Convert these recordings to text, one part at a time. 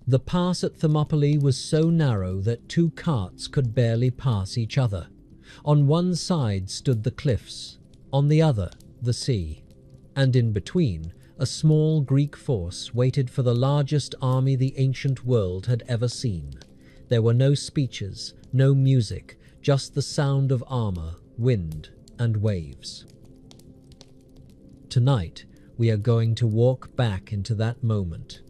The pass at Thermopylae was so narrow that two carts could barely pass each other. On one side stood the cliffs, on the other the sea, and in between a small Greek force waited for the largest army the ancient world had ever seen. There were no speeches, no music, just the sound of armor, wind, and waves. Tonight, we are going to walk back into that moment.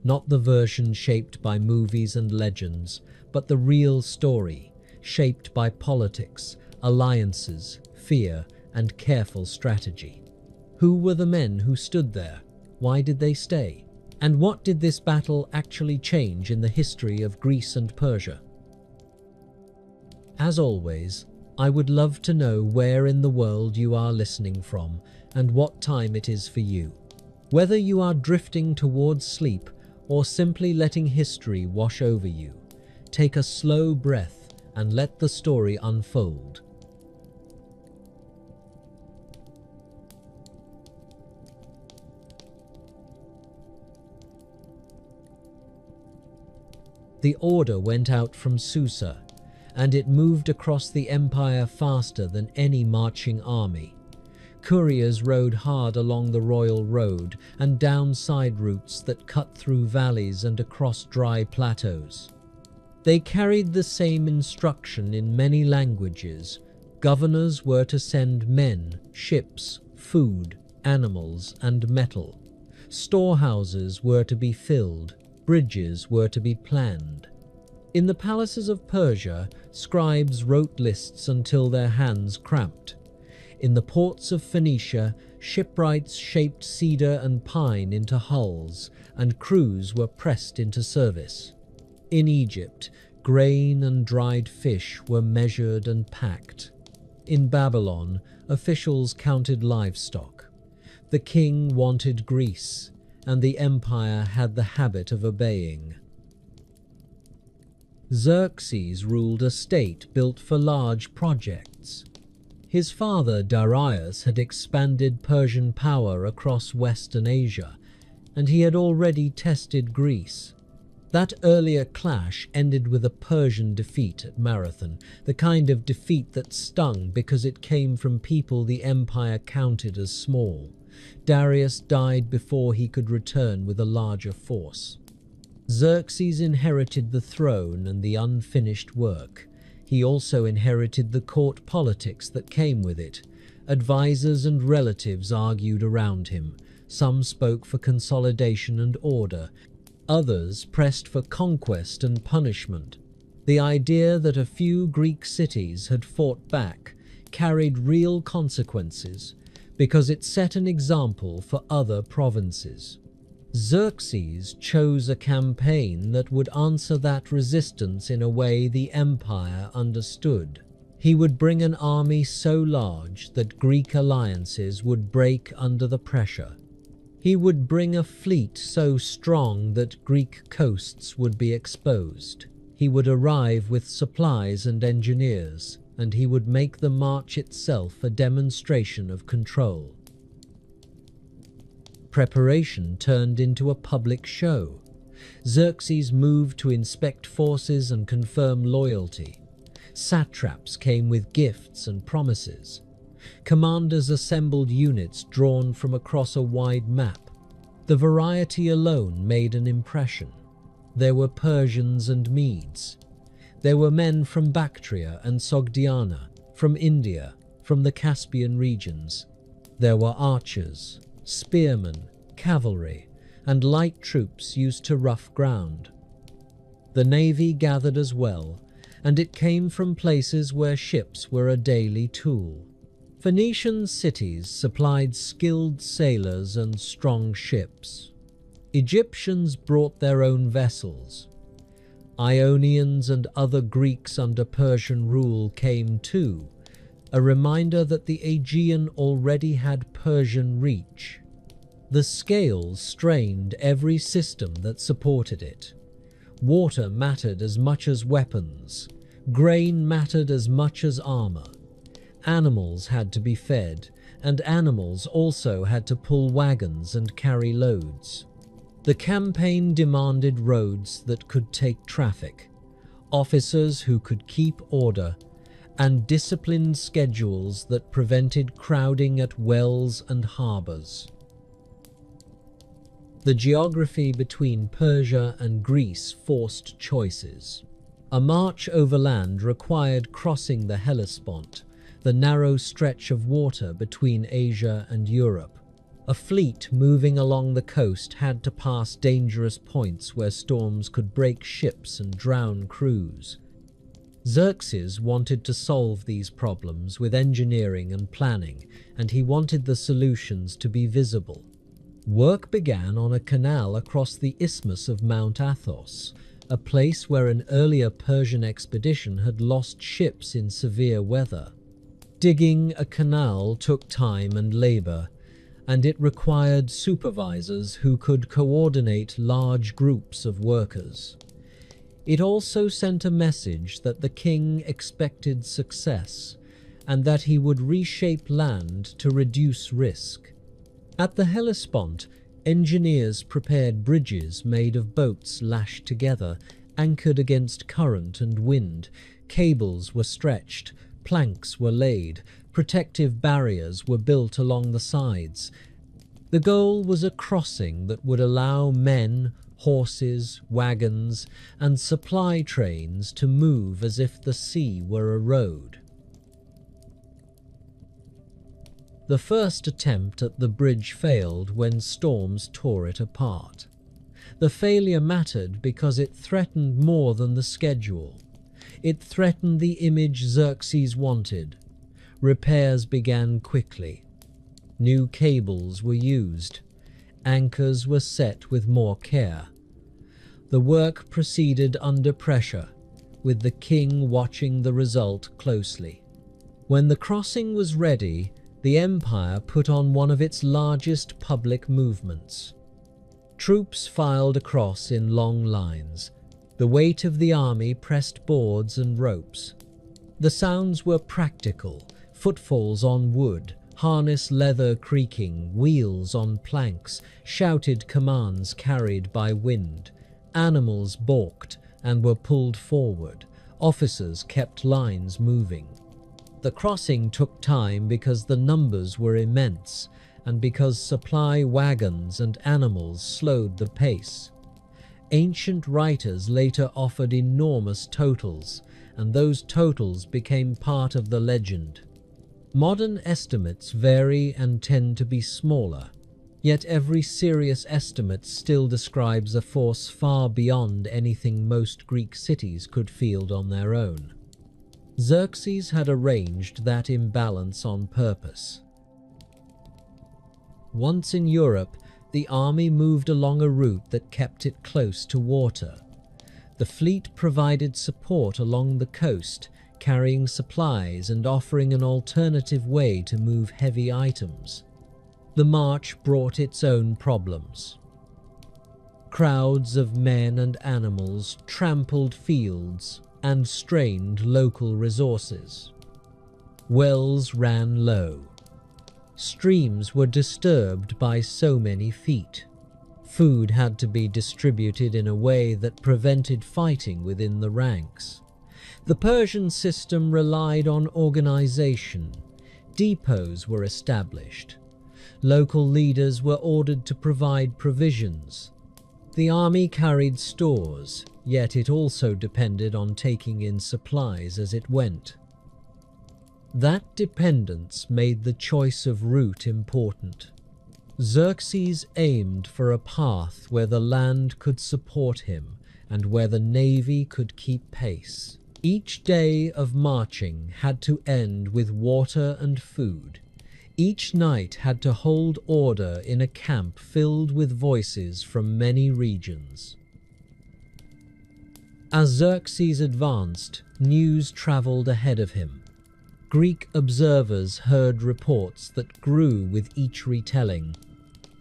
Not the version shaped by movies and legends, but the real story, shaped by politics, alliances, fear, and careful strategy. Who were the men who stood there? Why did they stay? And what did this battle actually change in the history of Greece and Persia? As always, I would love to know where in the world you are listening from and what time it is for you. Whether you are drifting towards sleep or simply letting history wash over you, take a slow breath and let the story unfold. The order went out from Susa, and it moved across the empire faster than any marching army. Couriers rode hard along the royal road and down side routes that cut through valleys and across dry plateaus. They carried the same instruction in many languages. Governors were to send men, ships, food, animals, and metal. Storehouses were to be filled, bridges were to be planned. In the palaces of Persia, scribes wrote lists until their hands cramped. In the ports of Phoenicia, shipwrights shaped cedar and pine into hulls, and crews were pressed into service. In Egypt, grain and dried fish were measured and packed. In Babylon, officials counted livestock. The king wanted Greece, and the empire had the habit of obeying. Xerxes ruled a state built for large projects. His father Darius had expanded Persian power across Western Asia, and he had already tested Greece. That earlier clash ended with a Persian defeat at Marathon, the kind of defeat that stung because it came from people the empire counted as small. Darius died before he could return with a larger force. Xerxes inherited the throne and the unfinished work. He also inherited the court politics that came with it. Advisors and relatives argued around him. Some spoke for consolidation and order. Others pressed for conquest and punishment. The idea that a few Greek cities had fought back carried real consequences because it set an example for other provinces. Xerxes chose a campaign that would answer that resistance in a way the empire understood. He would bring an army so large that Greek alliances would break under the pressure. He would bring a fleet so strong that Greek coasts would be exposed. He would arrive with supplies and engineers, and he would make the march itself a demonstration of control. Preparation turned into a public show. Xerxes moved to inspect forces and confirm loyalty. Satraps came with gifts and promises. Commanders assembled units drawn from across a wide map. The variety alone made an impression. There were Persians and Medes. There were men from Bactria and Sogdiana, from India, from the Caspian regions. There were archers, spearmen, cavalry, and light troops used to rough ground. The navy gathered as well, and it came from places where ships were a daily tool. Phoenician cities supplied skilled sailors and strong ships. Egyptians brought their own vessels. Ionians and other Greeks under Persian rule came too, a reminder that the Aegean already had Persian reach. The scales strained every system that supported it. Water mattered as much as weapons. Grain mattered as much as armor. Animals had to be fed, and animals also had to pull wagons and carry loads. The campaign demanded roads that could take traffic, officers who could keep order, and disciplined schedules that prevented crowding at wells and harbours. The geography between Persia and Greece forced choices. A march overland required crossing the Hellespont, the narrow stretch of water between Asia and Europe. A fleet moving along the coast had to pass dangerous points where storms could break ships and drown crews. Xerxes wanted to solve these problems with engineering and planning, and he wanted the solutions to be visible. Work began on a canal across the isthmus of Mount Athos, a place where an earlier Persian expedition had lost ships in severe weather. Digging a canal took time and labor, and it required supervisors who could coordinate large groups of workers. It also sent a message that the king expected success, and that he would reshape land to reduce risk. At the Hellespont, engineers prepared bridges made of boats lashed together, anchored against current and wind. Cables were stretched, planks were laid, protective barriers were built along the sides. The goal was a crossing that would allow men, horses, wagons, and supply trains to move as if the sea were a road. The first attempt at the bridge failed when storms tore it apart. The failure mattered because it threatened more than the schedule. It threatened the image Xerxes wanted. Repairs began quickly. New cables were used. Anchors were set with more care. The work proceeded under pressure, with the king watching the result closely. When the crossing was ready, the empire put on one of its largest public movements. Troops filed across in long lines. The weight of the army pressed boards and ropes. The sounds were practical: footfalls on wood, harness leather creaking, wheels on planks, shouted commands carried by wind. Animals balked and were pulled forward. Officers kept lines moving. The crossing took time because the numbers were immense, and because supply wagons and animals slowed the pace. Ancient writers later offered enormous totals, and those totals became part of the legend. Modern estimates vary and tend to be smaller, yet every serious estimate still describes a force far beyond anything most Greek cities could field on their own. Xerxes had arranged that imbalance on purpose. Once in Europe, the army moved along a route that kept it close to water. The fleet provided support along the coast, carrying supplies and offering an alternative way to move heavy items. The march brought its own problems. Crowds of men and animals trampled fields and strained local resources. Wells ran low. Streams were disturbed by so many feet. Food had to be distributed in a way that prevented fighting within the ranks. The Persian system relied on organization. Depots were established. Local leaders were ordered to provide provisions. The army carried stores, yet it also depended on taking in supplies as it went. That dependence made the choice of route important. Xerxes aimed for a path where the land could support him and where the navy could keep pace. Each day of marching had to end with water and food. Each night had to hold order in a camp filled with voices from many regions. As Xerxes advanced, news traveled ahead of him. Greek observers heard reports that grew with each retelling.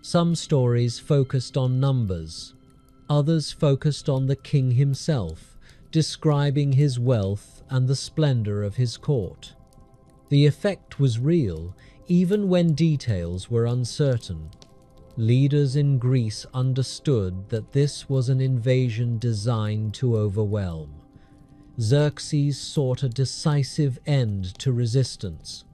Some stories focused on numbers. Others focused on the king himself, describing his wealth and the splendor of his court. The effect was real, even when details were uncertain. Leaders in Greece understood that this was an invasion designed to overwhelm. Xerxes sought a decisive end to resistance.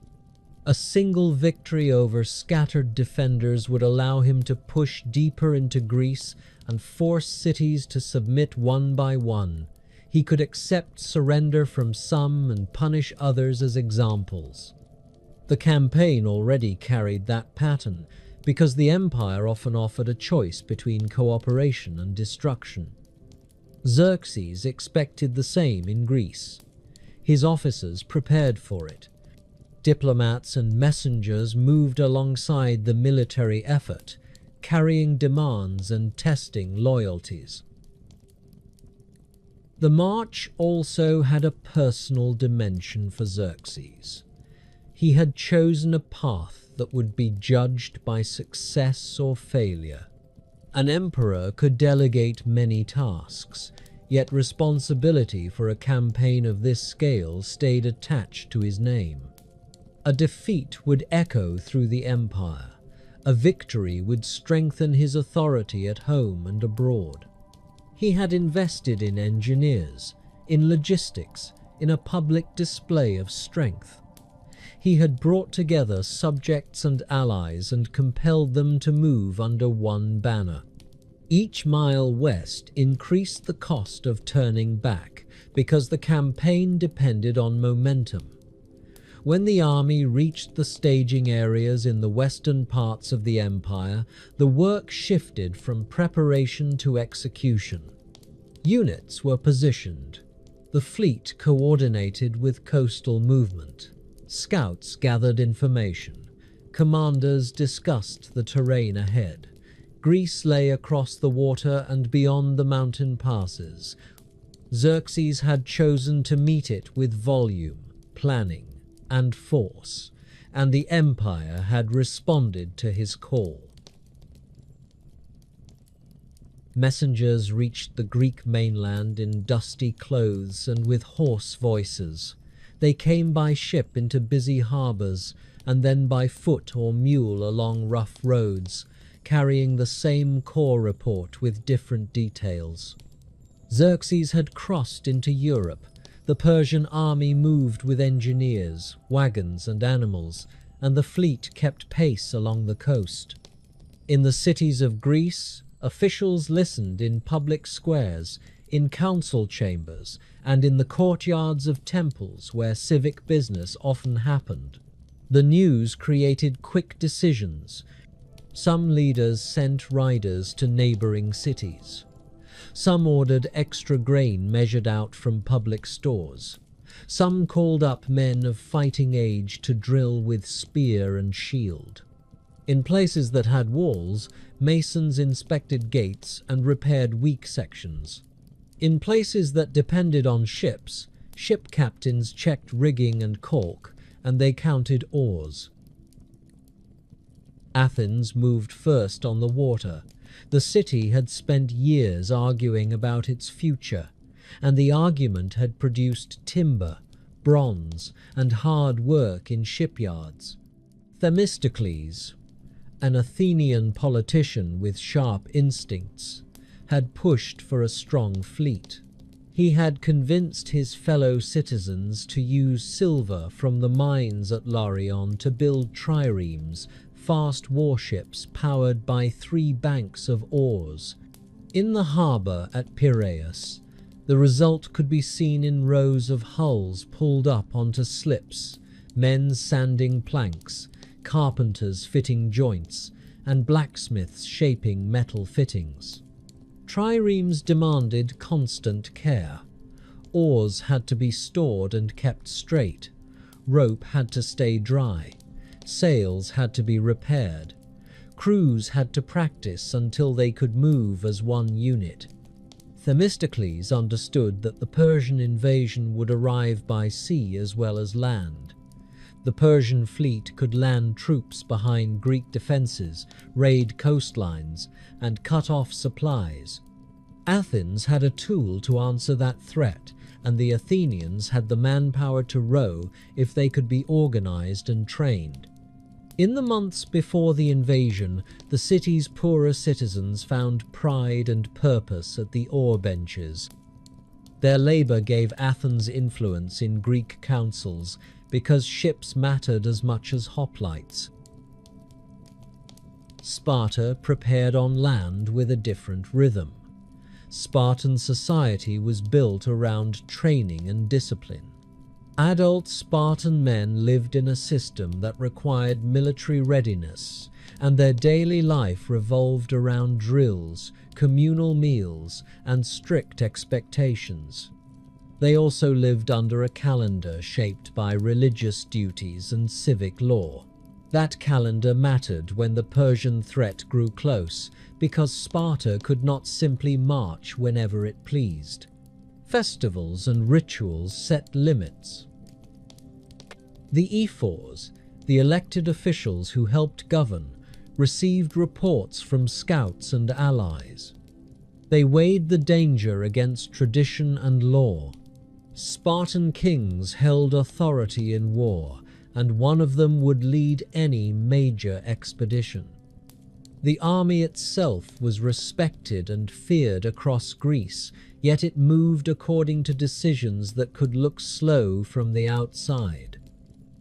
A single victory over scattered defenders would allow him to push deeper into Greece and force cities to submit one by one. He could accept surrender from some and punish others as examples. The campaign already carried that pattern, because the empire often offered a choice between cooperation and destruction. Xerxes expected the same in Greece. His officers prepared for it. Diplomats and messengers moved alongside the military effort, carrying demands and testing loyalties. The march also had a personal dimension for Xerxes. He had chosen a path that would be judged by success or failure. An emperor could delegate many tasks, yet responsibility for a campaign of this scale stayed attached to his name. A defeat would echo through the empire. A victory would strengthen his authority at home and abroad. He had invested in engineers, in logistics, in a public display of strength. He had brought together subjects and allies and compelled them to move under one banner. Each mile west increased the cost of turning back because the campaign depended on momentum. When the army reached the staging areas in the western parts of the empire, the work shifted from preparation to execution. Units were positioned. The fleet coordinated with coastal movement. Scouts gathered information. Commanders discussed the terrain ahead. Greece lay across the water and beyond the mountain passes. Xerxes had chosen to meet it with volume, planning, and force, and the empire had responded to his call. Messengers reached the Greek mainland in dusty clothes and with hoarse voices. They came by ship into busy harbors, and then by foot or mule along rough roads, carrying the same core report with different details. Xerxes had crossed into Europe. The Persian army moved with engineers, wagons, and animals, and the fleet kept pace along the coast. In the cities of Greece, officials listened in public squares, in council chambers, and in the courtyards of temples where civic business often happened. The news created quick decisions. Some leaders sent riders to neighboring cities. Some ordered extra grain measured out from public stores. Some called up men of fighting age to drill with spear and shield. In places that had walls, masons inspected gates and repaired weak sections. In places that depended on ships, ship captains checked rigging and caulk, and they counted oars. Athens moved first on the water. The city had spent years arguing about its future, and the argument had produced timber, bronze, and hard work in shipyards. Themistocles, an Athenian politician with sharp instincts, had pushed for a strong fleet. He had convinced his fellow citizens to use silver from the mines at Laurion to build triremes, fast warships powered by 3 banks of oars. In the harbour at Piraeus, the result could be seen in rows of hulls pulled up onto slips, men sanding planks, carpenters fitting joints, and blacksmiths shaping metal fittings. Triremes demanded constant care. Oars had to be stored and kept straight. Rope had to stay dry. Sails had to be repaired. Crews had to practice until they could move as one unit. Themistocles understood that the Persian invasion would arrive by sea as well as land. The Persian fleet could land troops behind Greek defenses, raid coastlines, and cut off supplies. Athens had a tool to answer that threat, and the Athenians had the manpower to row if they could be organized and trained. In the months before the invasion, the city's poorer citizens found pride and purpose at the oar benches. Their labor gave Athens influence in Greek councils because ships mattered as much as hoplites. Sparta prepared on land with a different rhythm. Spartan society was built around training and discipline. Adult Spartan men lived in a system that required military readiness, and their daily life revolved around drills, communal meals, and strict expectations. They also lived under a calendar shaped by religious duties and civic law. That calendar mattered when the Persian threat grew close, because Sparta could not simply march whenever it pleased. Festivals and rituals set limits. The ephors, the elected officials who helped govern, received reports from scouts and allies. They weighed the danger against tradition and law. Spartan kings held authority in war, and one of them would lead any major expedition. The army itself was respected and feared across Greece, yet it moved according to decisions that could look slow from the outside.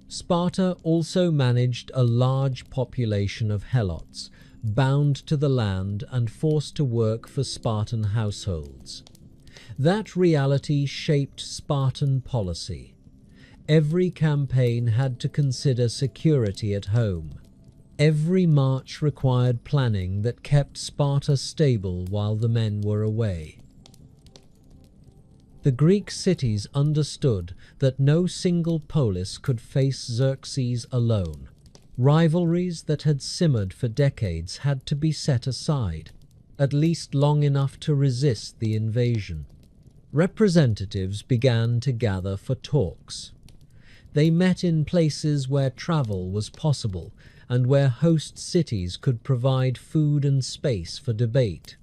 Sparta also managed a large population of helots, bound to the land and forced to work for Spartan households. That reality shaped Spartan policy. Every campaign had to consider security at home. Every march required planning that kept Sparta stable while the men were away. The Greek cities understood that no single polis could face Xerxes alone. Rivalries that had simmered for decades had to be set aside, at least long enough to resist the invasion. Representatives began to gather for talks. They met in places where travel was possible and where host cities could provide food and space for debate.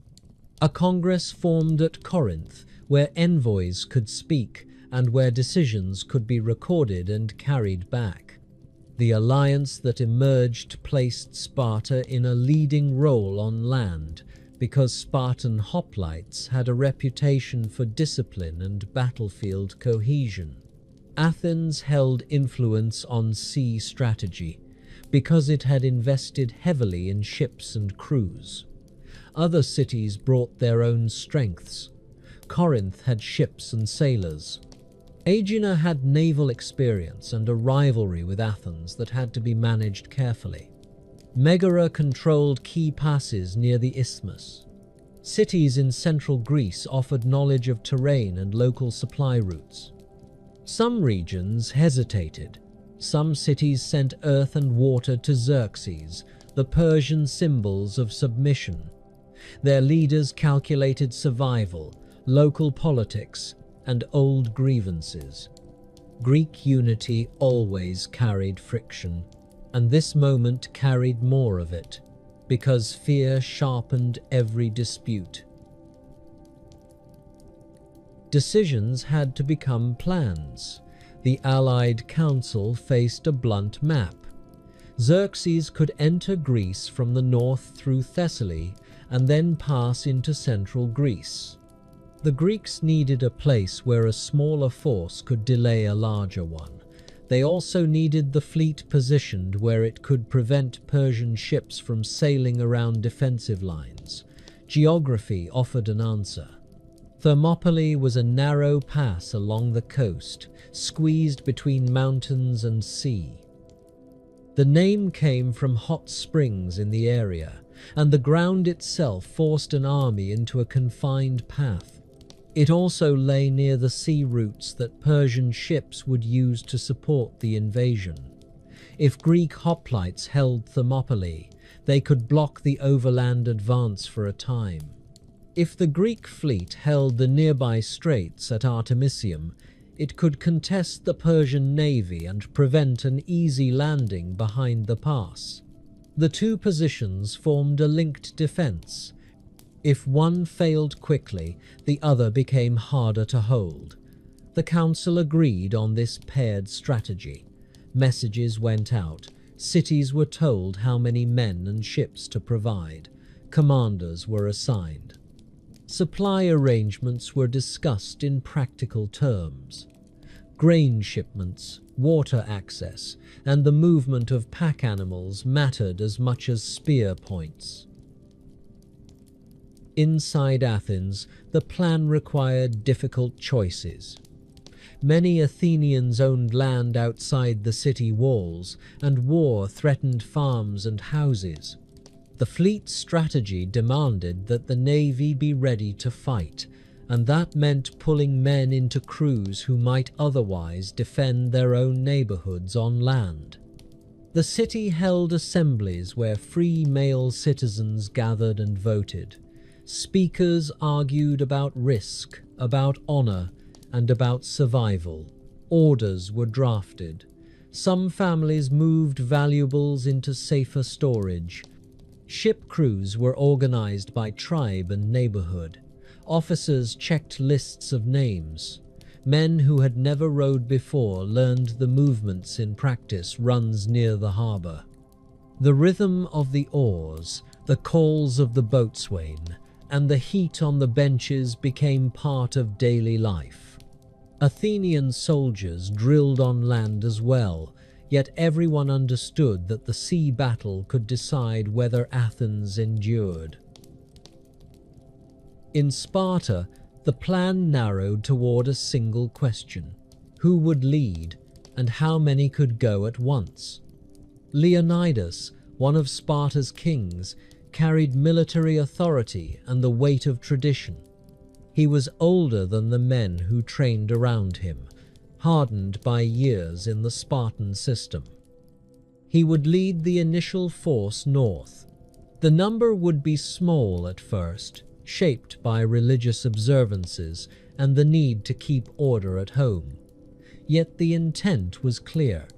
A congress formed at Corinth where envoys could speak and where decisions could be recorded and carried back. The alliance that emerged placed Sparta in a leading role on land because Spartan hoplites had a reputation for discipline and battlefield cohesion. Athens held influence on sea strategy because it had invested heavily in ships and crews. Other cities brought their own strengths. Corinth had ships and sailors. Aegina had naval experience and a rivalry with Athens that had to be managed carefully. Megara controlled key passes near the isthmus. Cities in central Greece offered knowledge of terrain and local supply routes. Some regions hesitated. Some cities sent earth and water to Xerxes, the Persian symbols of submission. Their leaders calculated survival, local politics, and old grievances. Greek unity always carried friction, and this moment carried more of it, because fear sharpened every dispute. Decisions had to become plans. The Allied Council faced a blunt map. Xerxes could enter Greece from the north through Thessaly and then pass into central Greece. The Greeks needed a place where a smaller force could delay a larger one. They also needed the fleet positioned where it could prevent Persian ships from sailing around defensive lines. Geography offered an answer. Thermopylae was a narrow pass along the coast, squeezed between mountains and sea. The name came from hot springs in the area, and the ground itself forced an army into a confined path. It also lay near the sea routes that Persian ships would use to support the invasion. If Greek hoplites held Thermopylae, they could block the overland advance for a time. If the Greek fleet held the nearby straits at Artemisium, it could contest the Persian navy and prevent an easy landing behind the pass. The two positions formed a linked defense. If one failed quickly, the other became harder to hold. The council agreed on this paired strategy. Messages went out. Cities were told how many men and ships to provide. Commanders were assigned. Supply arrangements were discussed in practical terms. Grain shipments, water access, and the movement of pack animals mattered as much as spear points. Inside Athens, the plan required difficult choices. Many Athenians owned land outside the city walls, and war threatened farms and houses. The fleet's strategy demanded that the navy be ready to fight, and that meant pulling men into crews who might otherwise defend their own neighborhoods on land. The city held assemblies where free male citizens gathered and voted. Speakers argued about risk, about honor, and about survival. Orders were drafted. Some families moved valuables into safer storage. Ship crews were organized by tribe and neighborhood. Officers checked lists of names. Men who had never rowed before learned the movements in practice runs near the harbor. The rhythm of the oars, the calls of the boatswain, and the heat on the benches became part of daily life. Athenian soldiers drilled on land as well, yet everyone understood that the sea battle could decide whether Athens endured. In Sparta, the plan narrowed toward a single question: who would lead, and how many could go at once? Leonidas, one of Sparta's kings, carried military authority and the weight of tradition. He was older than the men who trained around him, hardened by years in the Spartan system. He would lead the initial force north. The number would be small at first, shaped by religious observances and the need to keep order at home. Yet the intent was clear.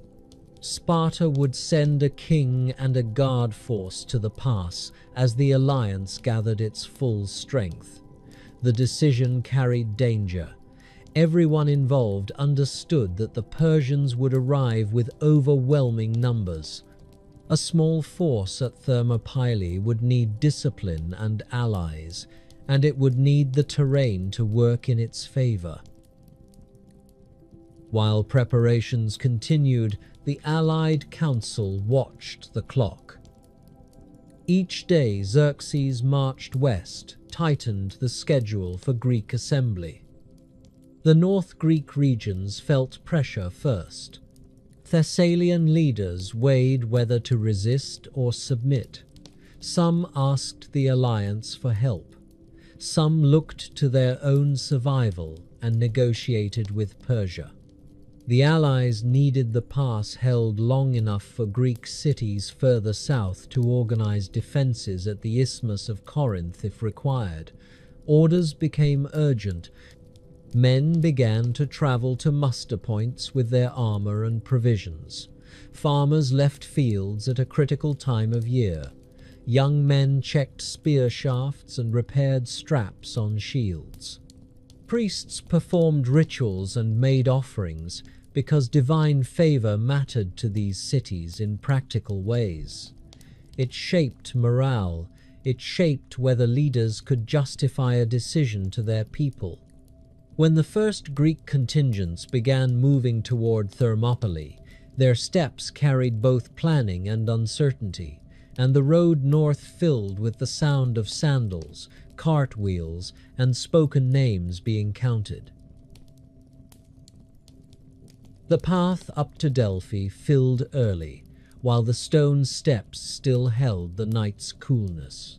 Sparta would send a king and a guard force to the pass as the alliance gathered its full strength. The decision carried danger. Everyone involved understood that the Persians would arrive with overwhelming numbers. A small force at Thermopylae would need discipline and allies, and it would need the terrain to work in its favor. While preparations continued, the Allied Council watched the clock. Each day Xerxes marched west, tightened the schedule for Greek assembly. The North Greek regions felt pressure first. Thessalian leaders weighed whether to resist or submit. Some asked the alliance for help. Some looked to their own survival and negotiated with Persia. The Allies needed the pass held long enough for Greek cities further south to organize defenses at the Isthmus of Corinth if required. Orders became urgent. Men began to travel to muster points with their armor and provisions. Farmers left fields at a critical time of year. Young men checked spear shafts and repaired straps on shields. Priests performed rituals and made offerings because divine favor mattered to these cities in practical ways. It shaped morale. It shaped whether leaders could justify a decision to their people. When the first Greek contingents began moving toward Thermopylae, their steps carried both planning and uncertainty, and the road north filled with the sound of sandals, cartwheels, and spoken names being counted. The path up to Delphi filled early, while the stone steps still held the night's coolness.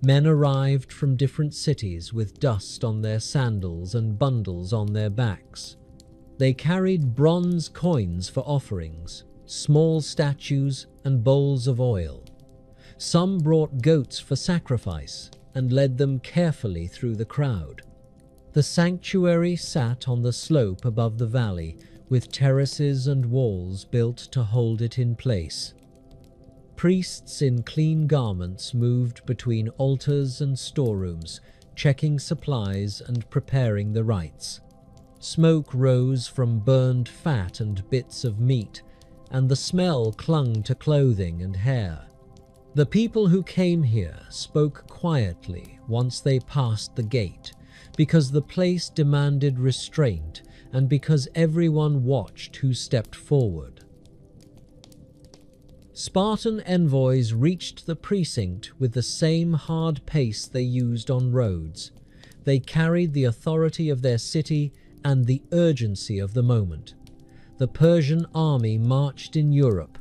Men arrived from different cities with dust on their sandals and bundles on their backs. They carried bronze coins for offerings, small statues, and bowls of oil. Some brought goats for sacrifice and led them carefully through the crowd. The sanctuary sat on the slope above the valley, with terraces and walls built to hold it in place. Priests in clean garments moved between altars and storerooms, checking supplies and preparing the rites. Smoke rose from burned fat and bits of meat, and the smell clung to clothing and hair. The people who came here spoke quietly once they passed the gate, because the place demanded restraint and because everyone watched who stepped forward. Spartan envoys reached the precinct with the same hard pace they used on roads. They carried the authority of their city and the urgency of the moment. The Persian army marched in Europe.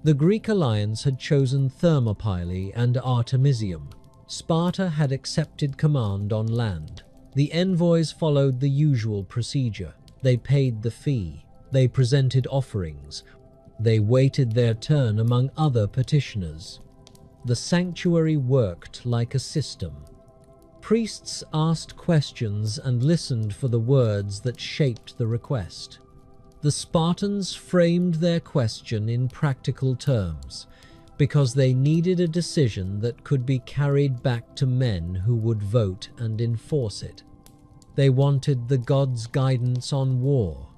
The Greek alliance had chosen Thermopylae and Artemisium. Sparta had accepted command on land. The envoys followed the usual procedure. They paid the fee. They presented offerings. They waited their turn among other petitioners. The sanctuary worked like a system. Priests asked questions and listened for the words that shaped the request. The Spartans framed their question in practical terms, because they needed a decision that could be carried back to men who would vote and enforce it. They wanted the gods' guidance on war,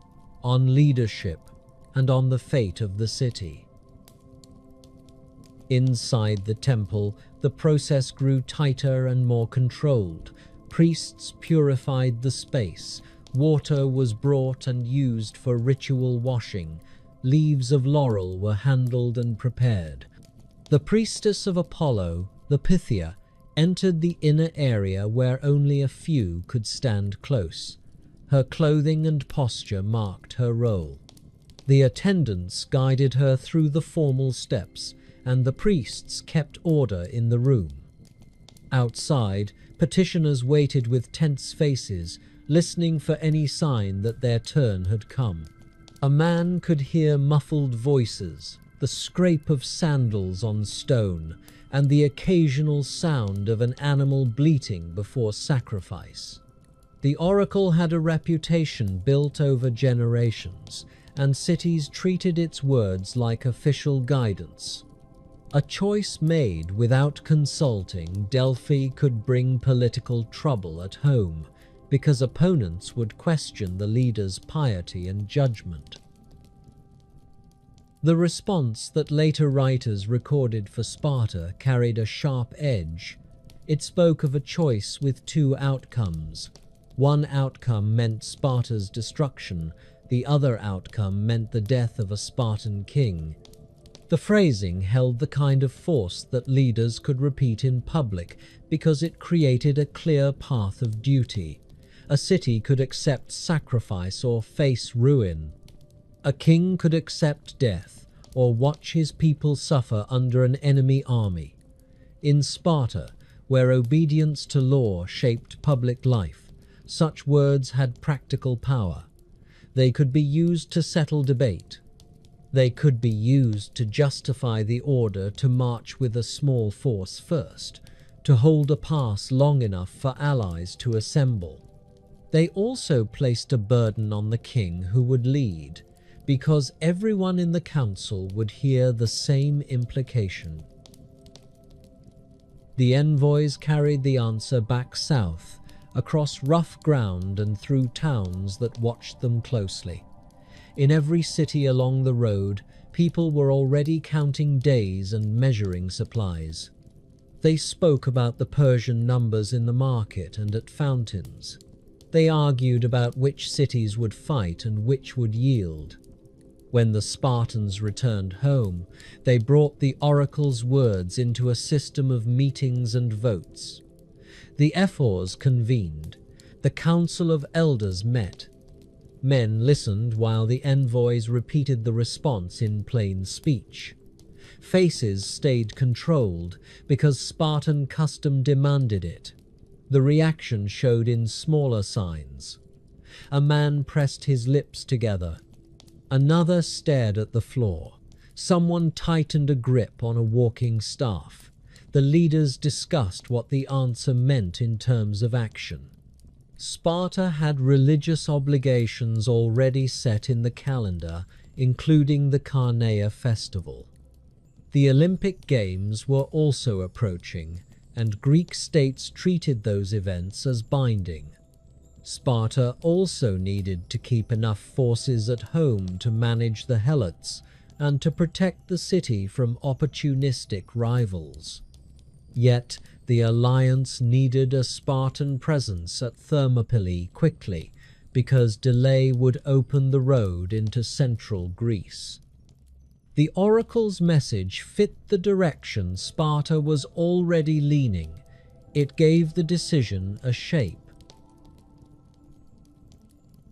on leadership, and on the fate of the city. Inside the temple, the process grew tighter and more controlled. Priests purified the space. Water was brought and used for ritual washing. Leaves of laurel were handled and prepared. The priestess of Apollo, the Pythia, entered the inner area where only a few could stand close. Her clothing and posture marked her role. The attendants guided her through the formal steps, and the priests kept order in the room. Outside, petitioners waited with tense faces, listening for any sign that their turn had come. A man could hear muffled voices, the scrape of sandals on stone, and the occasional sound of an animal bleating before sacrifice. The oracle had a reputation built over generations, and cities treated its words like official guidance. A choice made without consulting Delphi could bring political trouble at home, because opponents would question the leader's piety and judgment. The response that later writers recorded for Sparta carried a sharp edge. It spoke of a choice with two outcomes. One outcome meant Sparta's destruction, the other outcome meant the death of a Spartan king. The phrasing held the kind of force that leaders could repeat in public because it created a clear path of duty. A city could accept sacrifice or face ruin. A king could accept death or watch his people suffer under an enemy army. In Sparta, where obedience to law shaped public life, such words had practical power. They could be used to settle debate. They could be used to justify the order to march with a small force first, to hold a pass long enough for allies to assemble. They also placed a burden on the king who would lead, because everyone in the council would hear the same implication. The envoys carried the answer back south, across rough ground and through towns that watched them closely. In every city along the road, people were already counting days and measuring supplies. They spoke about the Persian numbers in the market and at fountains. They argued about which cities would fight and which would yield. When the Spartans returned home, they brought the oracle's words into a system of meetings and votes. The ephors convened. The council of elders met. Men listened while the envoys repeated the response in plain speech. Faces stayed controlled because Spartan custom demanded it. The reaction showed in smaller signs. A man pressed his lips together. Another stared at the floor. Someone tightened a grip on a walking staff. The leaders discussed what the answer meant in terms of action. Sparta had religious obligations already set in the calendar, including the Carneia festival. The Olympic Games were also approaching, and Greek states treated those events as binding. Sparta also needed to keep enough forces at home to manage the helots, and to protect the city from opportunistic rivals. Yet, the alliance needed a Spartan presence at Thermopylae quickly, because delay would open the road into central Greece. The oracle's message fit the direction Sparta was already leaning. It gave the decision a shape.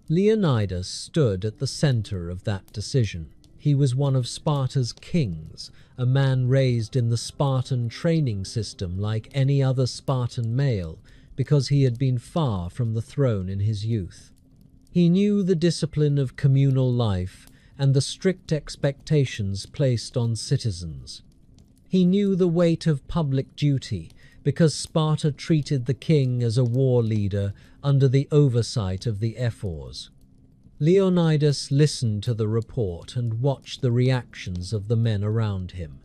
Leonidas stood at the center of that decision. He was one of Sparta's kings, a man raised in the Spartan training system like any other Spartan male, because he had been far from the throne in his youth. He knew the discipline of communal life and the strict expectations placed on citizens. He knew the weight of public duty, because Sparta treated the king as a war leader under the oversight of the ephors. Leonidas listened to the report and watched the reactions of the men around him.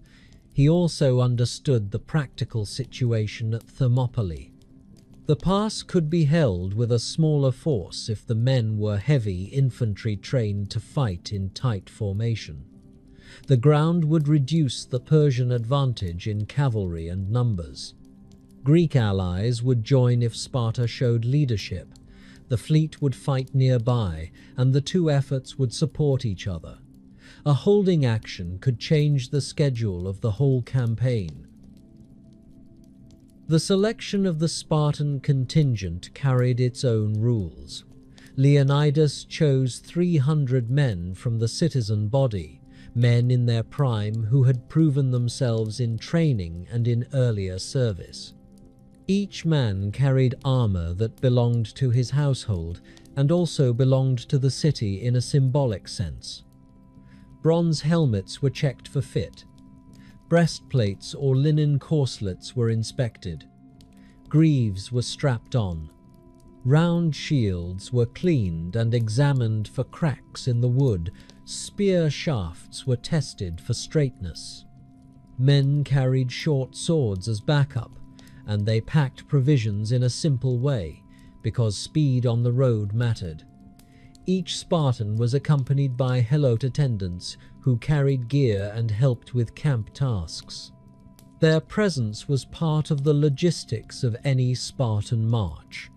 He also understood the practical situation at Thermopylae. The pass could be held with a smaller force if the men were heavy infantry trained to fight in tight formation. The ground would reduce the Persian advantage in cavalry and numbers. Greek allies would join if Sparta showed leadership. The fleet would fight nearby, and the two efforts would support each other. A holding action could change the schedule of the whole campaign. The selection of the Spartan contingent carried its own rules. Leonidas chose 300 men from the citizen body, men in their prime who had proven themselves in training and in earlier service. Each man carried armor that belonged to his household and also belonged to the city in a symbolic sense. Bronze helmets were checked for fit. Breastplates or linen corselets were inspected. Greaves were strapped on. Round shields were cleaned and examined for cracks in the wood. Spear shafts were tested for straightness. Men carried short swords as backup, and they packed provisions in a simple way, because speed on the road mattered. Each Spartan was accompanied by helot attendants who carried gear and helped with camp tasks. Their presence was part of the logistics of any Spartan march.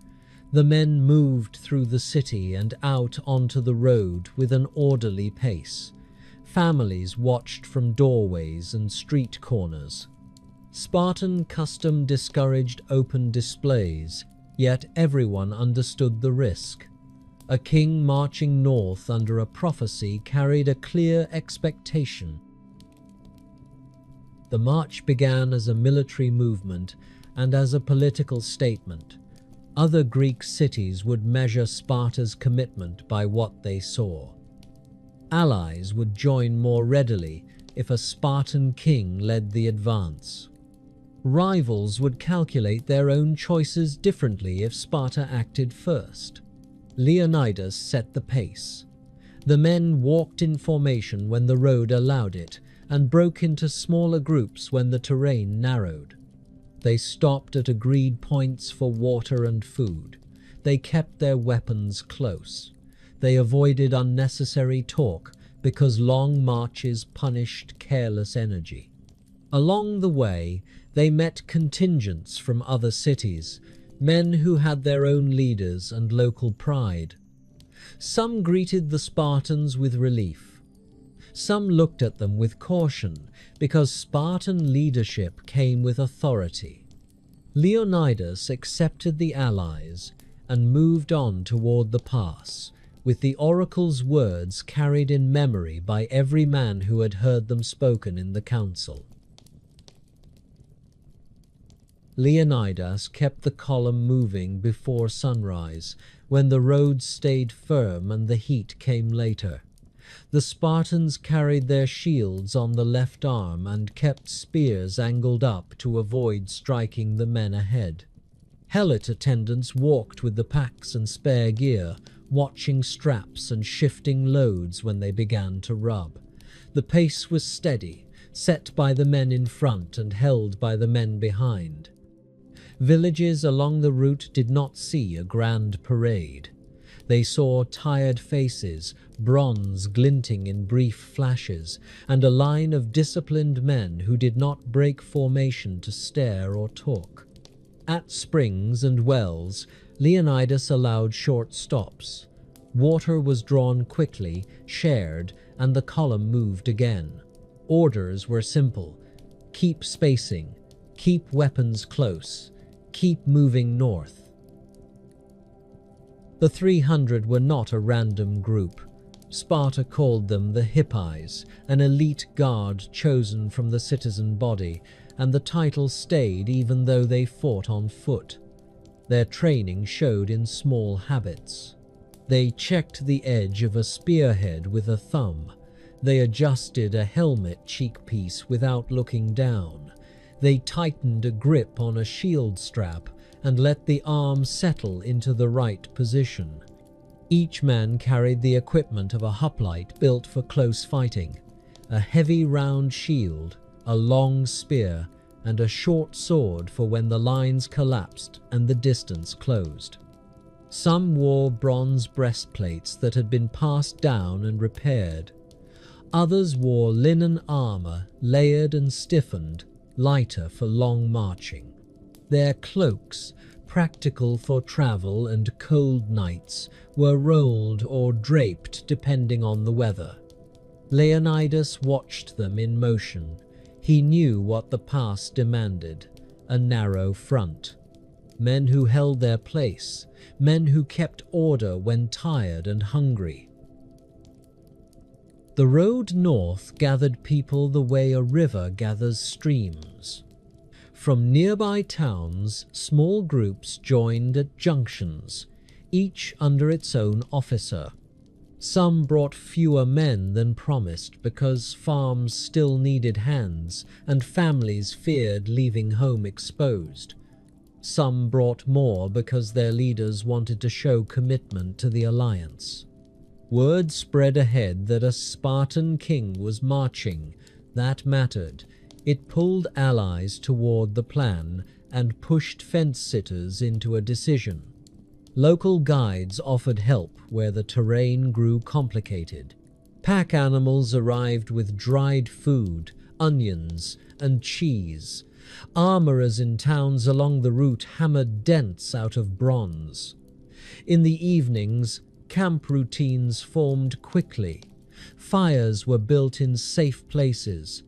The men moved through the city and out onto the road with an orderly pace. Families watched from doorways and street corners. Spartan custom discouraged open displays, yet everyone understood the risk. A king marching north under a prophecy carried a clear expectation. The march began as a military movement and as a political statement. Other Greek cities would measure Sparta's commitment by what they saw. Allies would join more readily if a Spartan king led the advance. Rivals would calculate their own choices differently if Sparta acted first. Leonidas set the pace. The men walked in formation when the road allowed it, and broke into smaller groups when the terrain narrowed. They stopped at agreed points for water and food. They kept their weapons close. They avoided unnecessary talk because long marches punished careless energy. Along the way, they met contingents from other cities, men who had their own leaders and local pride. Some greeted the Spartans with relief. Some looked at them with caution, because Spartan leadership came with authority. Leonidas accepted the allies and moved on toward the pass, with the oracle's words carried in memory by every man who had heard them spoken in the council. Leonidas kept the column moving before sunrise, when the road stayed firm and the heat came later. The Spartans carried their shields on the left arm and kept spears angled up to avoid striking the men ahead. Helot attendants walked with the packs and spare gear, watching straps and shifting loads when they began to rub. The pace was steady, set by the men in front and held by the men behind. Villages along the route did not see a grand parade. They saw tired faces, bronze glinting in brief flashes, and a line of disciplined men who did not break formation to stare or talk. At springs and wells, Leonidas allowed short stops. Water was drawn quickly, shared, and the column moved again. Orders were simple: keep spacing, keep weapons close, keep moving north. The 300 were not a random group. Sparta called them the Hippies, an elite guard chosen from the citizen body, and the title stayed even though they fought on foot. Their training showed in small habits. They checked the edge of a spearhead with a thumb. They adjusted a helmet cheekpiece without looking down. They tightened a grip on a shield strap and let the arm settle into the right position. Each man carried the equipment of a hoplite built for close fighting: a heavy round shield, a long spear, and a short sword for when the lines collapsed and the distance closed. Some wore bronze breastplates that had been passed down and repaired. Others wore linen armor, layered and stiffened, lighter for long marching. Their cloaks, practical for travel and cold nights, were rolled or draped depending on the weather. Leonidas watched them in motion. He knew what the pass demanded: a narrow front. Men who held their place, men who kept order when tired and hungry. The road north gathered people the way a river gathers streams. From nearby towns, small groups joined at junctions, each under its own officer. Some brought fewer men than promised because farms still needed hands and families feared leaving home exposed. Some brought more because their leaders wanted to show commitment to the alliance. Word spread ahead that a Spartan king was marching. That mattered. It pulled allies toward the plan and pushed fence-sitters into a decision. Local guides offered help where the terrain grew complicated. Pack animals arrived with dried food, onions, and cheese. Armorers in towns along the route hammered dents out of bronze. In the evenings, camp routines formed quickly. Fires were built in safe places.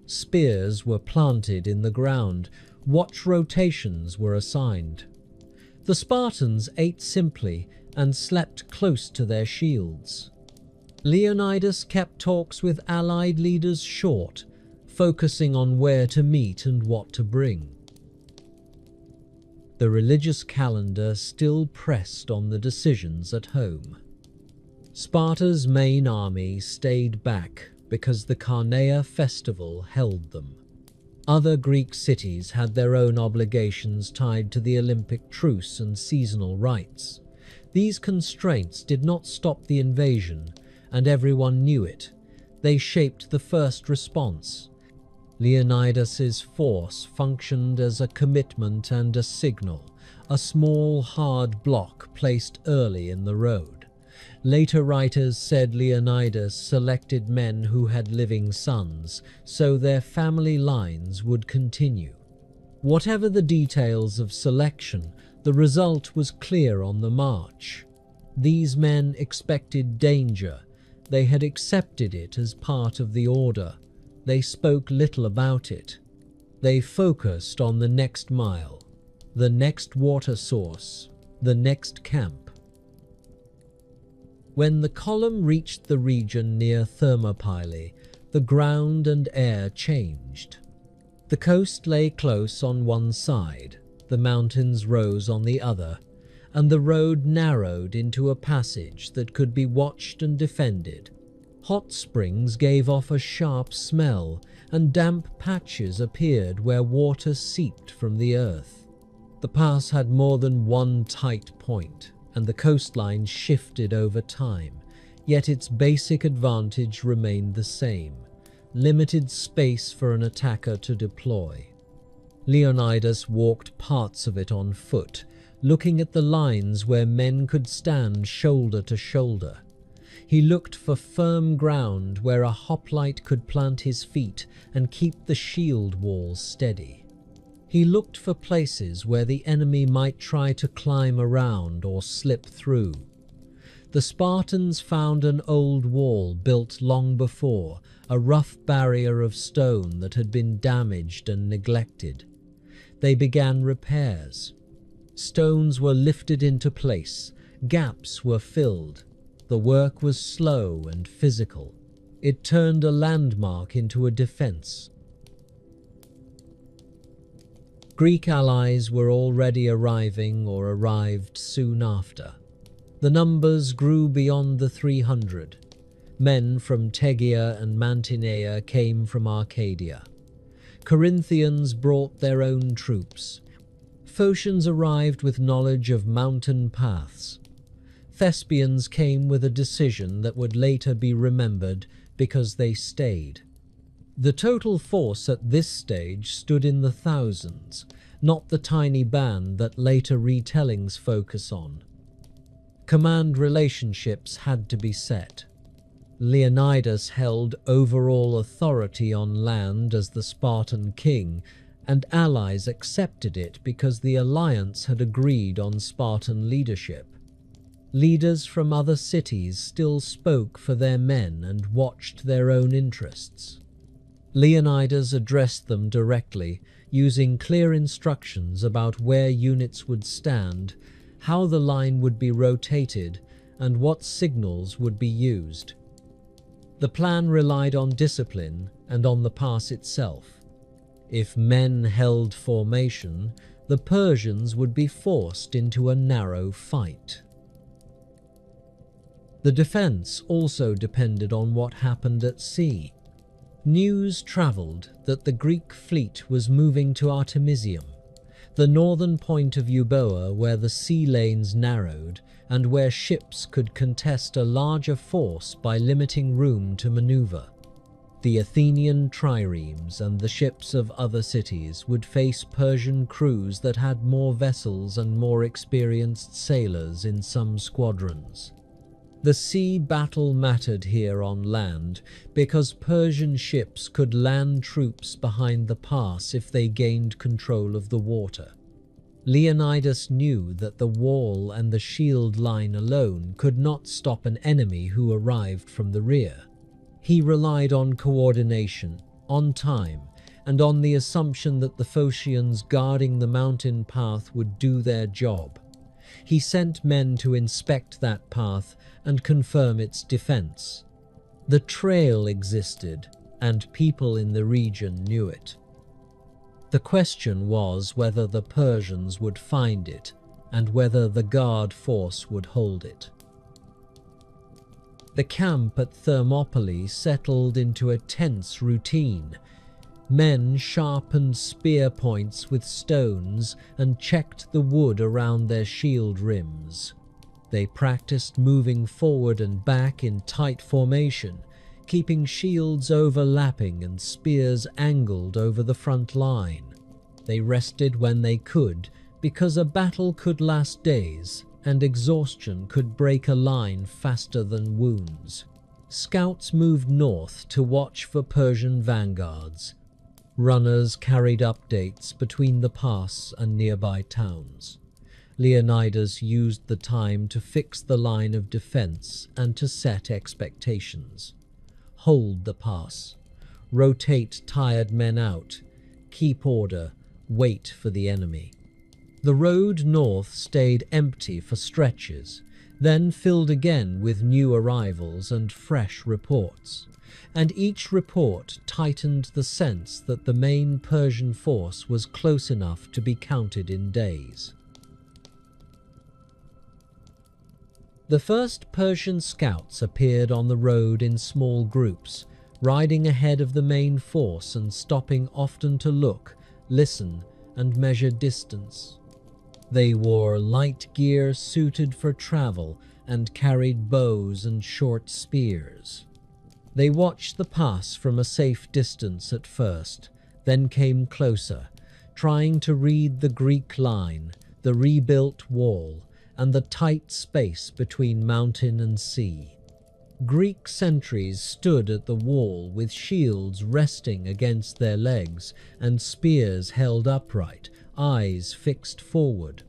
Spears were planted in the ground. Watch rotations were assigned. The Spartans ate simply and slept close to their shields. Leonidas kept talks with allied leaders short, focusing on where to meet and what to bring. The religious calendar still pressed on the decisions at home. Sparta's main army stayed back because the Carneia festival held them. Other Greek cities had their own obligations tied to the Olympic truce and seasonal rites. These constraints did not stop the invasion, and everyone knew it. They shaped the first response. Leonidas's force functioned as a commitment and a signal, a small, hard block placed early in the road. Later writers said Leonidas selected men who had living sons, so their family lines would continue. Whatever the details of selection, the result was clear on the march. These men expected danger. They had accepted it as part of the order. They spoke little about it. They focused on the next mile, the next water source, the next camp. When the column reached the region near Thermopylae, the ground and air changed. The coast lay close on one side, the mountains rose on the other, and the road narrowed into a passage that could be watched and defended. Hot springs gave off a sharp smell, and damp patches appeared where water seeped from the earth. The pass had more than one tight point, and the coastline shifted over time, yet its basic advantage remained the same: limited space for an attacker to deploy. Leonidas walked parts of it on foot, looking at the lines where men could stand shoulder to shoulder. He looked for firm ground where a hoplite could plant his feet and keep the shield walls steady. He looked for places where the enemy might try to climb around or slip through. The Spartans found an old wall built long before, a rough barrier of stone that had been damaged and neglected. They began repairs. Stones were lifted into place, gaps were filled. The work was slow and physical. It turned a landmark into a defense. Greek allies were already arriving or arrived soon after. The numbers grew beyond the 300. Men from Tegea and Mantinea came from Arcadia. Corinthians brought their own troops. Phocians arrived with knowledge of mountain paths. Thespians came with a decision that would later be remembered because they stayed. The total force at this stage stood in the thousands, not the tiny band that later retellings focus on. Command relationships had to be set. Leonidas held overall authority on land as the Spartan king, and allies accepted it because the alliance had agreed on Spartan leadership. Leaders from other cities still spoke for their men and watched their own interests. Leonidas addressed them directly, using clear instructions about where units would stand, how the line would be rotated, and what signals would be used. The plan relied on discipline and on the pass itself. If men held formation, the Persians would be forced into a narrow fight. The defense also depended on what happened at sea. News traveled that the Greek fleet was moving to Artemisium, the northern point of Euboea where the sea lanes narrowed and where ships could contest a larger force by limiting room to maneuver. The Athenian triremes and the ships of other cities would face Persian crews that had more vessels and more experienced sailors in some squadrons. The sea battle mattered here on land because Persian ships could land troops behind the pass if they gained control of the water. Leonidas knew that the wall and the shield line alone could not stop an enemy who arrived from the rear. He relied on coordination, on time, and on the assumption that the Phocians guarding the mountain path would do their job. He sent men to inspect that path and confirm its defense. The trail existed, and people in the region knew it. The question was whether the Persians would find it, and whether the guard force would hold it. The camp at Thermopylae settled into a tense routine. Men sharpened spear points with stones and checked the wood around their shield rims. They practiced moving forward and back in tight formation, keeping shields overlapping and spears angled over the front line. They rested when they could, because a battle could last days, and exhaustion could break a line faster than wounds. Scouts moved north to watch for Persian vanguards. Runners carried updates between the pass and nearby towns. Leonidas used the time to fix the line of defense and to set expectations. Hold the pass. Rotate tired men out. Keep order. Wait for the enemy. The road north stayed empty for stretches, then filled again with new arrivals and fresh reports. And each report tightened the sense that the main Persian force was close enough to be counted in days. The first Persian scouts appeared on the road in small groups, riding ahead of the main force and stopping often to look, listen, and measure distance. They wore light gear suited for travel and carried bows and short spears. They watched the pass from a safe distance at first, then came closer, trying to read the Greek line, the rebuilt wall, and the tight space between mountain and sea. Greek sentries stood at the wall with shields resting against their legs and spears held upright, eyes fixed forward.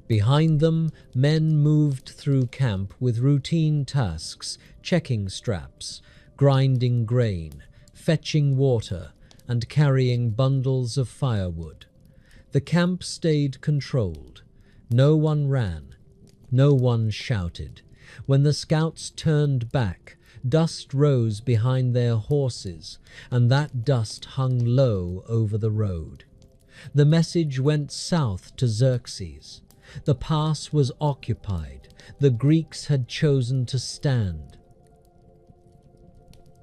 Behind them, men moved through camp with routine tasks, checking straps, grinding grain, fetching water, and carrying bundles of firewood. The camp stayed controlled. No one ran. No one shouted. When the scouts turned back, dust rose behind their horses, and that dust hung low over the road. The message went south to Xerxes. The pass was occupied. The Greeks had chosen to stand.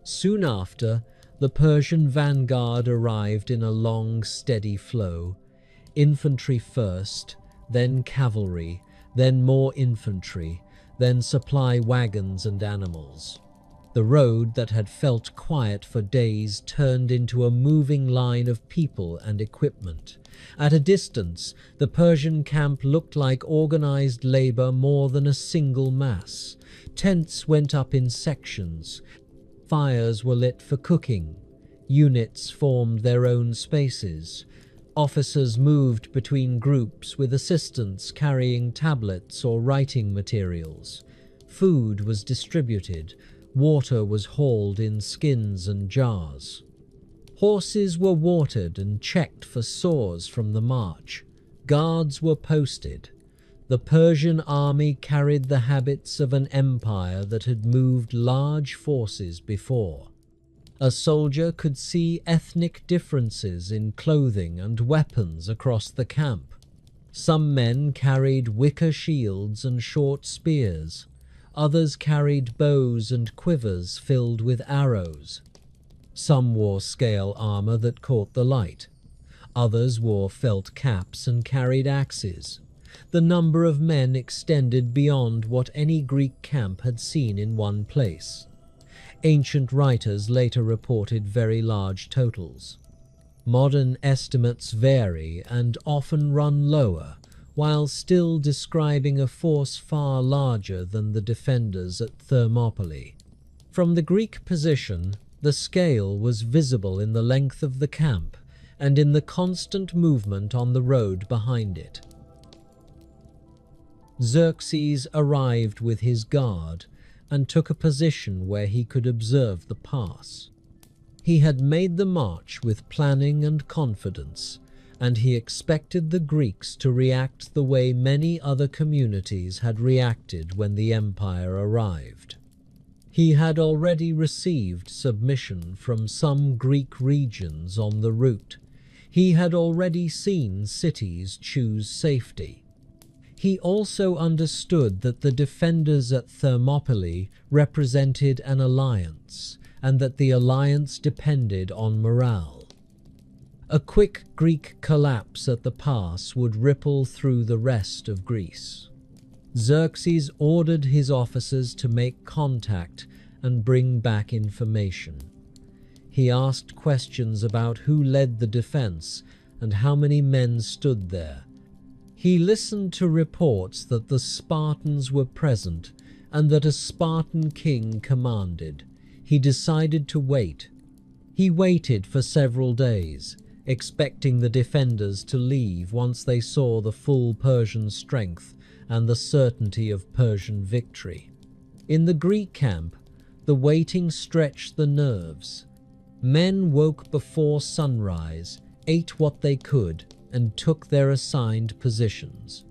Soon after, the Persian vanguard arrived in a long, steady flow. Infantry first, then cavalry, then more infantry, then supply wagons and animals. The road that had felt quiet for days turned into a moving line of people and equipment. At a distance, the Persian camp looked like organized labor more than a single mass. Tents went up in sections. Fires were lit for cooking. Units formed their own spaces. Officers moved between groups with assistants carrying tablets or writing materials. Food was distributed. Water was hauled in skins and jars. Horses were watered and checked for sores from the march. Guards were posted. The Persian army carried the habits of an empire that had moved large forces before. A soldier could see ethnic differences in clothing and weapons across the camp. Some men carried wicker shields and short spears. Others carried bows and quivers filled with arrows. Some wore scale armor that caught the light. Others wore felt caps and carried axes. The number of men extended beyond what any Greek camp had seen in one place. Ancient writers later reported very large totals. Modern estimates vary and often run lower, while still describing a force far larger than the defenders at Thermopylae. From the Greek position, the scale was visible in the length of the camp and in the constant movement on the road behind it. Xerxes arrived with his guard and took a position where he could observe the pass. He had made the march with planning and confidence, and he expected the Greeks to react the way many other communities had reacted when the empire arrived. He had already received submission from some Greek regions on the route. He had already seen cities choose safety. He also understood that the defenders at Thermopylae represented an alliance, and that the alliance depended on morale. A quick Greek collapse at the pass would ripple through the rest of Greece. Xerxes ordered his officers to make contact and bring back information. He asked questions about who led the defense and how many men stood there. He listened to reports that the Spartans were present and that a Spartan king commanded. He decided to wait. He waited for several days, expecting the defenders to leave once they saw the full Persian strength and the certainty of Persian victory. In the Greek camp, the waiting stretched the nerves. Men woke before sunrise, ate what they could, and took their assigned positions.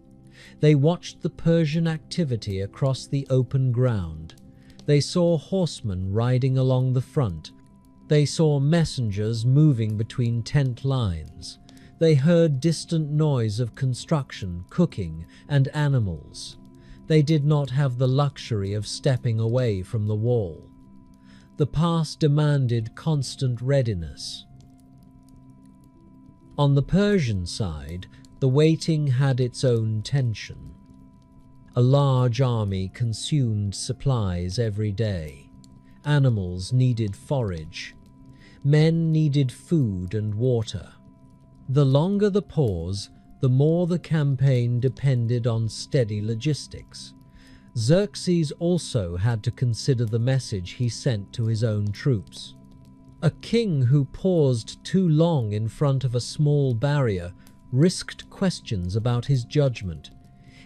They watched the Persian activity across the open ground. They saw horsemen riding along the front. They saw messengers moving between tent lines. They heard distant noise of construction, cooking, and animals. They did not have the luxury of stepping away from the wall. The pass demanded constant readiness. On the Persian side, the waiting had its own tension. A large army consumed supplies every day. Animals needed forage. Men needed food and water. The longer the pause, the more the campaign depended on steady logistics. Xerxes also had to consider the message he sent to his own troops. A king who paused too long in front of a small barrier risked questions about his judgment.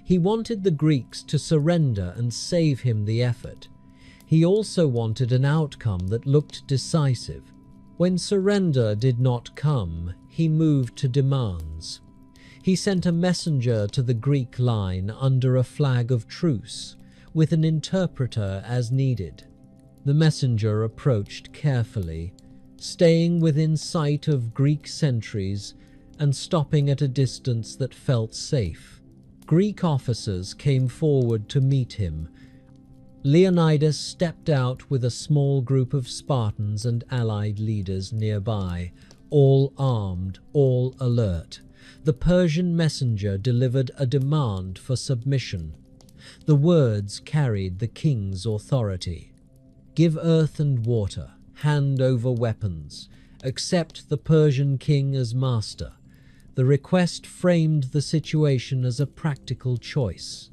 He wanted the Greeks to surrender and save him the effort. He also wanted an outcome that looked decisive. When surrender did not come, he moved to demands. He sent a messenger to the Greek line under a flag of truce, with an interpreter as needed. The messenger approached carefully, staying within sight of Greek sentries and stopping at a distance that felt safe. Greek officers came forward to meet him. Leonidas stepped out with a small group of Spartans and allied leaders nearby, all armed, all alert. The Persian messenger delivered a demand for submission. The words carried the king's authority. Give earth and water, hand over weapons, accept the Persian king as master. The request framed the situation as a practical choice.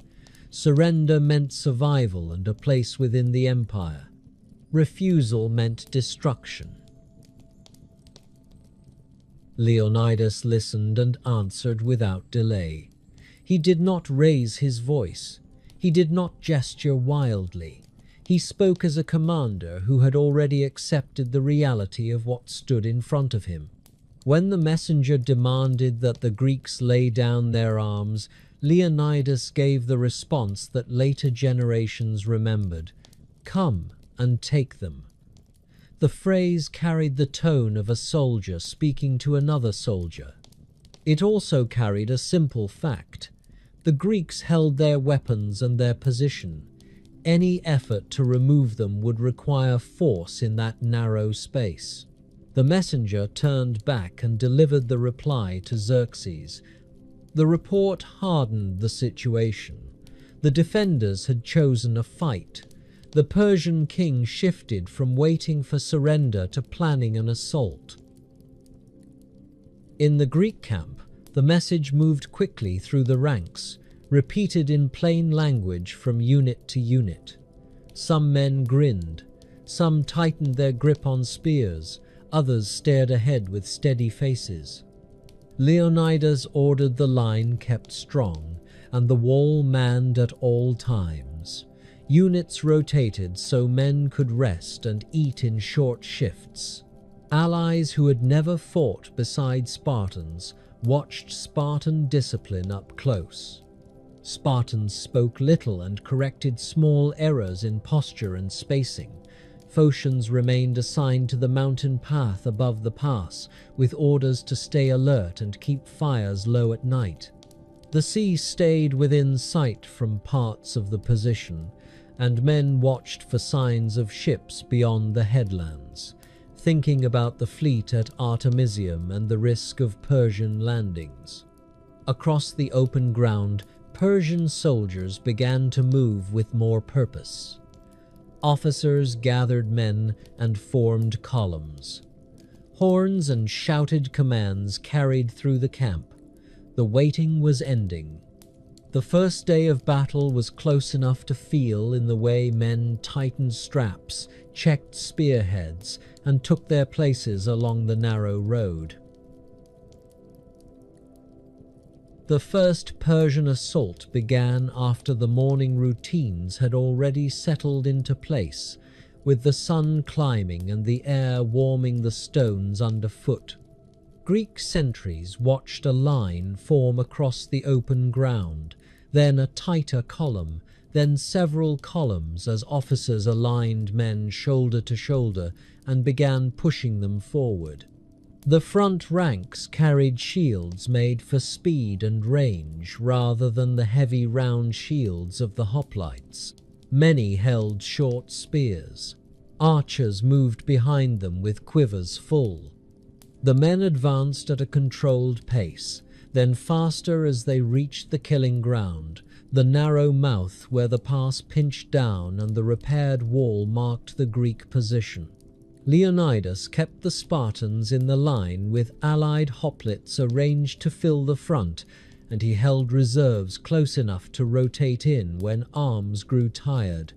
Surrender meant survival and a place within the empire. Refusal meant destruction. Leonidas listened and answered without delay. He did not raise his voice. He did not gesture wildly. He spoke as a commander who had already accepted the reality of what stood in front of him. When the messenger demanded that the Greeks lay down their arms, Leonidas gave the response that later generations remembered: "Come and take them." The phrase carried the tone of a soldier speaking to another soldier. It also carried a simple fact: the Greeks held their weapons and their position. Any effort to remove them would require force in that narrow space. The messenger turned back and delivered the reply to Xerxes. The report hardened the situation. The defenders had chosen a fight. The Persian king shifted from waiting for surrender to planning an assault. In the Greek camp, the message moved quickly through the ranks, repeated in plain language from unit to unit. Some men grinned, some tightened their grip on spears, others stared ahead with steady faces. Leonidas ordered the line kept strong, and the wall manned at all times. Units rotated so men could rest and eat in short shifts. Allies who had never fought beside Spartans watched Spartan discipline up close. Spartans spoke little and corrected small errors in posture and spacing. Phocians remained assigned to the mountain path above the pass, with orders to stay alert and keep fires low at night. The sea stayed within sight from parts of the position, and men watched for signs of ships beyond the headlands, thinking about the fleet at Artemisium and the risk of Persian landings. Across the open ground, Persian soldiers began to move with more purpose. Officers gathered men and formed columns. Horns and shouted commands carried through the camp. The waiting was ending. The first day of battle was close enough to feel in the way men tightened straps, checked spearheads, and took their places along the narrow road. The first Persian assault began after the morning routines had already settled into place, with the sun climbing and the air warming the stones underfoot. Greek sentries watched a line form across the open ground, then a tighter column, then several columns as officers aligned men shoulder to shoulder and began pushing them forward. The front ranks carried shields made for speed and range rather than the heavy round shields of the hoplites. Many held short spears. Archers moved behind them with quivers full. The men advanced at a controlled pace, then faster as they reached the killing ground, the narrow mouth where the pass pinched down and the repaired wall marked the Greek position. Leonidas kept the Spartans in the line with allied hoplites arranged to fill the front, and he held reserves close enough to rotate in when arms grew tired.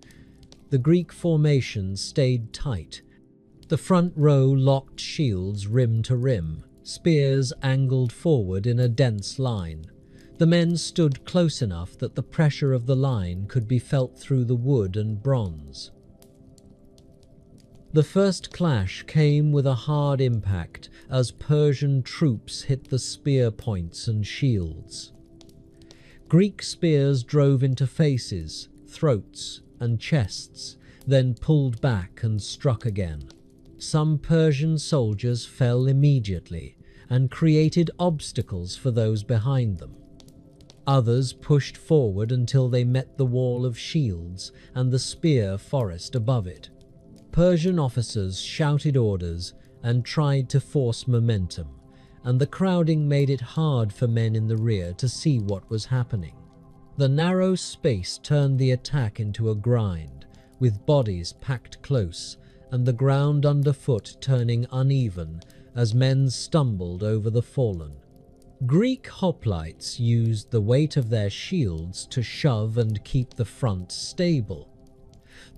The Greek formation stayed tight. The front row locked shields rim to rim, spears angled forward in a dense line. The men stood close enough that the pressure of the line could be felt through the wood and bronze. The first clash came with a hard impact as Persian troops hit the spear points and shields. Greek spears drove into faces, throats, and chests, then pulled back and struck again. Some Persian soldiers fell immediately and created obstacles for those behind them. Others pushed forward until they met the wall of shields and the spear forest above it. Persian officers shouted orders and tried to force momentum, and the crowding made it hard for men in the rear to see what was happening. The narrow space turned the attack into a grind, with bodies packed close and the ground underfoot turning uneven as men stumbled over the fallen. Greek hoplites used the weight of their shields to shove and keep the front stable.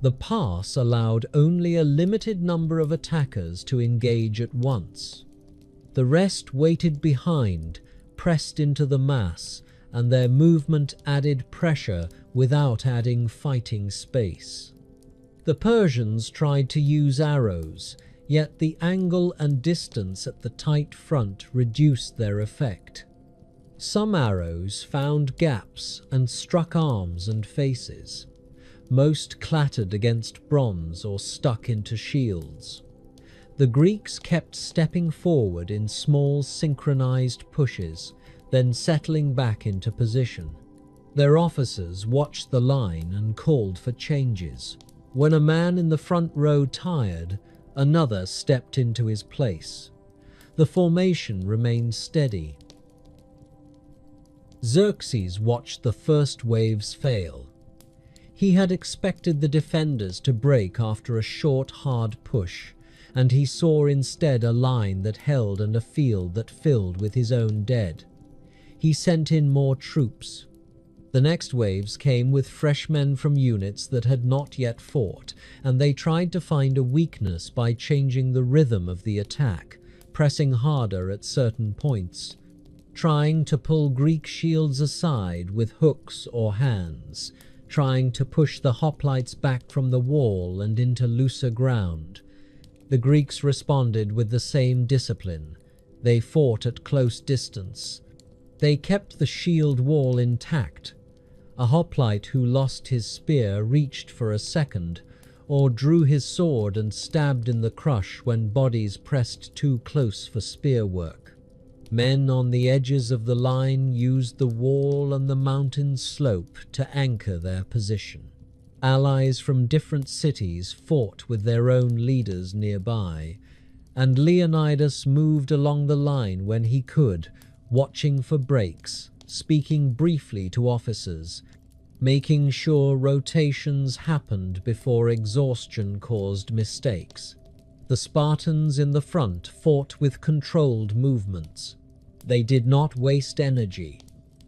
The pass allowed only a limited number of attackers to engage at once. The rest waited behind, pressed into the mass, and their movement added pressure without adding fighting space. The Persians tried to use arrows, yet the angle and distance at the tight front reduced their effect. Some arrows found gaps and struck arms and faces. Most clattered against bronze or stuck into shields. The Greeks kept stepping forward in small synchronized pushes, then settling back into position. Their officers watched the line and called for changes. When a man in the front row tired, another stepped into his place. The formation remained steady. Xerxes watched the first waves fail. He had expected the defenders to break after a short, hard push, and he saw instead a line that held and a field that filled with his own dead. He sent in more troops. The next waves came with fresh men from units that had not yet fought, and they tried to find a weakness by changing the rhythm of the attack, pressing harder at certain points, trying to pull Greek shields aside with hooks or hands, trying to push the hoplites back from the wall and into looser ground. The Greeks responded with the same discipline. They fought at close distance. They kept the shield wall intact. A hoplite who lost his spear reached for a second, or drew his sword and stabbed in the crush when bodies pressed too close for spear work. Men on the edges of the line used the wall and the mountain slope to anchor their position. Allies from different cities fought with their own leaders nearby, and Leonidas moved along the line when he could, watching for breaks, speaking briefly to officers, making sure rotations happened before exhaustion caused mistakes. The Spartans in the front fought with controlled movements. They did not waste energy.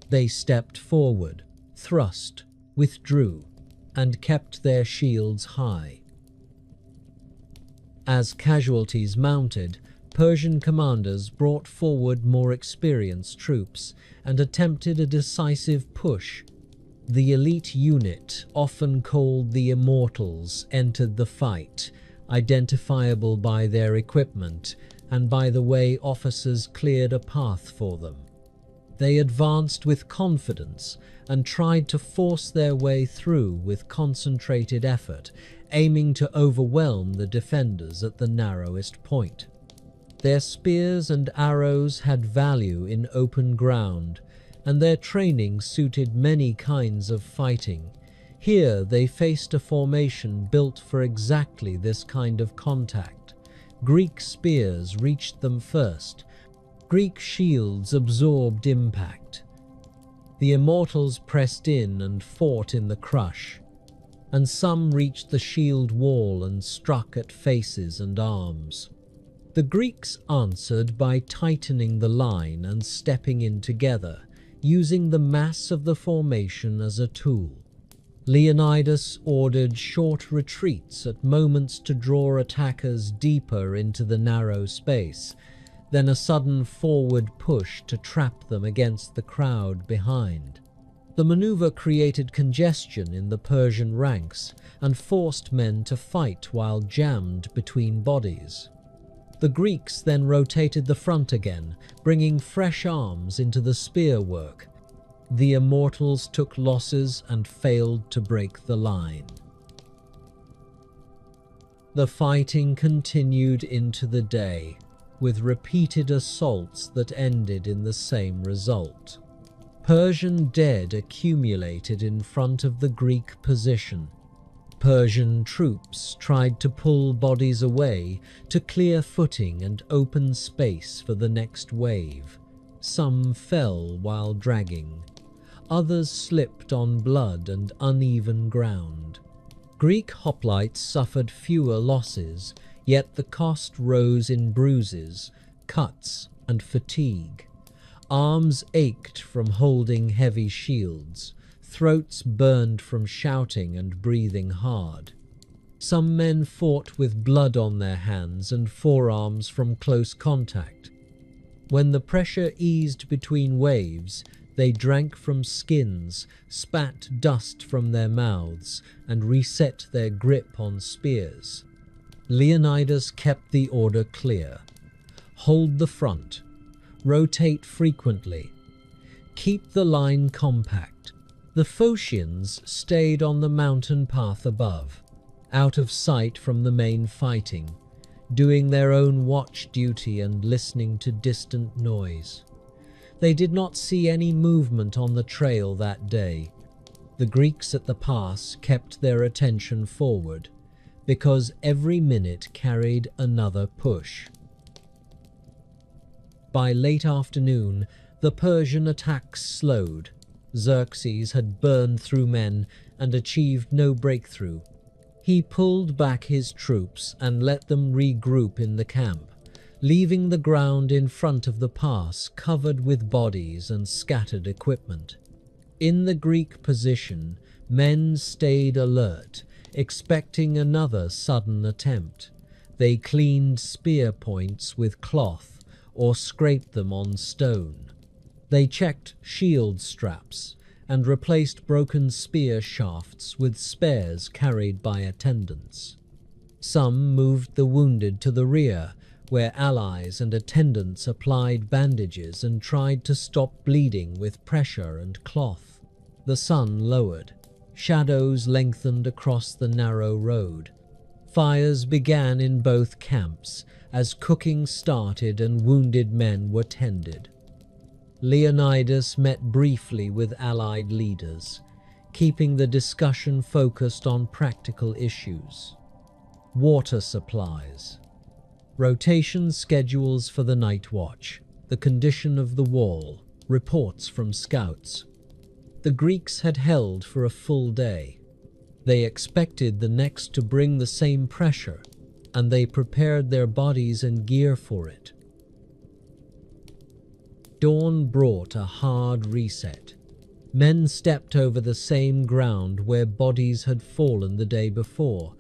They stepped forward, thrust, withdrew, and kept their shields high. As casualties mounted, Persian commanders brought forward more experienced troops and attempted a decisive push. The elite unit, often called the Immortals, entered the fight, identifiable by their equipment and by the way officers cleared a path for them. They advanced with confidence and tried to force their way through with concentrated effort, aiming to overwhelm the defenders at the narrowest point. Their spears and arrows had value in open ground, and their training suited many kinds of fighting. Here they faced a formation built for exactly this kind of contact. Greek spears reached them first. Greek shields absorbed impact. The Immortals pressed in and fought in the crush, and some reached the shield wall and struck at faces and arms. The Greeks answered by tightening the line and stepping in together, using the mass of the formation as a tool. Leonidas ordered short retreats at moments to draw attackers deeper into the narrow space, then a sudden forward push to trap them against the crowd behind. The maneuver created congestion in the Persian ranks and forced men to fight while jammed between bodies. The Greeks then rotated the front again, bringing fresh arms into the spear work. The Immortals took losses and failed to break the line. The fighting continued into the day, with repeated assaults that ended in the same result. Persian dead accumulated in front of the Greek position. Persian troops tried to pull bodies away to clear footing and open space for the next wave. Some fell while dragging. Others slipped on blood and uneven ground. Greek hoplites suffered fewer losses, yet the cost rose in bruises, cuts, and fatigue. Arms ached from holding heavy shields. Throats burned from shouting and breathing hard. Some men fought with blood on their hands and forearms from close contact. When the pressure eased between waves, they drank from skins, spat dust from their mouths, and reset their grip on spears. Leonidas kept the order clear. Hold the front. Rotate frequently. Keep the line compact. The Phocians stayed on the mountain path above, out of sight from the main fighting, doing their own watch duty and listening to distant noise. They did not see any movement on the trail that day. The Greeks at the pass kept their attention forward, because every minute carried another push. By late afternoon, the Persian attacks slowed. Xerxes had burned through men and achieved no breakthrough. He pulled back his troops and let them regroup in the camp, leaving the ground in front of the pass covered with bodies and scattered equipment. In the Greek position, men stayed alert, expecting another sudden attempt. They cleaned spear points with cloth or scraped them on stone. They checked shield straps and replaced broken spear shafts with spares carried by attendants. Some moved the wounded to the rear, where allies and attendants applied bandages and tried to stop bleeding with pressure and cloth. The sun lowered. Shadows lengthened across the narrow road. Fires began in both camps as cooking started and wounded men were tended. Leonidas met briefly with allied leaders, keeping the discussion focused on practical issues. Water supplies, rotation schedules for the night watch, the condition of the wall, reports from scouts. The Greeks had held for a full day. They expected the next to bring the same pressure, and they prepared their bodies and gear for it. Dawn brought a hard reset. Men stepped over the same ground where bodies had fallen the day before,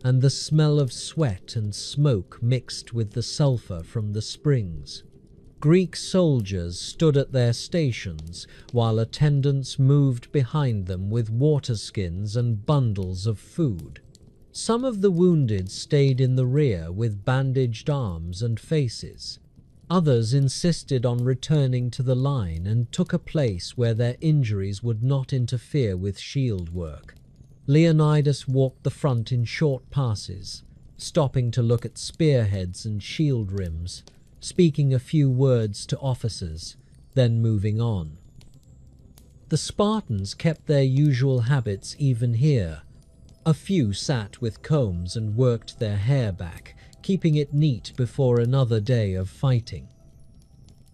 and the smell of sweat and smoke mixed with the sulfur from the springs. Greek soldiers stood at their stations, while attendants moved behind them with water skins and bundles of food. Some of the wounded stayed in the rear with bandaged arms and faces. Others insisted on returning to the line and took a place where their injuries would not interfere with shield work. Leonidas walked the front in short passes, stopping to look at spearheads and shield rims, speaking a few words to officers, then moving on. The Spartans kept their usual habits even here. A few sat with combs and worked their hair back, keeping it neat before another day of fighting.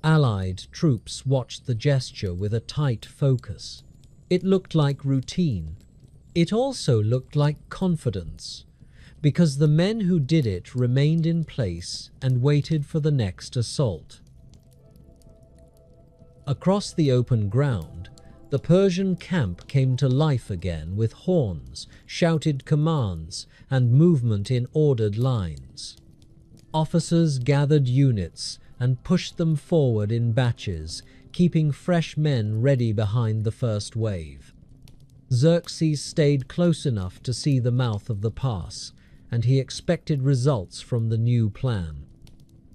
Allied troops watched the gesture with a tight focus. It looked like routine. It also looked like confidence, because the men who did it remained in place and waited for the next assault. Across the open ground, the Persian camp came to life again with horns, shouted commands, and movement in ordered lines. Officers gathered units and pushed them forward in batches, keeping fresh men ready behind the first wave. Xerxes stayed close enough to see the mouth of the pass, and he expected results from the new plan.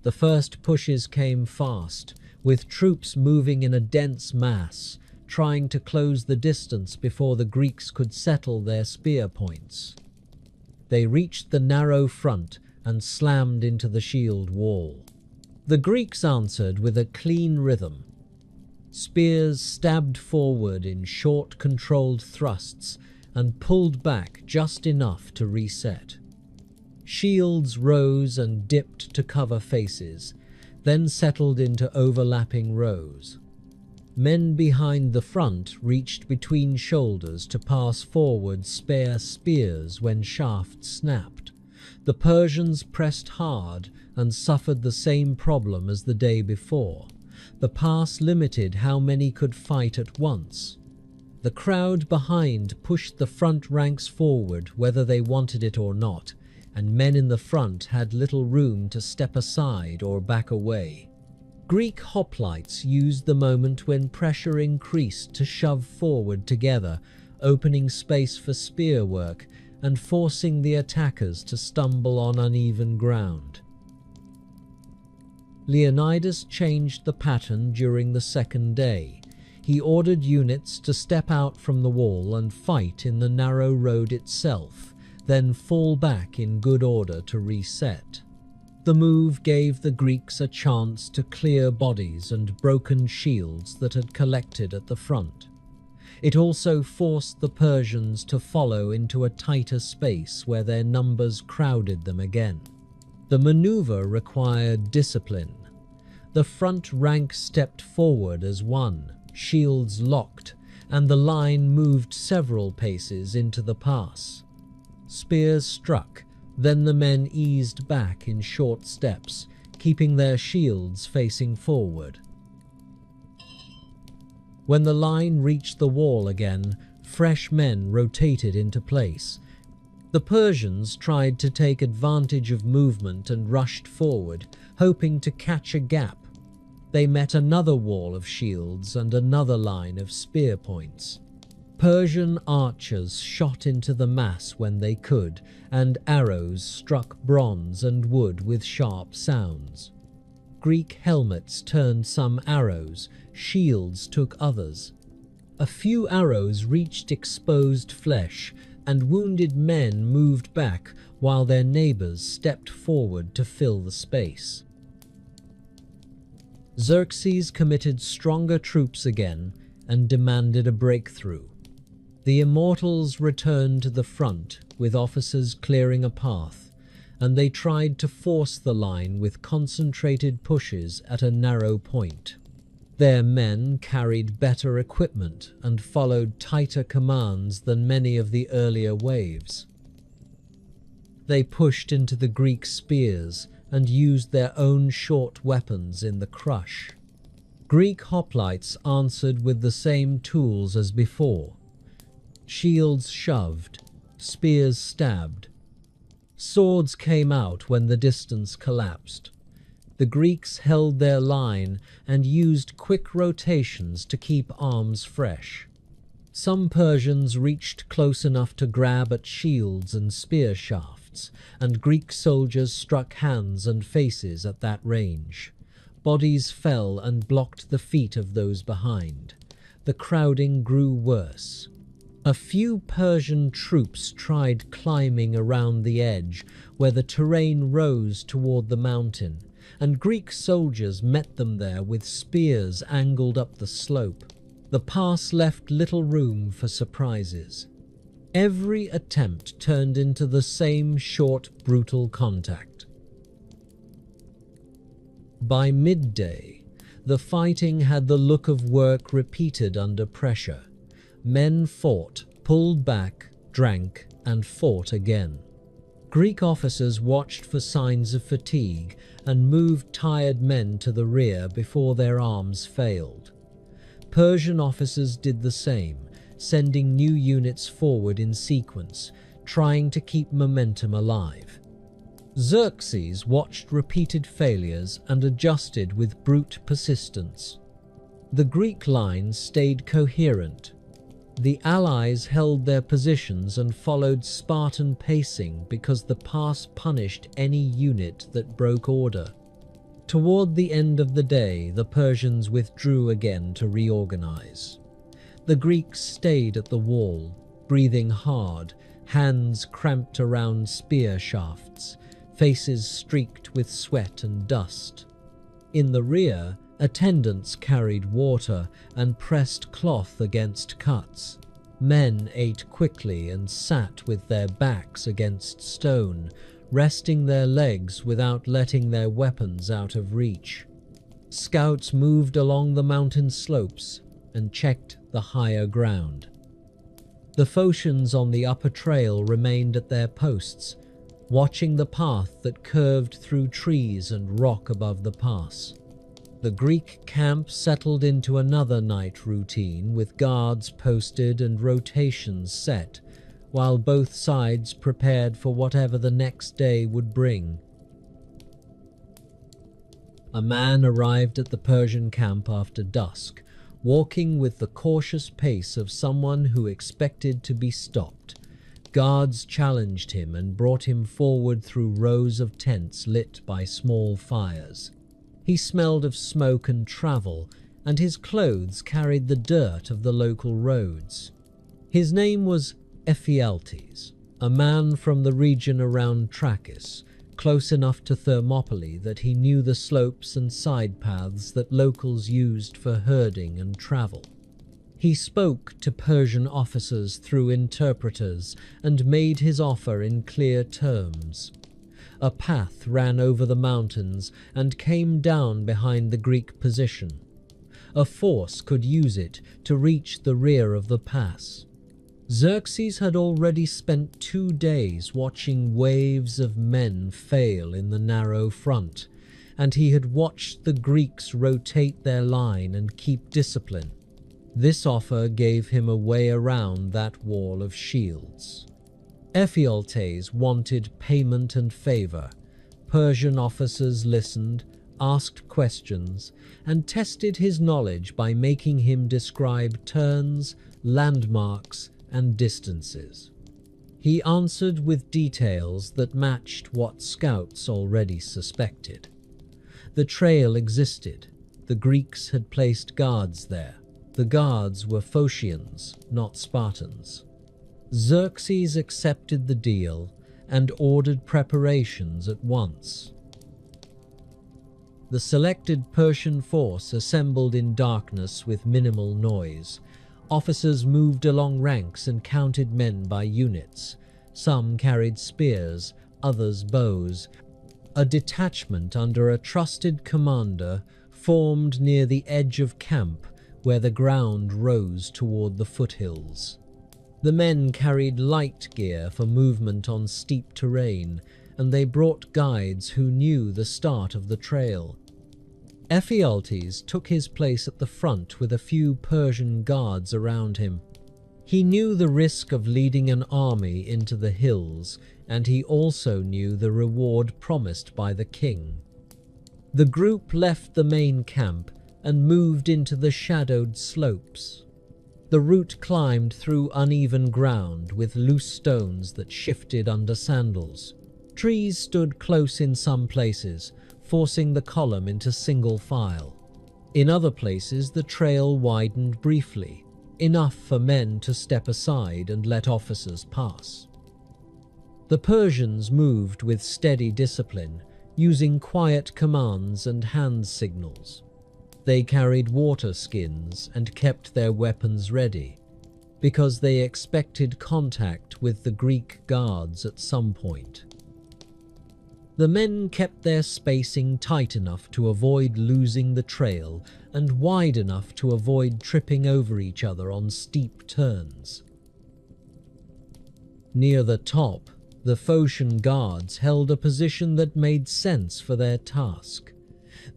The first pushes came fast, with troops moving in a dense mass, trying to close the distance before the Greeks could settle their spear points. They reached the narrow front and slammed into the shield wall. The Greeks answered with a clean rhythm. Spears stabbed forward in short, controlled thrusts and pulled back just enough to reset. Shields rose and dipped to cover faces, then settled into overlapping rows. Men behind the front reached between shoulders to pass forward spare spears when shafts snapped. The Persians pressed hard and suffered the same problem as the day before. The pass limited how many could fight at once. The crowd behind pushed the front ranks forward whether they wanted it or not, and men in the front had little room to step aside or back away. Greek hoplites used the moment when pressure increased to shove forward together, opening space for spear work and forcing the attackers to stumble on uneven ground. Leonidas changed the pattern during the second day. He ordered units to step out from the wall and fight in the narrow road itself, then fall back in good order to reset. The move gave the Greeks a chance to clear bodies and broken shields that had collected at the front. It also forced the Persians to follow into a tighter space where their numbers crowded them again. The maneuver required discipline. The front rank stepped forward as one, shields locked, and the line moved several paces into the pass. Spears struck, then the men eased back in short steps, keeping their shields facing forward. When the line reached the wall again, fresh men rotated into place. The Persians tried to take advantage of movement and rushed forward, hoping to catch a gap. They met another wall of shields and another line of spear points. Persian archers shot into the mass when they could, and arrows struck bronze and wood with sharp sounds. Greek helmets turned some arrows, shields took others. A few arrows reached exposed flesh, and wounded men moved back while their neighbors stepped forward to fill the space. Xerxes committed stronger troops again and demanded a breakthrough. The Immortals returned to the front with officers clearing a path, and they tried to force the line with concentrated pushes at a narrow point. Their men carried better equipment and followed tighter commands than many of the earlier waves. They pushed into the Greek spears and used their own short weapons in the crush. Greek hoplites answered with the same tools as before. Shields shoved, spears stabbed. Swords came out when the distance collapsed. The Greeks held their line and used quick rotations to keep arms fresh. Some Persians reached close enough to grab at shields and spear shafts, and Greek soldiers struck hands and faces at that range. Bodies fell and blocked the feet of those behind. The crowding grew worse. A few Persian troops tried climbing around the edge where the terrain rose toward the mountain, and Greek soldiers met them there with spears angled up the slope. The pass left little room for surprises. Every attempt turned into the same short, brutal contact. By midday, the fighting had the look of work repeated under pressure. Men fought, pulled back, drank, and fought again. Greek officers watched for signs of fatigue and moved tired men to the rear before their arms failed. Persian officers did the same, sending new units forward in sequence, trying to keep momentum alive. Xerxes watched repeated failures and adjusted with brute persistence. The Greek lines stayed coherent. The allies held their positions and followed Spartan pacing because the pass punished any unit that broke order. Toward the end of the day, the Persians withdrew again to reorganize. The Greeks stayed at the wall, breathing hard, hands cramped around spear shafts, faces streaked with sweat and dust. In the rear, attendants carried water and pressed cloth against cuts. Men ate quickly and sat with their backs against stone, resting their legs without letting their weapons out of reach. Scouts moved along the mountain slopes and checked the higher ground. The Phocians on the upper trail remained at their posts, watching the path that curved through trees and rock above the pass. The Greek camp settled into another night routine with guards posted and rotations set, while both sides prepared for whatever the next day would bring. A man arrived at the Persian camp after dusk, walking with the cautious pace of someone who expected to be stopped. Guards challenged him and brought him forward through rows of tents lit by small fires. He smelled of smoke and travel, and his clothes carried the dirt of the local roads. His name was Ephialtes, a man from the region around Trachis, close enough to Thermopylae that he knew the slopes and side paths that locals used for herding and travel. He spoke to Persian officers through interpreters and made his offer in clear terms. A path ran over the mountains and came down behind the Greek position. A force could use it to reach the rear of the pass. Xerxes had already spent 2 days watching waves of men fail in the narrow front, and he had watched the Greeks rotate their line and keep discipline. This offer gave him a way around that wall of shields. Ephialtes wanted payment and favor. Persian officers listened, asked questions, and tested his knowledge by making him describe turns, landmarks, and distances. He answered with details that matched what scouts already suspected. The trail existed. The Greeks had placed guards there. The guards were Phocians, not Spartans. Xerxes accepted the deal and ordered preparations at once. The selected Persian force assembled in darkness with minimal noise. Officers moved along ranks and counted men by units. Some carried spears, others bows. A detachment under a trusted commander formed near the edge of camp where the ground rose toward the foothills. The men carried light gear for movement on steep terrain, and they brought guides who knew the start of the trail. Ephialtes took his place at the front with a few Persian guards around him. He knew the risk of leading an army into the hills, and he also knew the reward promised by the king. The group left the main camp and moved into the shadowed slopes. The route climbed through uneven ground with loose stones that shifted under sandals. Trees stood close in some places, forcing the column into single file. In other places, the trail widened briefly, enough for men to step aside and let officers pass. The Persians moved with steady discipline, using quiet commands and hand signals. They carried water skins and kept their weapons ready, because they expected contact with the Greek guards at some point. The men kept their spacing tight enough to avoid losing the trail and wide enough to avoid tripping over each other on steep turns. Near the top, the Phocian guards held a position that made sense for their task.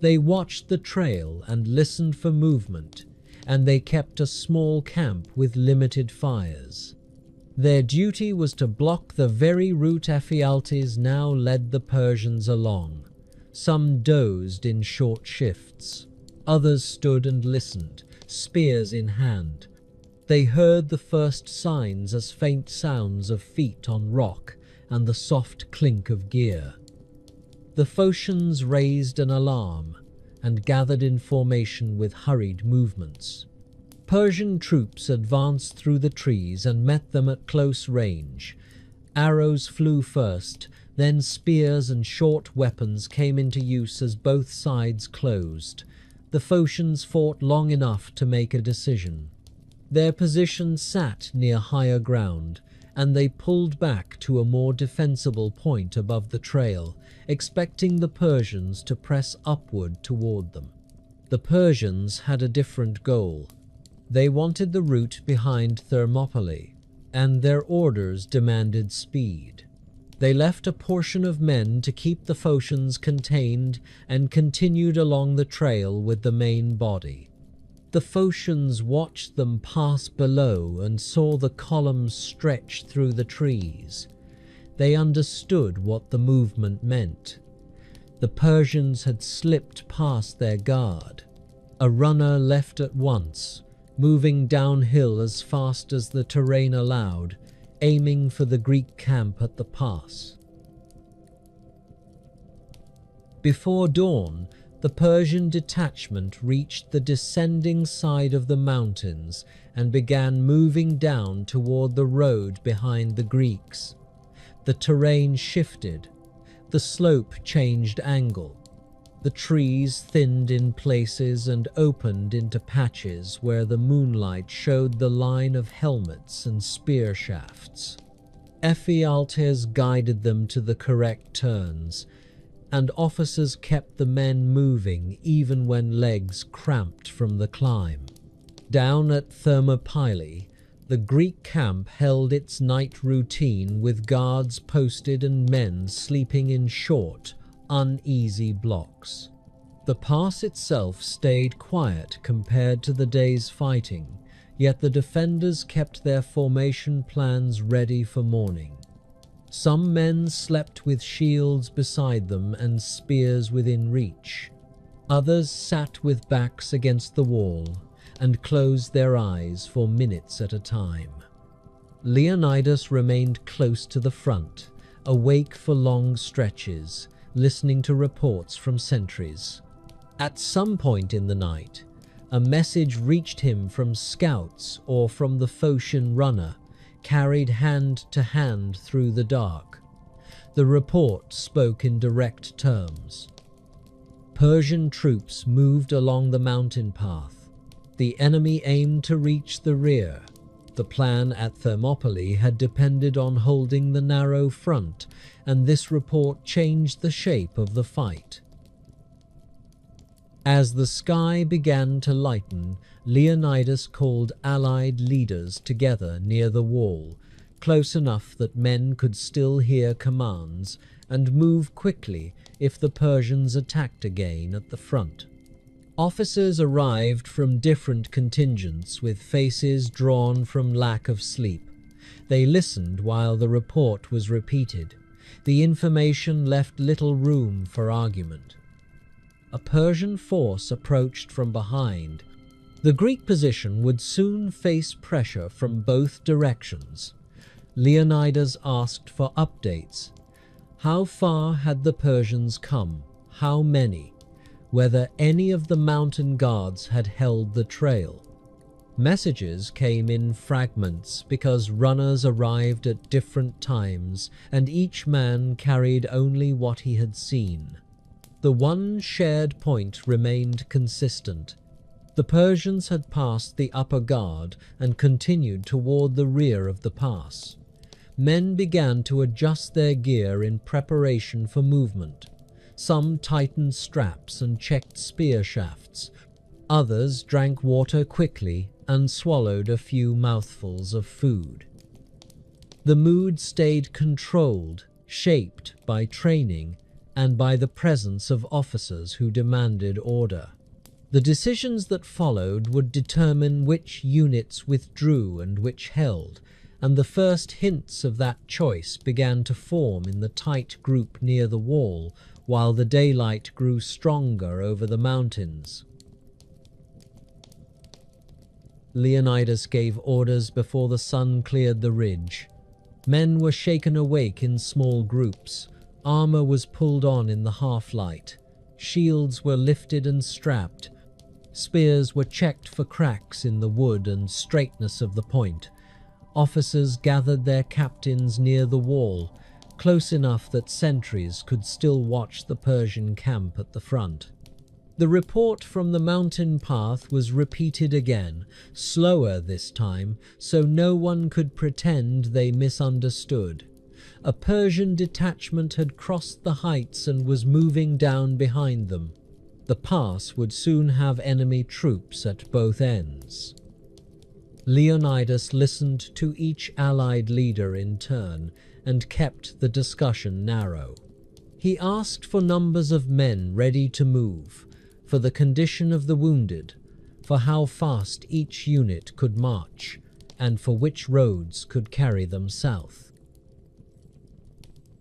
They watched the trail and listened for movement, and they kept a small camp with limited fires. Their duty was to block the very route Ephialtes now led the Persians along. Some dozed in short shifts. Others stood and listened, spears in hand. They heard the first signs as faint sounds of feet on rock and the soft clink of gear. The Phocians raised an alarm and gathered in formation with hurried movements. Persian troops advanced through the trees and met them at close range. Arrows flew first, then spears and short weapons came into use as both sides closed. The Phocians fought long enough to make a decision. Their position sat near higher ground, and they pulled back to a more defensible point above the trail, expecting the Persians to press upward toward them. The Persians had a different goal. They wanted the route behind Thermopylae, and their orders demanded speed. They left a portion of men to keep the Phocians contained and continued along the trail with the main body. The Phocians watched them pass below and saw the columns stretch through the trees. They understood what the movement meant. The Persians had slipped past their guard. A runner left at once, moving downhill as fast as the terrain allowed, aiming for the Greek camp at the pass. Before dawn, the Persian detachment reached the descending side of the mountains and began moving down toward the road behind the Greeks. The terrain shifted. The slope changed angle. The trees thinned in places and opened into patches where the moonlight showed the line of helmets and spear shafts. Ephialtes guided them to the correct turns, and officers kept the men moving even when legs cramped from the climb. Down at Thermopylae, the Greek camp held its night routine with guards posted and men sleeping in short, uneasy blocks. The pass itself stayed quiet compared to the day's fighting, yet the defenders kept their formation plans ready for morning. Some men slept with shields beside them and spears within reach. Others sat with backs against the wall and closed their eyes for minutes at a time. Leonidas remained close to the front, awake for long stretches, listening to reports from sentries. At some point in the night, a message reached him from scouts or from the Phocian runner, carried hand to hand through the dark. The report spoke in direct terms. Persian troops moved along the mountain path. The enemy aimed to reach the rear. The plan at Thermopylae had depended on holding the narrow front, and this report changed the shape of the fight. As the sky began to lighten, Leonidas called allied leaders together near the wall, close enough that men could still hear commands and move quickly if the Persians attacked again at the front. Officers arrived from different contingents with faces drawn from lack of sleep. They listened while the report was repeated. The information left little room for argument. A Persian force approached from behind. The Greek position would soon face pressure from both directions. Leonidas asked for updates. How far had the Persians come? How many? Whether any of the mountain guards had held the trail. Messages came in fragments because runners arrived at different times and each man carried only what he had seen. The one shared point remained consistent. The Persians had passed the upper guard and continued toward the rear of the pass. Men began to adjust their gear in preparation for movement. Some tightened straps and checked spear shafts. Others drank water quickly and swallowed a few mouthfuls of food. The mood stayed controlled, shaped by training and by the presence of officers who demanded order. The decisions that followed would determine which units withdrew and which held, and the first hints of that choice began to form in the tight group near the wall, while the daylight grew stronger over the mountains. Leonidas gave orders before the sun cleared the ridge. Men were shaken awake in small groups. Armor was pulled on in the half-light. Shields were lifted and strapped. Spears were checked for cracks in the wood and straightness of the point. Officers gathered their captains near the wall, close enough that sentries could still watch the Persian camp at the front. The report from the mountain path was repeated again, slower this time, so no one could pretend they misunderstood. A Persian detachment had crossed the heights and was moving down behind them. The pass would soon have enemy troops at both ends. Leonidas listened to each allied leader in turn and kept the discussion narrow. He asked for numbers of men ready to move, for the condition of the wounded, for how fast each unit could march, and for which roads could carry them south.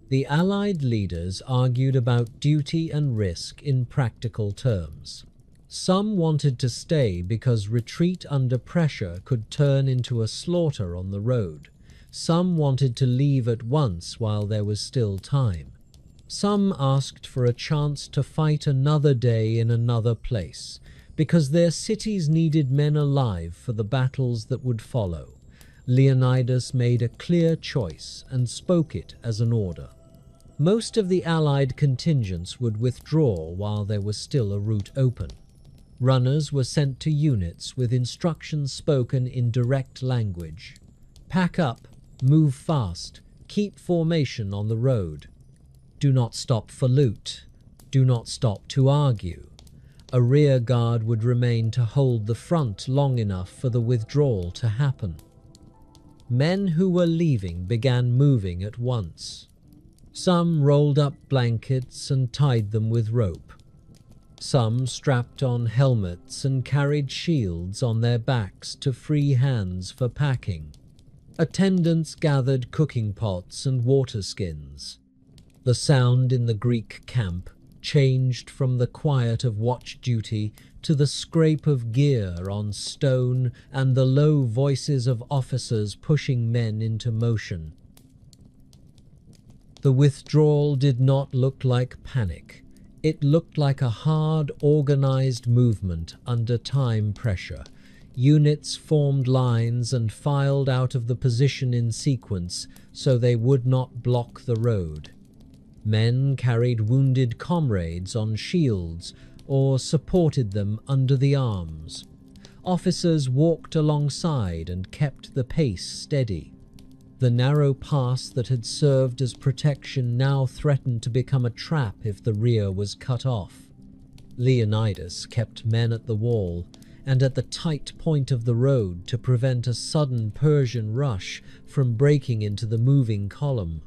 The Allied leaders argued about duty and risk in practical terms. Some wanted to stay because retreat under pressure could turn into a slaughter on the road. Some wanted to leave at once while there was still time. Some asked for a chance to fight another day in another place, because their cities needed men alive for the battles that would follow. Leonidas made a clear choice and spoke it as an order. Most of the Allied contingents would withdraw while there was still a route open. Runners were sent to units with instructions spoken in direct language. Pack up, move fast, keep formation on the road. Do not stop for loot. Do not stop to argue. A rear guard would remain to hold the front long enough for the withdrawal to happen. Men who were leaving began moving at once. Some rolled up blankets and tied them with rope. Some strapped on helmets and carried shields on their backs to free hands for packing. Attendants gathered cooking pots and water skins. The sound in the Greek camp changed from the quiet of watch duty to the scrape of gear on stone and the low voices of officers pushing men into motion. The withdrawal did not look like panic. It looked like a hard, organized movement under time pressure. Units formed lines and filed out of the position in sequence so they would not block the road. Men carried wounded comrades on shields or supported them under the arms. Officers walked alongside and kept the pace steady. The narrow pass that had served as protection now threatened to become a trap if the rear was cut off. Leonidas kept men at the wall and at the tight point of the road to prevent a sudden Persian rush from breaking into the moving column.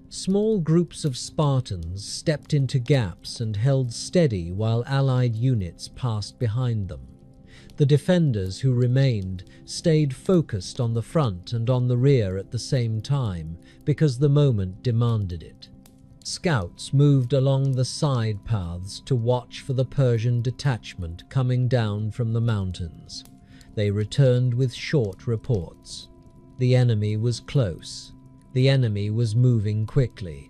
Small groups of Spartans stepped into gaps and held steady while Allied units passed behind them. The defenders who remained stayed focused on the front and on the rear at the same time because the moment demanded it. Scouts moved along the side paths to watch for the Persian detachment coming down from the mountains. They returned with short reports. The enemy was close. The enemy was moving quickly.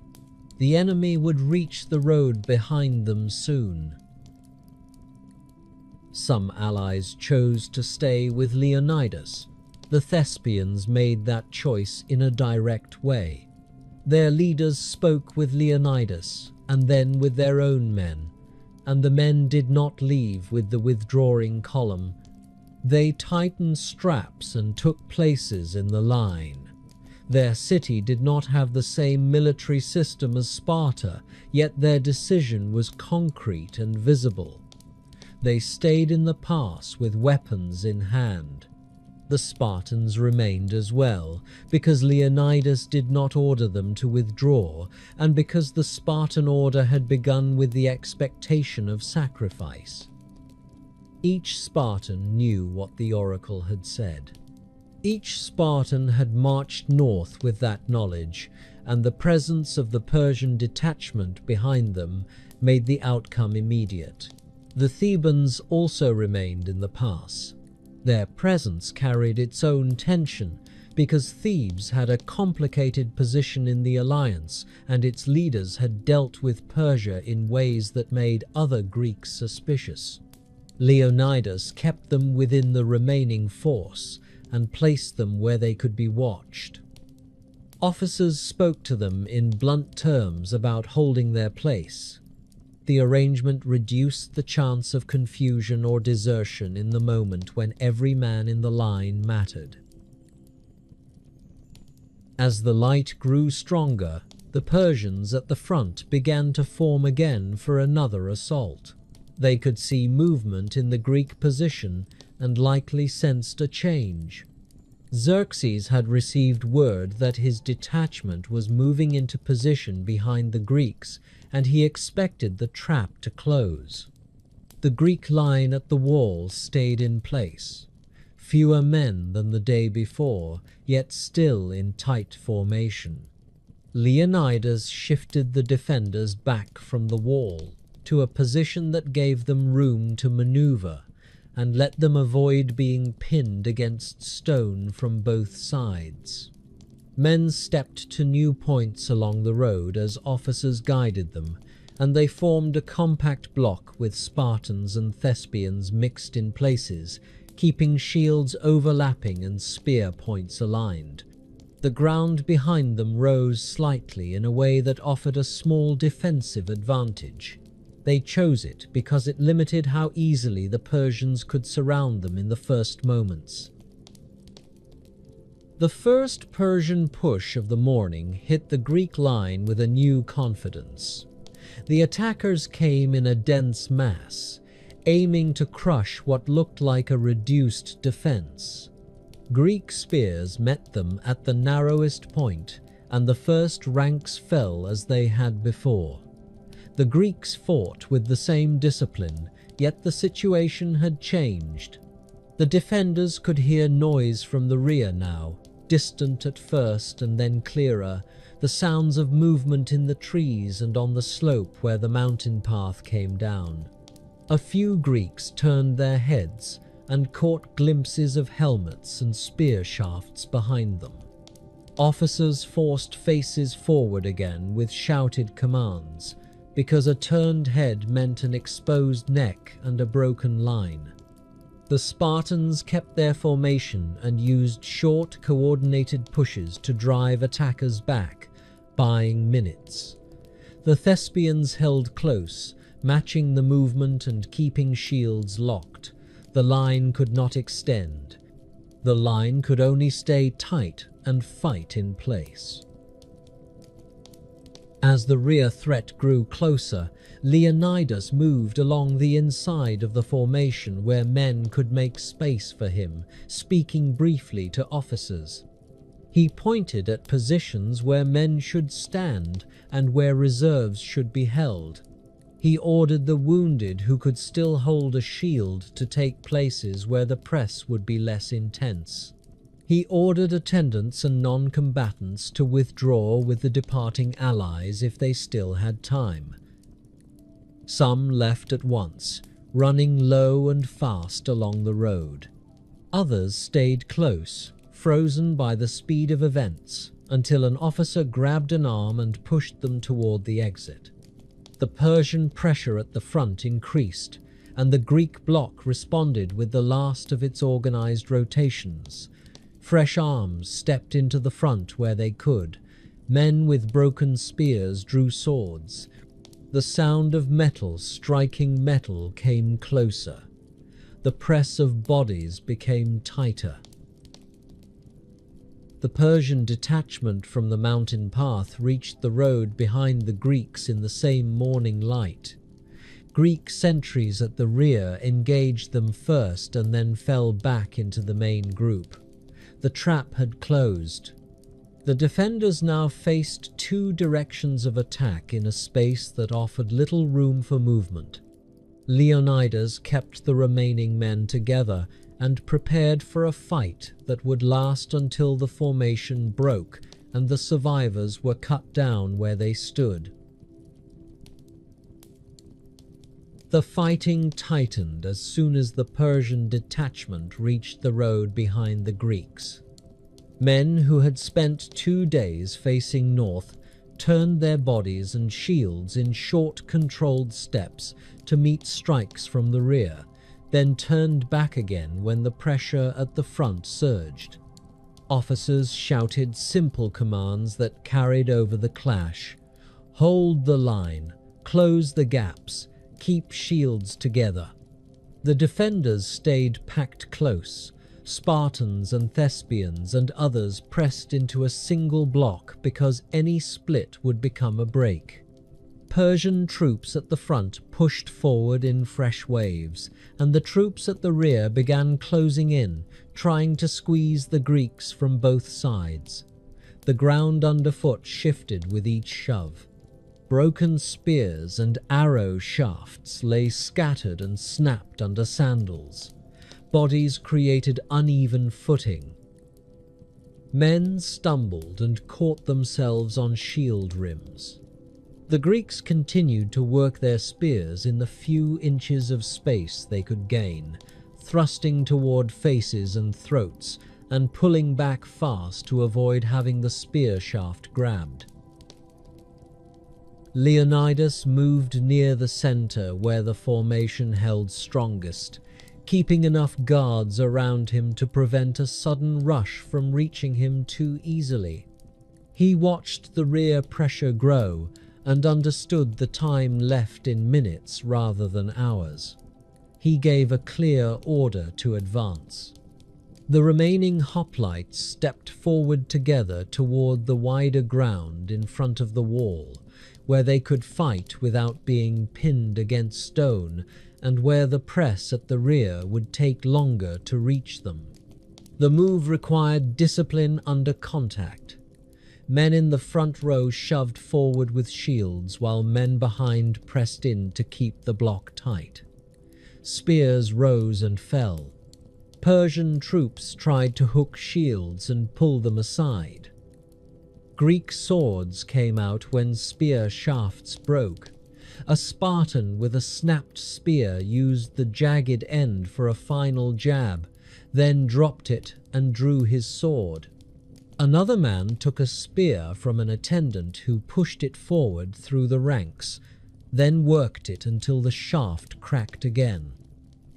The enemy would reach the road behind them soon. Some allies chose to stay with Leonidas. The Thespians made that choice in a direct way. Their leaders spoke with Leonidas and then with their own men, and the men did not leave with the withdrawing column. They tightened straps and took places in the line. Their city did not have the same military system as Sparta, yet their decision was concrete and visible. They stayed in the pass with weapons in hand. The Spartans remained as well, because Leonidas did not order them to withdraw, and because the Spartan order had begun with the expectation of sacrifice. Each Spartan knew what the oracle had said. Each Spartan had marched north with that knowledge, and the presence of the Persian detachment behind them made the outcome immediate. The Thebans also remained in the pass. Their presence carried its own tension, because Thebes had a complicated position in the alliance, and its leaders had dealt with Persia in ways that made other Greeks suspicious. Leonidas kept them within the remaining force and placed them where they could be watched. Officers spoke to them in blunt terms about holding their place. The arrangement reduced the chance of confusion or desertion in the moment when every man in the line mattered. As the light grew stronger, the Persians at the front began to form again for another assault. They could see movement in the Greek position and likely sensed a change. Xerxes had received word that his detachment was moving into position behind the Greeks, and he expected the trap to close. The Greek line at the wall stayed in place. Fewer men than the day before, yet still in tight formation. Leonidas shifted the defenders back from the wall to a position that gave them room to maneuver and let them avoid being pinned against stone from both sides. Men stepped to new points along the road as officers guided them, and they formed a compact block with Spartans and Thespians mixed in places, keeping shields overlapping and spear points aligned. The ground behind them rose slightly in a way that offered a small defensive advantage. They chose it because it limited how easily the Persians could surround them in the first moments. The first Persian push of the morning hit the Greek line with a new confidence. The attackers came in a dense mass, aiming to crush what looked like a reduced defense. Greek spears met them at the narrowest point, and the first ranks fell as they had before. The Greeks fought with the same discipline, yet the situation had changed. The defenders could hear noise from the rear now, distant at first and then clearer, the sounds of movement in the trees and on the slope where the mountain path came down. A few Greeks turned their heads and caught glimpses of helmets and spear shafts behind them. Officers forced faces forward again with shouted commands, because a turned head meant an exposed neck and a broken line. The Spartans kept their formation and used short, coordinated pushes to drive attackers back, buying minutes. The Thespians held close, matching the movement and keeping shields locked. The line could not extend. The line could only stay tight and fight in place. As the rear threat grew closer, Leonidas moved along the inside of the formation where men could make space for him, speaking briefly to officers. He pointed at positions where men should stand and where reserves should be held. He ordered the wounded who could still hold a shield to take places where the press would be less intense. He ordered attendants and non-combatants to withdraw with the departing allies if they still had time. Some left at once, running low and fast along the road. Others stayed close, frozen by the speed of events, until an officer grabbed an arm and pushed them toward the exit. The Persian pressure at the front increased, and the Greek bloc responded with the last of its organized rotations. Fresh arms stepped into the front where they could. Men with broken spears drew swords. The sound of metal striking metal came closer. The press of bodies became tighter. The Persian detachment from the mountain path reached the road behind the Greeks in the same morning light. Greek sentries at the rear engaged them first and then fell back into the main group. The trap had closed. The defenders now faced two directions of attack in a space that offered little room for movement. Leonidas kept the remaining men together and prepared for a fight that would last until the formation broke and the survivors were cut down where they stood. The fighting tightened as soon as the Persian detachment reached the road behind the Greeks. Men who had spent 2 days facing north turned their bodies and shields in short, controlled steps to meet strikes from the rear, then turned back again when the pressure at the front surged. Officers shouted simple commands that carried over the clash. Hold the line, close the gaps, keep shields together. The defenders stayed packed close. Spartans and Thespians and others pressed into a single block because any split would become a break. Persian troops at the front pushed forward in fresh waves, and the troops at the rear began closing in, trying to squeeze the Greeks from both sides. The ground underfoot shifted with each shove. Broken spears and arrow shafts lay scattered and snapped under sandals. Bodies created uneven footing. Men stumbled and caught themselves on shield rims. The Greeks continued to work their spears in the few inches of space they could gain, thrusting toward faces and throats and pulling back fast to avoid having the spear shaft grabbed. Leonidas moved near the center where the formation held strongest, keeping enough guards around him to prevent a sudden rush from reaching him too easily. He watched the rear pressure grow and understood the time left in minutes rather than hours. He gave a clear order to advance. The remaining hoplites stepped forward together toward the wider ground in front of the wall, where they could fight without being pinned against stone and where the press at the rear would take longer to reach them. The move required discipline under contact. Men in the front row shoved forward with shields while men behind pressed in to keep the block tight. Spears rose and fell. Persian troops tried to hook shields and pull them aside. Greek swords came out when spear shafts broke. A Spartan with a snapped spear used the jagged end for a final jab, then dropped it and drew his sword. Another man took a spear from an attendant who pushed it forward through the ranks, then worked it until the shaft cracked again.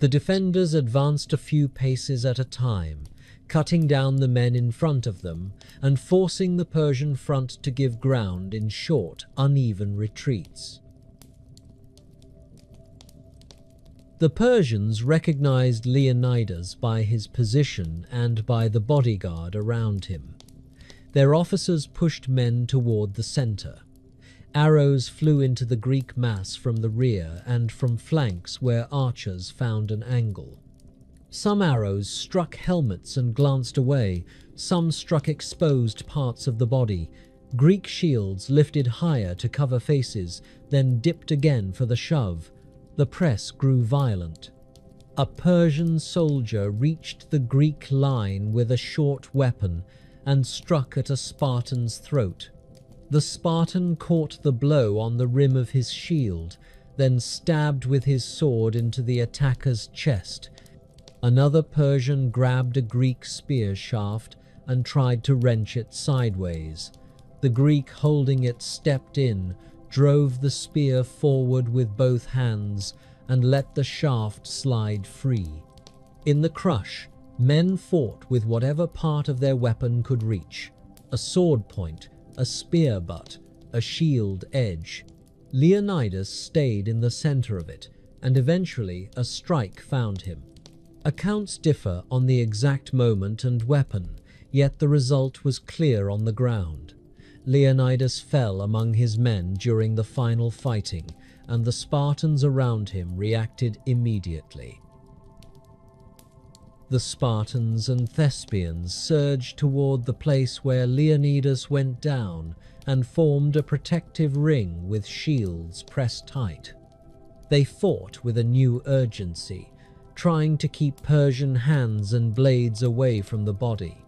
The defenders advanced a few paces at a time, cutting down the men in front of them and forcing the Persian front to give ground in short, uneven retreats. The Persians recognized Leonidas by his position and by the bodyguard around him. Their officers pushed men toward the center. Arrows flew into the Greek mass from the rear and from flanks where archers found an angle. Some arrows struck helmets and glanced away, some struck exposed parts of the body. Greek shields lifted higher to cover faces, then dipped again for the shove. The press grew violent. A Persian soldier reached the Greek line with a short weapon and struck at a Spartan's throat. The Spartan caught the blow on the rim of his shield, then stabbed with his sword into the attacker's chest. Another Persian grabbed a Greek spear shaft and tried to wrench it sideways. The Greek holding it stepped in, drove the spear forward with both hands, and let the shaft slide free. In the crush, men fought with whatever part of their weapon could reach: a sword point, a spear butt, a shield edge. Leonidas stayed in the center of it, and eventually a strike found him. Accounts differ on the exact moment and weapon, yet the result was clear on the ground. Leonidas fell among his men during the final fighting, and the Spartans around him reacted immediately. The Spartans and Thespians surged toward the place where Leonidas went down and formed a protective ring with shields pressed tight. They fought with a new urgency, trying to keep Persian hands and blades away from the body.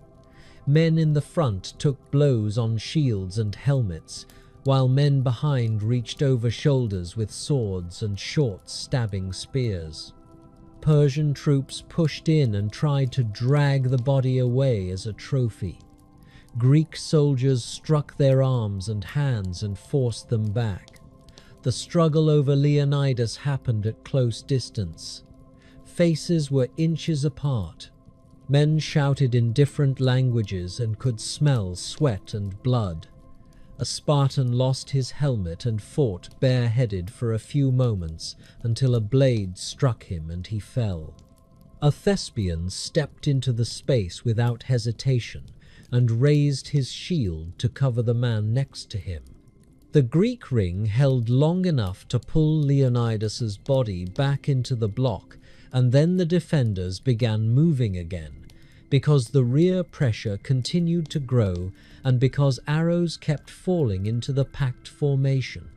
Men in the front took blows on shields and helmets, while men behind reached over shoulders with swords and short stabbing spears. Persian troops pushed in and tried to drag the body away as a trophy. Greek soldiers struck their arms and hands and forced them back. The struggle over Leonidas happened at close distance. Faces were inches apart. Men shouted in different languages and could smell sweat and blood. A Spartan lost his helmet and fought bareheaded for a few moments until a blade struck him and he fell. A Thespian stepped into the space without hesitation and raised his shield to cover the man next to him. The Greek ring held long enough to pull Leonidas's body back into the block, and then the defenders began moving again, because the rear pressure continued to grow and because arrows kept falling into the packed formation.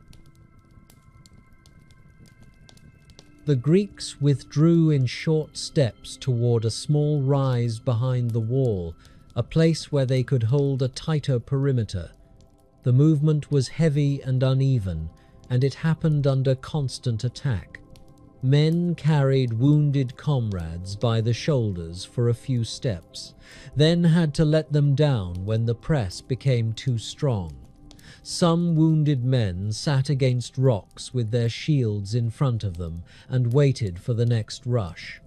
The Greeks withdrew in short steps toward a small rise behind the wall, a place where they could hold a tighter perimeter. The movement was heavy and uneven, and it happened under constant attack. Men carried wounded comrades by the shoulders for a few steps, then had to let them down when the press became too strong. Some wounded men sat against rocks with their shields in front of them and waited for the next rush.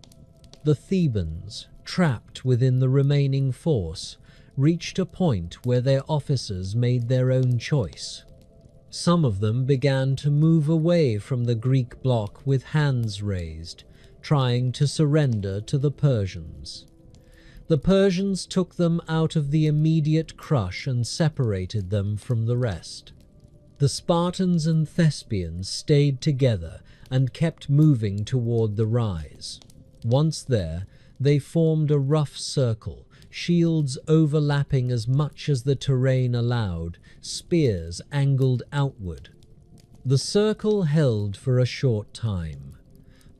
The Thebans, trapped within the remaining force, reached a point where their officers made their own choice. Some of them began to move away from the Greek block with hands raised, trying to surrender to the Persians. The Persians took them out of the immediate crush and separated them from the rest. The Spartans and Thespians stayed together and kept moving toward the rise. Once there, they formed a rough circle, shields overlapping as much as the terrain allowed, spears angled outward. The circle held for a short time.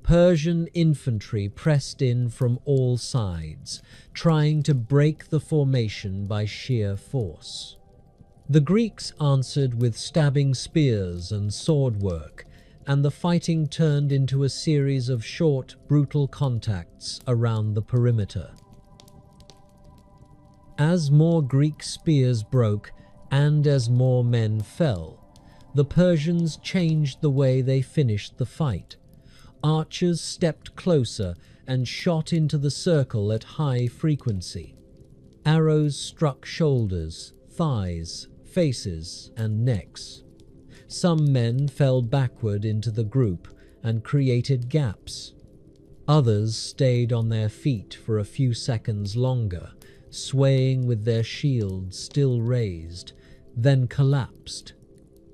Persian infantry pressed in from all sides, trying to break the formation by sheer force. The Greeks answered with stabbing spears and sword work, and the fighting turned into a series of short, brutal contacts around the perimeter. As more Greek spears broke and as more men fell, the Persians changed the way they finished the fight. Archers stepped closer and shot into the circle at high frequency. Arrows struck shoulders, thighs, faces, and necks. Some men fell backward into the group and created gaps. Others stayed on their feet for a few seconds longer, swaying with their shields still raised, then collapsed.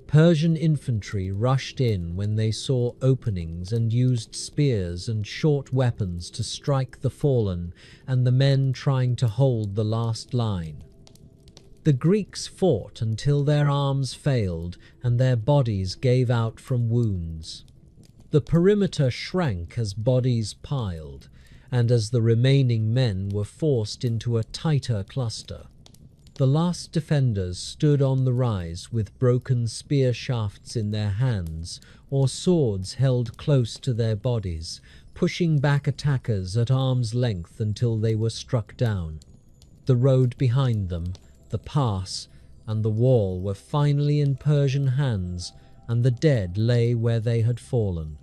Persian infantry rushed in when they saw openings and used spears and short weapons to strike the fallen and the men trying to hold the last line. The Greeks fought until their arms failed and their bodies gave out from wounds. The perimeter shrank as bodies piled, and as the remaining men were forced into a tighter cluster. The last defenders stood on the rise with broken spear shafts in their hands or swords held close to their bodies, pushing back attackers at arm's length until they were struck down. The road behind them, the pass, and the wall were finally in Persian hands, and the dead lay where they had fallen.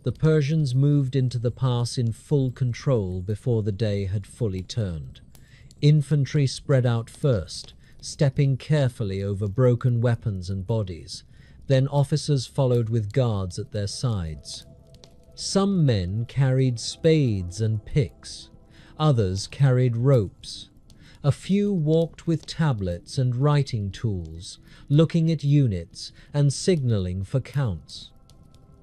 The Persians moved into the pass in full control before the day had fully turned. Infantry spread out first, stepping carefully over broken weapons and bodies. Then officers followed with guards at their sides. Some men carried spades and picks. Others carried ropes. A few walked with tablets and writing tools, looking at units and signaling for counts.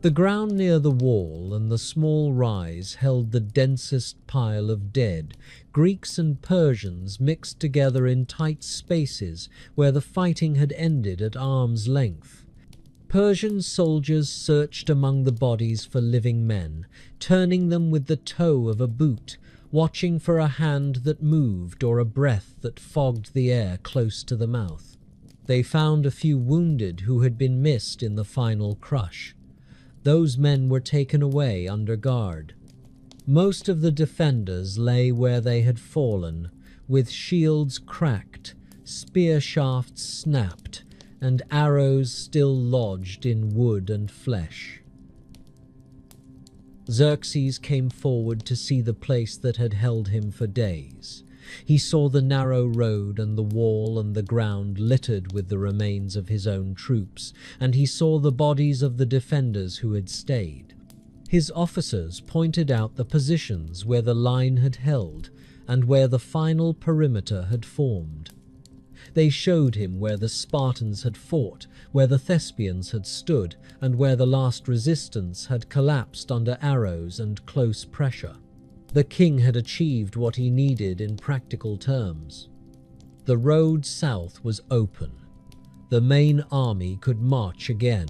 The ground near the wall and the small rise held the densest pile of dead, Greeks and Persians mixed together in tight spaces where the fighting had ended at arm's length. Persian soldiers searched among the bodies for living men, turning them with the toe of a boot, watching for a hand that moved or a breath that fogged the air close to the mouth. They found a few wounded who had been missed in the final crush. Those men were taken away under guard. Most of the defenders lay where they had fallen, with shields cracked, spear shafts snapped, and arrows still lodged in wood and flesh. Xerxes came forward to see the place that had held him for days. He saw the narrow road and the wall and the ground littered with the remains of his own troops, and he saw the bodies of the defenders who had stayed. His officers pointed out the positions where the line had held and where the final perimeter had formed. They showed him where the Spartans had fought, where the Thespians had stood, and where the last resistance had collapsed under arrows and close pressure. The king had achieved what he needed in practical terms. The road south was open. The main army could march again.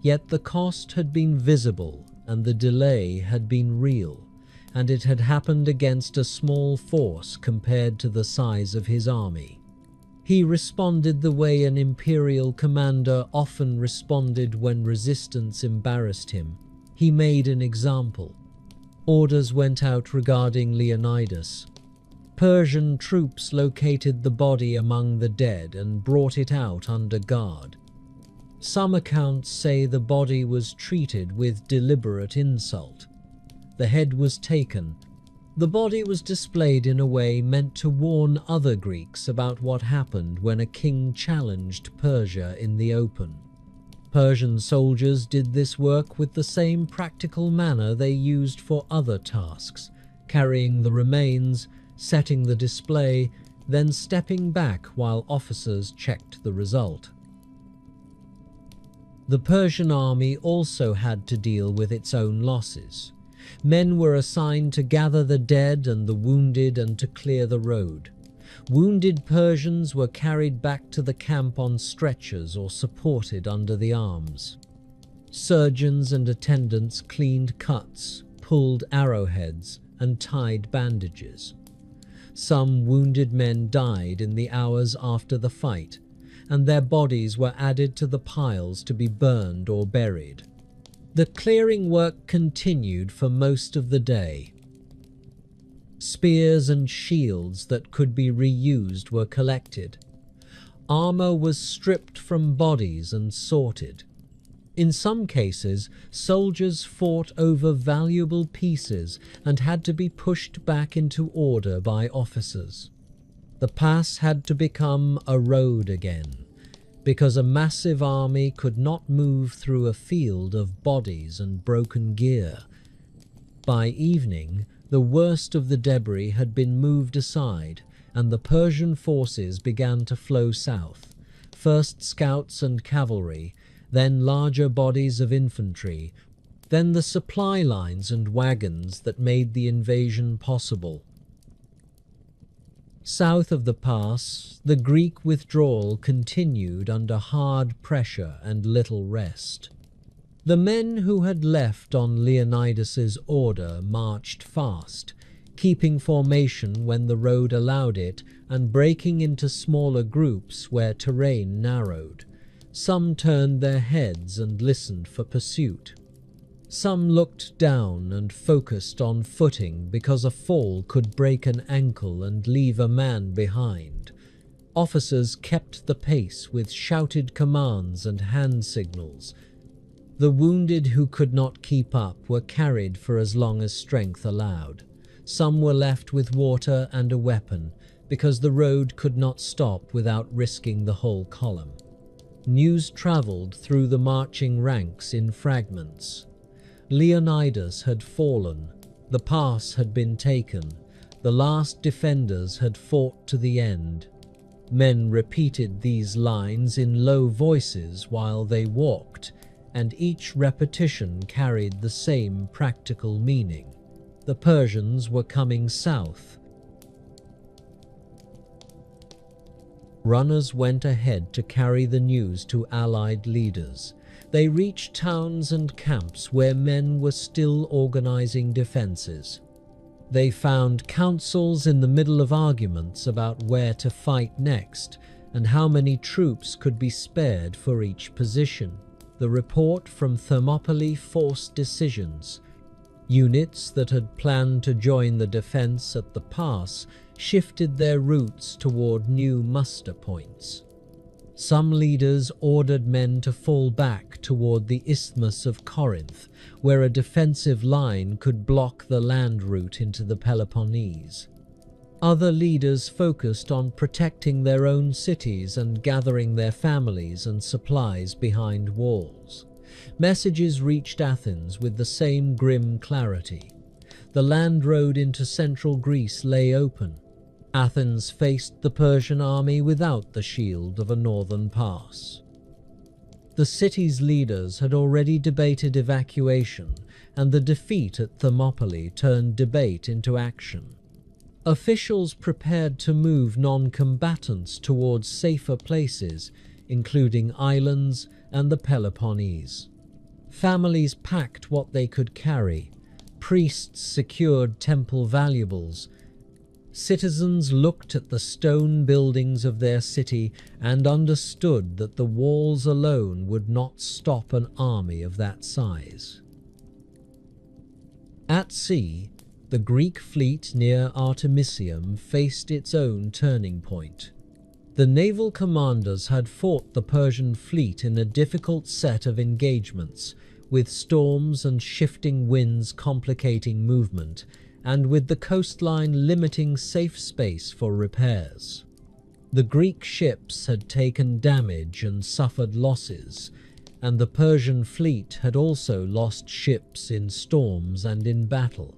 Yet the cost had been visible and the delay had been real, and it had happened against a small force compared to the size of his army. He responded the way an imperial commander often responded when resistance embarrassed him. He made an example. Orders went out regarding Leonidas. Persian troops located the body among the dead and brought it out under guard. Some accounts say the body was treated with deliberate insult. The head was taken. The body was displayed in a way meant to warn other Greeks about what happened when a king challenged Persia in the open. Persian soldiers did this work with the same practical manner they used for other tasks, carrying the remains, setting the display, then stepping back while officers checked the result. The Persian army also had to deal with its own losses. Men were assigned to gather the dead and the wounded and to clear the road. Wounded Persians were carried back to the camp on stretchers or supported under the arms. Surgeons and attendants cleaned cuts, pulled arrowheads, and tied bandages. Some wounded men died in the hours after the fight, and their bodies were added to the piles to be burned or buried. The clearing work continued for most of the day. Spears and shields that could be reused were collected. Armor was stripped from bodies and sorted. In some cases, soldiers fought over valuable pieces and had to be pushed back into order by officers. The pass had to become a road again, because a massive army could not move through a field of bodies and broken gear. By evening, the worst of the debris had been moved aside, and the Persian forces began to flow south, first scouts and cavalry, then larger bodies of infantry, then the supply lines and wagons that made the invasion possible. South of the pass, the Greek withdrawal continued under hard pressure and little rest. The men who had left on Leonidas's order marched fast, keeping formation when the road allowed it and breaking into smaller groups where terrain narrowed. Some turned their heads and listened for pursuit. Some looked down and focused on footing because a fall could break an ankle and leave a man behind. Officers kept the pace with shouted commands and hand signals. The wounded who could not keep up were carried for as long as strength allowed. Some were left with water and a weapon because the road could not stop without risking the whole column. News traveled through the marching ranks in fragments. Leonidas had fallen, the pass had been taken, the last defenders had fought to the end. Men repeated these lines in low voices while they walked, and each repetition carried the same practical meaning. The Persians were coming south. Runners went ahead to carry the news to Allied leaders. They reached towns and camps where men were still organizing defenses. They found councils in the middle of arguments about where to fight next and how many troops could be spared for each position. The report from Thermopylae forced decisions. Units that had planned to join the defense at the pass shifted their routes toward new muster points. Some leaders ordered men to fall back toward the Isthmus of Corinth, where a defensive line could block the land route into the Peloponnese. Other leaders focused on protecting their own cities and gathering their families and supplies behind walls. Messages reached Athens with the same grim clarity. The land road into central Greece lay open. Athens faced the Persian army without the shield of a northern pass. The city's leaders had already debated evacuation, and the defeat at Thermopylae turned debate into action. Officials prepared to move non-combatants towards safer places, including islands and the Peloponnese. Families packed what they could carry. Priests secured temple valuables. Citizens looked at the stone buildings of their city and understood that the walls alone would not stop an army of that size. At sea, the Greek fleet near Artemisium faced its own turning point. The naval commanders had fought the Persian fleet in a difficult set of engagements, with storms and shifting winds complicating movement, and with the coastline limiting safe space for repairs. The Greek ships had taken damage and suffered losses, and the Persian fleet had also lost ships in storms and in battle.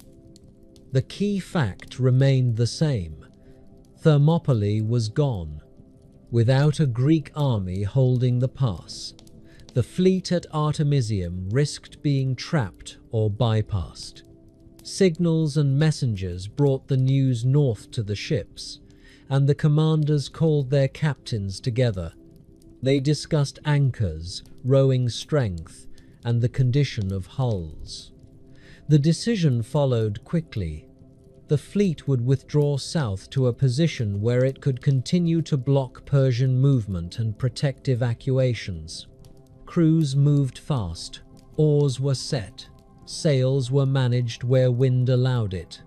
The key fact remained the same. Thermopylae was gone. Without a Greek army holding the pass, the fleet at Artemisium risked being trapped or bypassed. Signals and messengers brought the news north to the ships, and the commanders called their captains together. They discussed anchors, rowing strength, and the condition of hulls. The decision followed quickly. The fleet would withdraw south to a position where it could continue to block Persian movement and protect evacuations. Crews moved fast, oars were set, sails were managed where wind allowed it.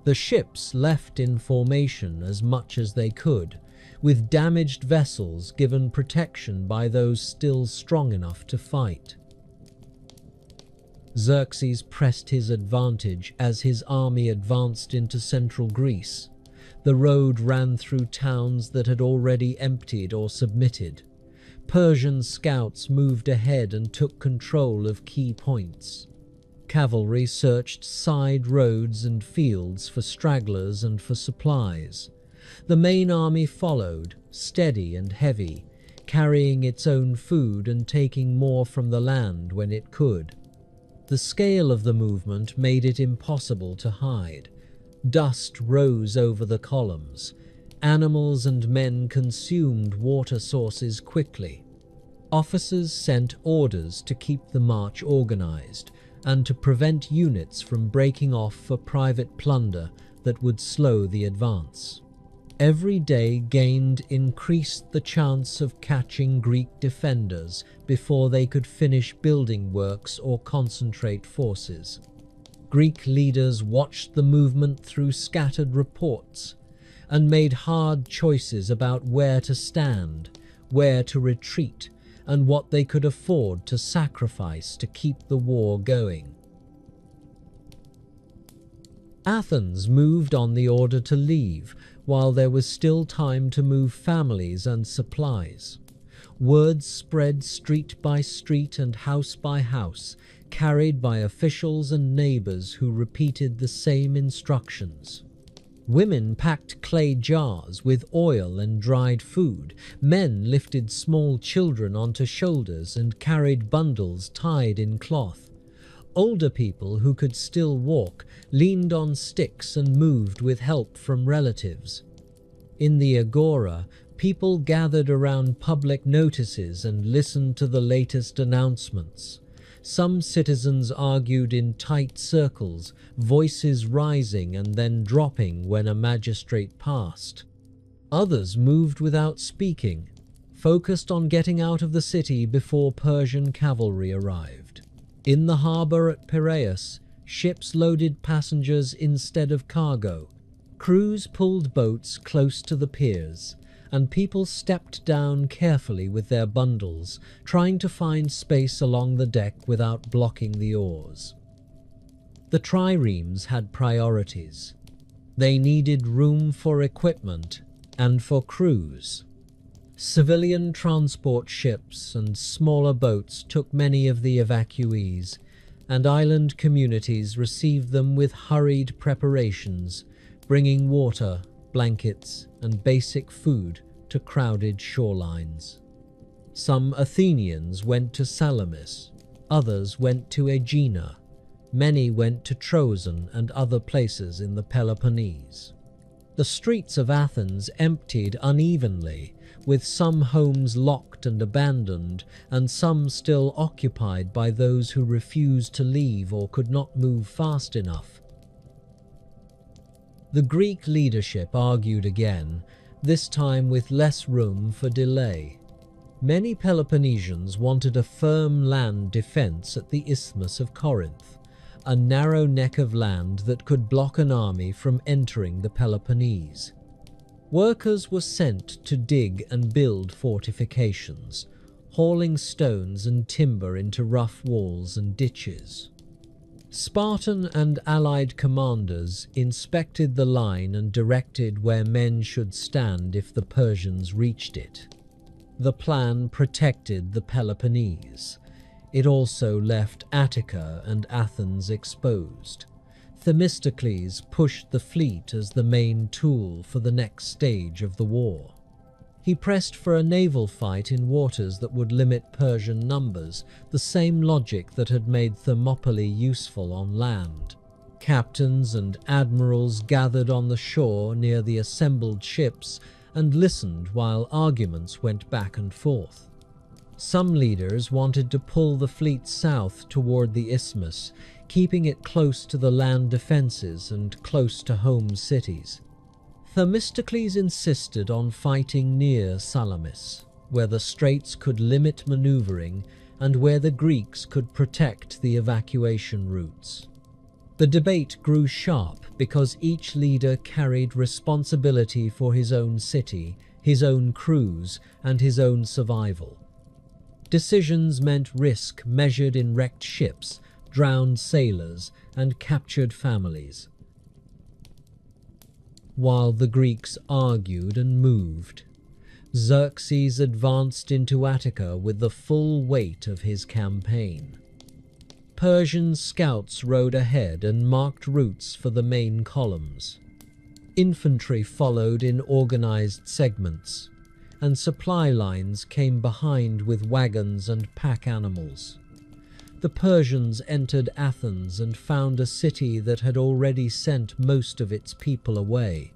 The ships left in formation as much as they could, with damaged vessels given protection by those still strong enough to fight. Xerxes pressed his advantage as his army advanced into central Greece. The road ran through towns that had already emptied or submitted. Persian scouts moved ahead and took control of key points. Cavalry searched side roads and fields for stragglers and for supplies. The main army followed, steady and heavy, carrying its own food and taking more from the land when it could. The scale of the movement made it impossible to hide. Dust rose over the columns. Animals and men consumed water sources quickly. Officers sent orders to keep the march organized and to prevent units from breaking off for private plunder that would slow the advance. Every day increased the chance of catching Greek defenders before they could finish building works or concentrate forces. Greek leaders watched the movement through scattered reports and made hard choices about where to stand, where to retreat, and what they could afford to sacrifice to keep the war going. Athens moved on the order to leave, while there was still time to move families and supplies. Word spread street by street and house by house, carried by officials and neighbors who repeated the same instructions. Women packed clay jars with oil and dried food. Men lifted small children onto shoulders and carried bundles tied in cloth. Older people who could still walk leaned on sticks and moved with help from relatives. In the agora, People gathered around public notices and listened to the latest announcements. Some citizens argued in tight circles, voices rising and then dropping when a magistrate passed. Others moved without speaking, focused on getting out of the city before Persian cavalry arrived. In the harbour at Piraeus, ships loaded passengers instead of cargo. Crews pulled boats close to the piers, and people stepped down carefully with their bundles, trying to find space along the deck without blocking the oars. The triremes had priorities. They needed room for equipment and for crews. Civilian transport ships and smaller boats took many of the evacuees, and island communities received them with hurried preparations, bringing water, blankets, and basic food to crowded shorelines. Some Athenians went to Salamis, others went to Aegina, many went to Troezen and other places in the Peloponnese. The streets of Athens emptied unevenly, with some homes locked and abandoned, and some still occupied by those who refused to leave or could not move fast enough. The Greek leadership argued again, this time with less room for delay. Many Peloponnesians wanted a firm land defense at the Isthmus of Corinth, a narrow neck of land that could block an army from entering the Peloponnese. Workers were sent to dig and build fortifications, hauling stones and timber into rough walls and ditches. Spartan and allied commanders inspected the line and directed where men should stand if the Persians reached it. The plan protected the Peloponnese. It also left Attica and Athens exposed. Themistocles pushed the fleet as the main tool for the next stage of the war. He pressed for a naval fight in waters that would limit Persian numbers, the same logic that had made Thermopylae useful on land. Captains and admirals gathered on the shore near the assembled ships and listened while arguments went back and forth. Some leaders wanted to pull the fleet south toward the isthmus, keeping it close to the land defenses and close to home cities. Themistocles insisted on fighting near Salamis, where the straits could limit maneuvering and where the Greeks could protect the evacuation routes. The debate grew sharp because each leader carried responsibility for his own city, his own crews, and his own survival. Decisions meant risk measured in wrecked ships, drowned sailors, and captured families. While the Greeks argued and moved, Xerxes advanced into Attica with the full weight of his campaign. Persian scouts rode ahead and marked routes for the main columns. Infantry followed in organized segments, and supply lines came behind with wagons and pack animals. The Persians entered Athens and found a city that had already sent most of its people away.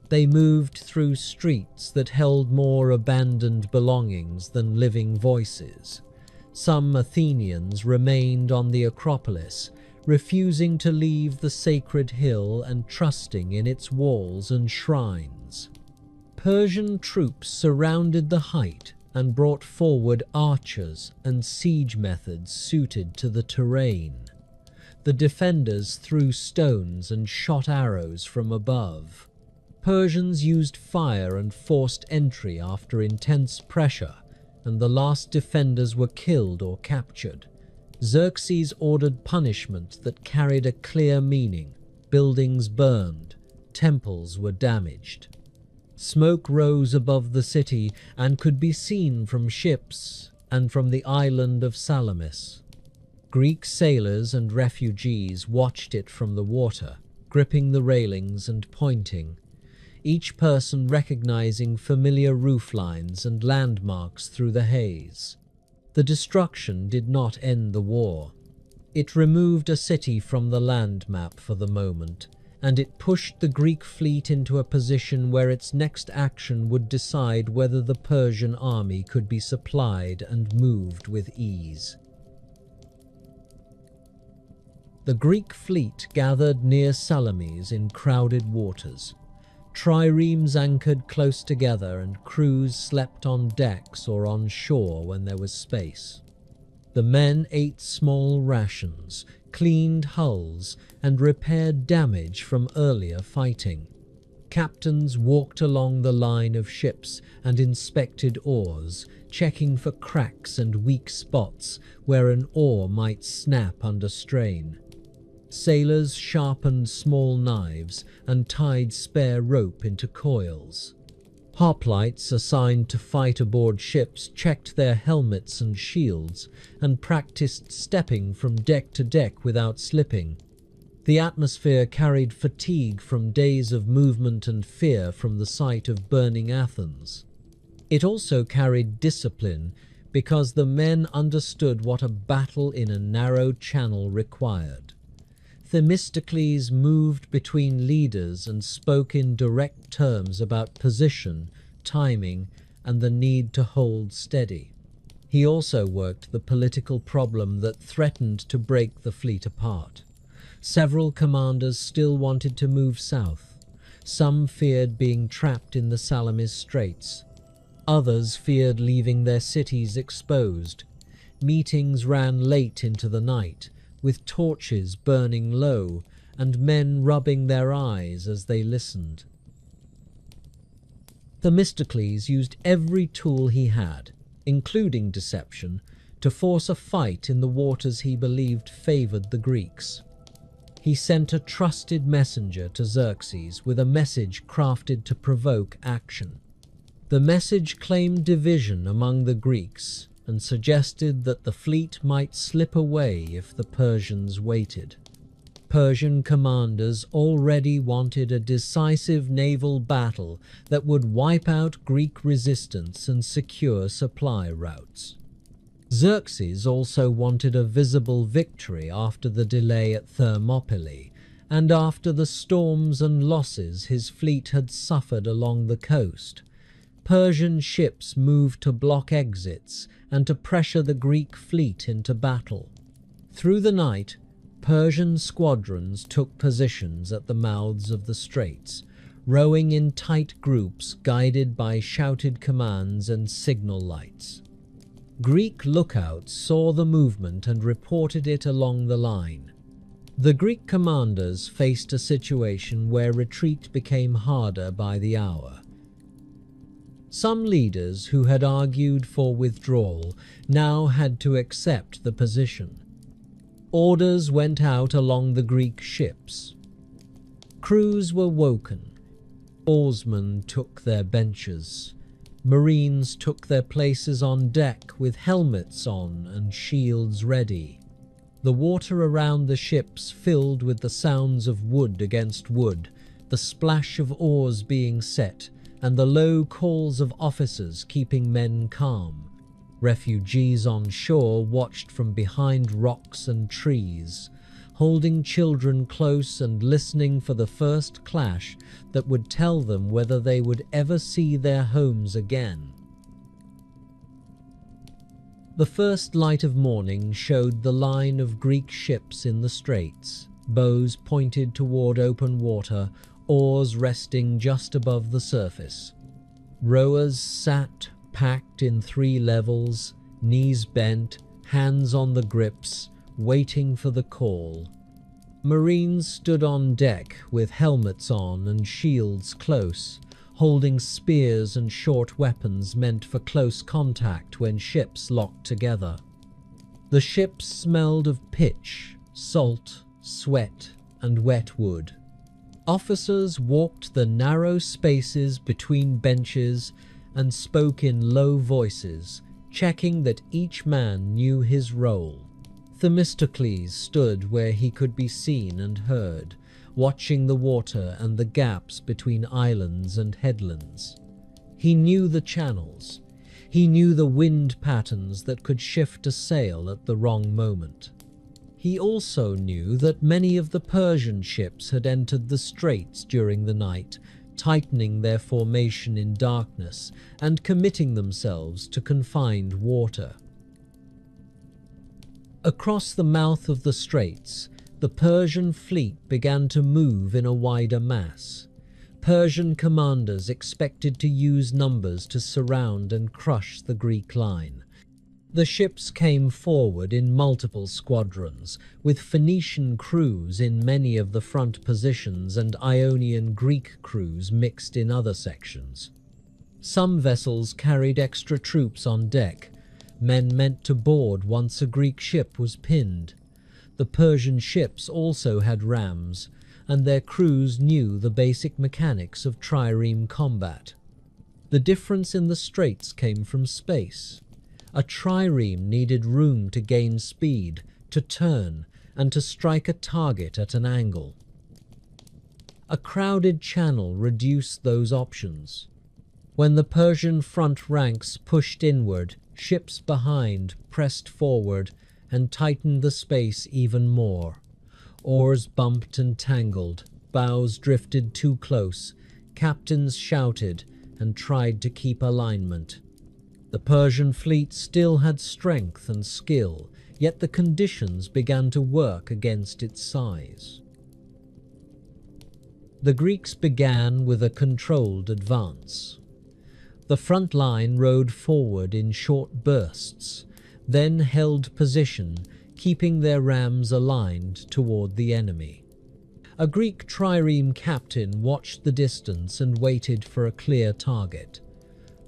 They moved through streets that held more abandoned belongings than living voices. Some Athenians remained on the Acropolis, refusing to leave the sacred hill and trusting in its walls and shrines. Persian troops surrounded the height and brought forward archers and siege methods suited to the terrain. The defenders threw stones and shot arrows from above. Persians used fire and forced entry after intense pressure, and the last defenders were killed or captured. Xerxes ordered punishment that carried a clear meaning. Buildings burned, temples were damaged. Smoke rose above the city and could be seen from ships and from the island of Salamis. Greek sailors and refugees watched it from the water, gripping the railings and pointing, each person recognizing familiar rooflines and landmarks through the haze. The destruction did not end the war. It removed a city from the land map for the moment, and it pushed the Greek fleet into a position where its next action would decide whether the Persian army could be supplied and moved with ease. The Greek fleet gathered near Salamis in crowded waters. Triremes anchored close together and crews slept on decks or on shore when there was space. The men ate small rations, cleaned hulls, and repaired damage from earlier fighting. Captains walked along the line of ships and inspected oars, checking for cracks and weak spots where an oar might snap under strain. Sailors sharpened small knives and tied spare rope into coils. Hoplites assigned to fight aboard ships checked their helmets and shields and practiced stepping from deck to deck without slipping. The atmosphere carried fatigue from days of movement and fear from the sight of burning Athens. It also carried discipline because the men understood what a battle in a narrow channel required. Themistocles moved between leaders and spoke in direct terms about position, timing, and the need to hold steady. He also worked the political problem that threatened to break the fleet apart. Several commanders still wanted to move south. Some feared being trapped in the Salamis Straits. Others feared leaving their cities exposed. Meetings ran late into the night, with torches burning low and men rubbing their eyes as they listened. Themistocles used every tool he had, including deception, to force a fight in the waters he believed favored the Greeks. He sent a trusted messenger to Xerxes with a message crafted to provoke action. The message claimed division among the Greeks and suggested that the fleet might slip away if the Persians waited. Persian commanders already wanted a decisive naval battle that would wipe out Greek resistance and secure supply routes. Xerxes also wanted a visible victory after the delay at Thermopylae and after the storms and losses his fleet had suffered along the coast. Persian ships moved to block exits and to pressure the Greek fleet into battle. Through the night, Persian squadrons took positions at the mouths of the straits, rowing in tight groups guided by shouted commands and signal lights. Greek lookouts saw the movement and reported it along the line. The Greek commanders faced a situation where retreat became harder by the hour. Some leaders who had argued for withdrawal now had to accept the position. Orders went out along the Greek ships. Crews were woken. Oarsmen took their benches. Marines took their places on deck with helmets on and shields ready. The water around the ships filled with the sounds of wood against wood, the splash of oars being set, and the low calls of officers keeping men calm. Refugees on shore watched from behind rocks and trees, holding children close and listening for the first clash that would tell them whether they would ever see their homes again. The first light of morning showed the line of Greek ships in the straits, bows pointed toward open water, oars resting just above the surface. Rowers sat packed in 3 levels, knees bent, hands on the grips, waiting for the call. Marines stood on deck with helmets on and shields close, holding spears and short weapons meant for close contact when ships locked together. The ships smelled of pitch, salt, sweat, and wet wood. Officers walked the narrow spaces between benches and spoke in low voices, checking that each man knew his role. Themistocles stood where he could be seen and heard, watching the water and the gaps between islands and headlands. He knew the channels. He knew the wind patterns that could shift a sail at the wrong moment. He also knew that many of the Persian ships had entered the straits during the night, tightening their formation in darkness and committing themselves to confined water. Across the mouth of the straits, the Persian fleet began to move in a wider mass. Persian commanders expected to use numbers to surround and crush the Greek line. The ships came forward in multiple squadrons, with Phoenician crews in many of the front positions and Ionian Greek crews mixed in other sections. Some vessels carried extra troops on deck, men meant to board once a Greek ship was pinned. The Persian ships also had rams, and their crews knew the basic mechanics of trireme combat. The difference in the straits came from space. A trireme needed room to gain speed, to turn, and to strike a target at an angle. A crowded channel reduced those options. When the Persian front ranks pushed inward, ships behind pressed forward and tightened the space even more. Oars bumped and tangled, bows drifted too close, captains shouted and tried to keep alignment. The Persian fleet still had strength and skill, yet the conditions began to work against its size. The Greeks began with a controlled advance. The front line rode forward in short bursts, then held position, keeping their rams aligned toward the enemy. A Greek trireme captain watched the distance and waited for a clear target.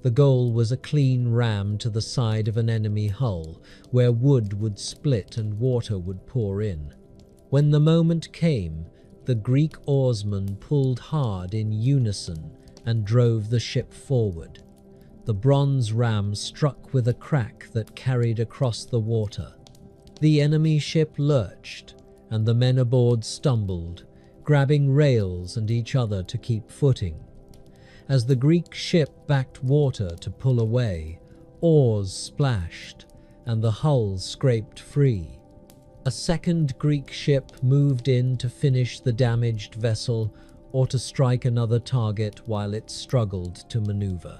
The goal was a clean ram to the side of an enemy hull, where wood would split and water would pour in. When the moment came, the Greek oarsmen pulled hard in unison and drove the ship forward. The bronze ram struck with a crack that carried across the water. The enemy ship lurched, and the men aboard stumbled, grabbing rails and each other to keep footing. As the Greek ship backed water to pull away, oars splashed, and the hull scraped free. A second Greek ship moved in to finish the damaged vessel or to strike another target while it struggled to maneuver.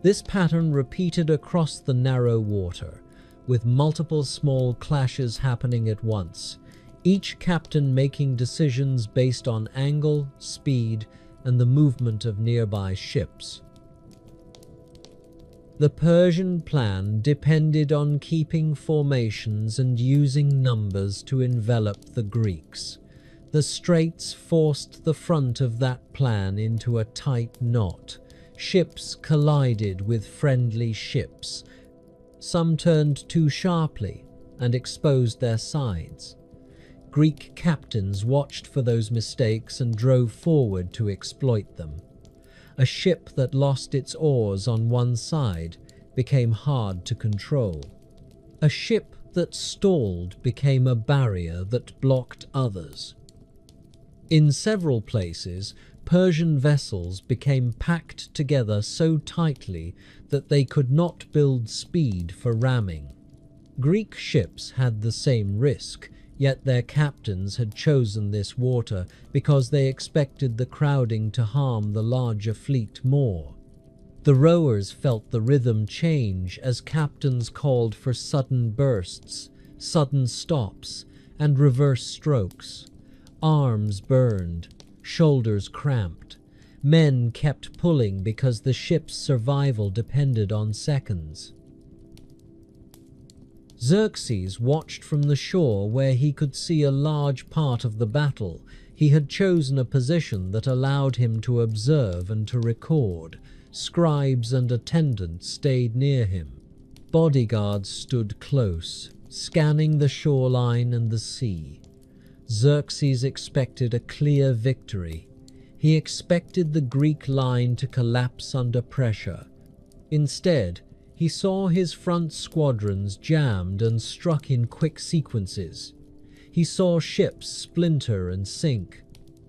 This pattern repeated across the narrow water, with multiple small clashes happening at once, each captain making decisions based on angle, speed, and the movement of nearby ships. The Persian plan depended on keeping formations and using numbers to envelop the Greeks. The straits forced the front of that plan into a tight knot. Ships collided with friendly ships. Some turned too sharply and exposed their sides. Greek captains watched for those mistakes and drove forward to exploit them. A ship that lost its oars on one side became hard to control. A ship that stalled became a barrier that blocked others. In several places, Persian vessels became packed together so tightly that they could not build speed for ramming. Greek ships had the same risk, yet their captains had chosen this water because they expected the crowding to harm the larger fleet more. The rowers felt the rhythm change as captains called for sudden bursts, sudden stops, and reverse strokes. Arms burned, shoulders cramped. Men kept pulling because the ship's survival depended on seconds. Xerxes watched from the shore where he could see a large part of the battle. He had chosen a position that allowed him to observe and to record. Scribes and attendants stayed near him. Bodyguards stood close, scanning the shoreline and the sea. Xerxes expected a clear victory. He expected the Greek line to collapse under pressure. Instead, he saw his front squadrons jammed and struck in quick sequences. He saw ships splinter and sink.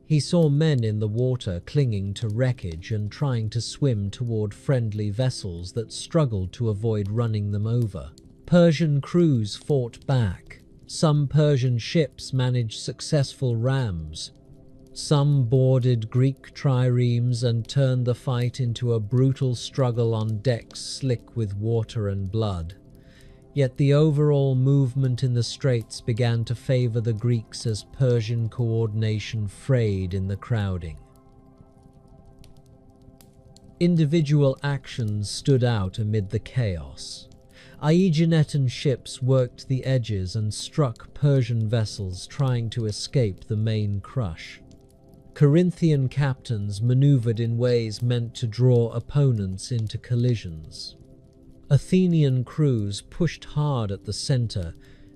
He saw men in the water clinging to wreckage and trying to swim toward friendly vessels that struggled to avoid running them over. Persian crews fought back. Some Persian ships managed successful rams. Some boarded Greek triremes and turned the fight into a brutal struggle on decks slick with water and blood. Yet the overall movement in the straits began to favor the Greeks as Persian coordination frayed in the crowding. Individual actions stood out amid the chaos. Aeginetan ships worked the edges and struck Persian vessels trying to escape the main crush. Corinthian captains maneuvered in ways meant to draw opponents into collisions. Athenian crews pushed hard at the center,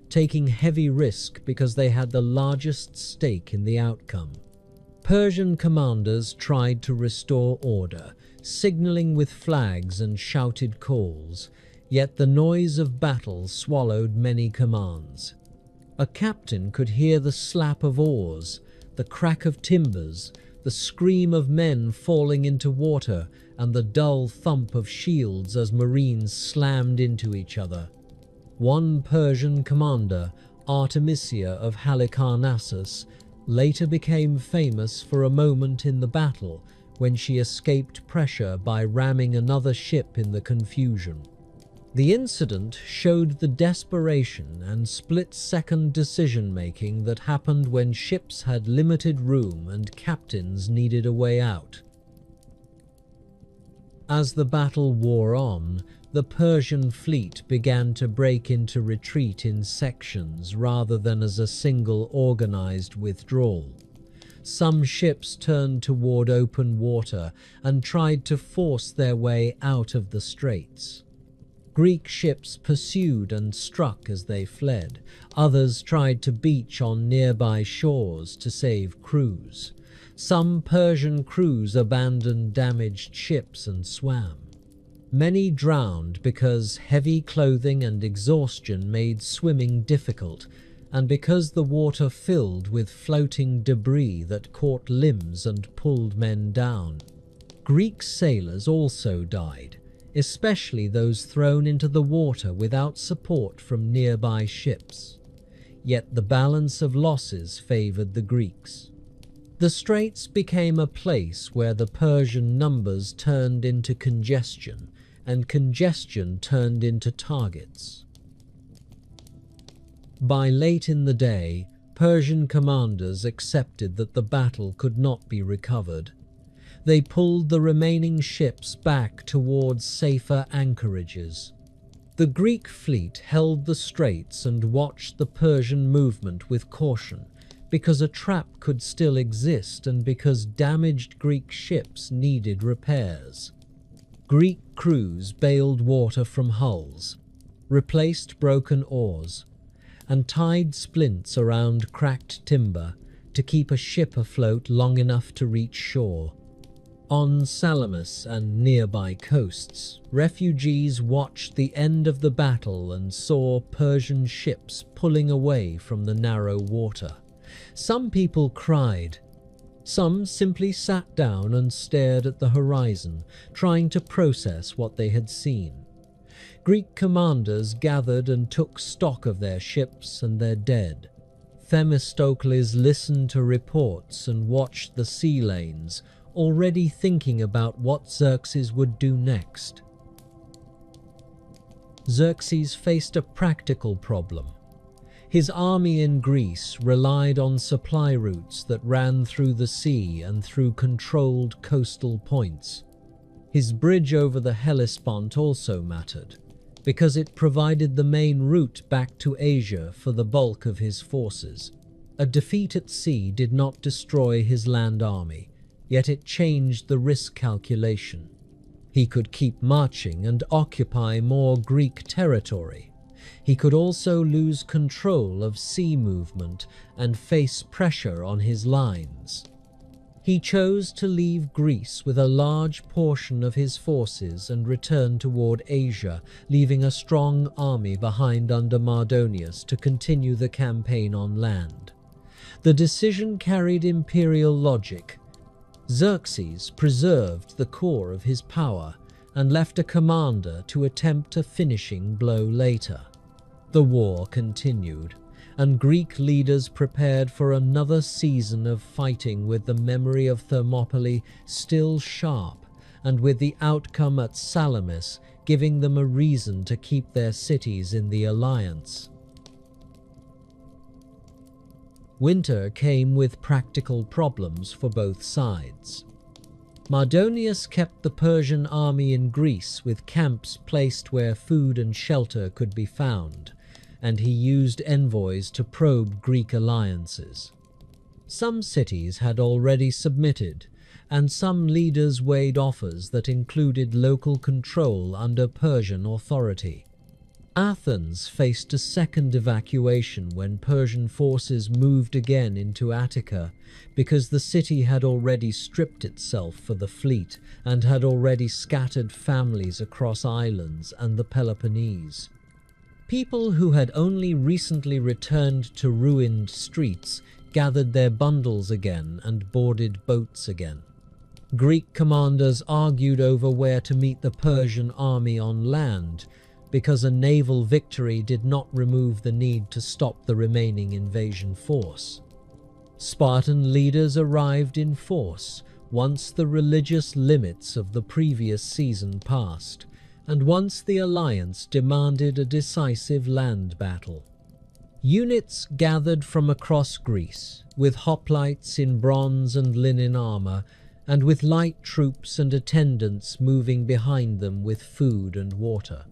taking heavy risk because they had the largest stake in the outcome. Persian commanders tried to restore order, signaling with flags and shouted calls, yet the noise of battle swallowed many commands. A captain could hear the slap of oars, the crack of timbers, the scream of men falling into water, and the dull thump of shields as marines slammed into each other. One Persian commander, Artemisia of Halicarnassus, later became famous for a moment in the battle when she escaped pressure by ramming another ship in the confusion. The incident showed the desperation and split-second decision-making that happened when ships had limited room and captains needed a way out. As the battle wore on, the Persian fleet began to break into retreat in sections rather than as a single organized withdrawal. Some ships turned toward open water and tried to force their way out of the straits. Greek ships pursued and struck as they fled. Others tried to beach on nearby shores to save crews. Some Persian crews abandoned damaged ships and swam. Many drowned because heavy clothing and exhaustion made swimming difficult, and because the water filled with floating debris that caught limbs and pulled men down. Greek sailors also died, especially those thrown into the water without support from nearby ships. Yet the balance of losses favored the Greeks. The straits became a place where the Persian numbers turned into congestion, and congestion turned into targets. By late in the day, Persian commanders accepted that the battle could not be recovered. They pulled the remaining ships back towards safer anchorages. The Greek fleet held the straits and watched the Persian movement with caution, because a trap could still exist and because damaged Greek ships needed repairs. Greek crews baled water from hulls, replaced broken oars, and tied splints around cracked timber to keep a ship afloat long enough to reach shore. On Salamis and nearby coasts, refugees watched the end of the battle and saw Persian ships pulling away from the narrow water. Some people cried. Some simply sat down and stared at the horizon, trying to process what they had seen. Greek commanders gathered and took stock of their ships and their dead. Themistocles listened to reports and watched the sea lanes, already thinking about what Xerxes would do next. Xerxes faced a practical problem. His army in Greece relied on supply routes that ran through the sea and through controlled coastal points. His bridge over the Hellespont also mattered, because it provided the main route back to Asia for the bulk of his forces. A defeat at sea did not destroy his land army, yet it changed the risk calculation. He could keep marching and occupy more Greek territory. He could also lose control of sea movement and face pressure on his lines. He chose to leave Greece with a large portion of his forces and return toward Asia, leaving a strong army behind under Mardonius to continue the campaign on land. The decision carried imperial logic. Xerxes preserved the core of his power and left a commander to attempt a finishing blow later. The war continued, and Greek leaders prepared for another season of fighting with the memory of Thermopylae still sharp, and with the outcome at Salamis giving them a reason to keep their cities in the alliance. Winter came with practical problems for both sides. Mardonius kept the Persian army in Greece with camps placed where food and shelter could be found, and he used envoys to probe Greek alliances. Some cities had already submitted, and some leaders weighed offers that included local control under Persian authority. Athens faced a second evacuation when Persian forces moved again into Attica because the city had already stripped itself for the fleet and had already scattered families across islands and the Peloponnese. People who had only recently returned to ruined streets gathered their bundles again and boarded boats again. Greek commanders argued over where to meet the Persian army on land, because a naval victory did not remove the need to stop the remaining invasion force. Spartan leaders arrived in force once the religious limits of the previous season passed, and once the alliance demanded a decisive land battle. Units gathered from across Greece, with hoplites in bronze and linen armor, and with light troops and attendants moving behind them with food and water.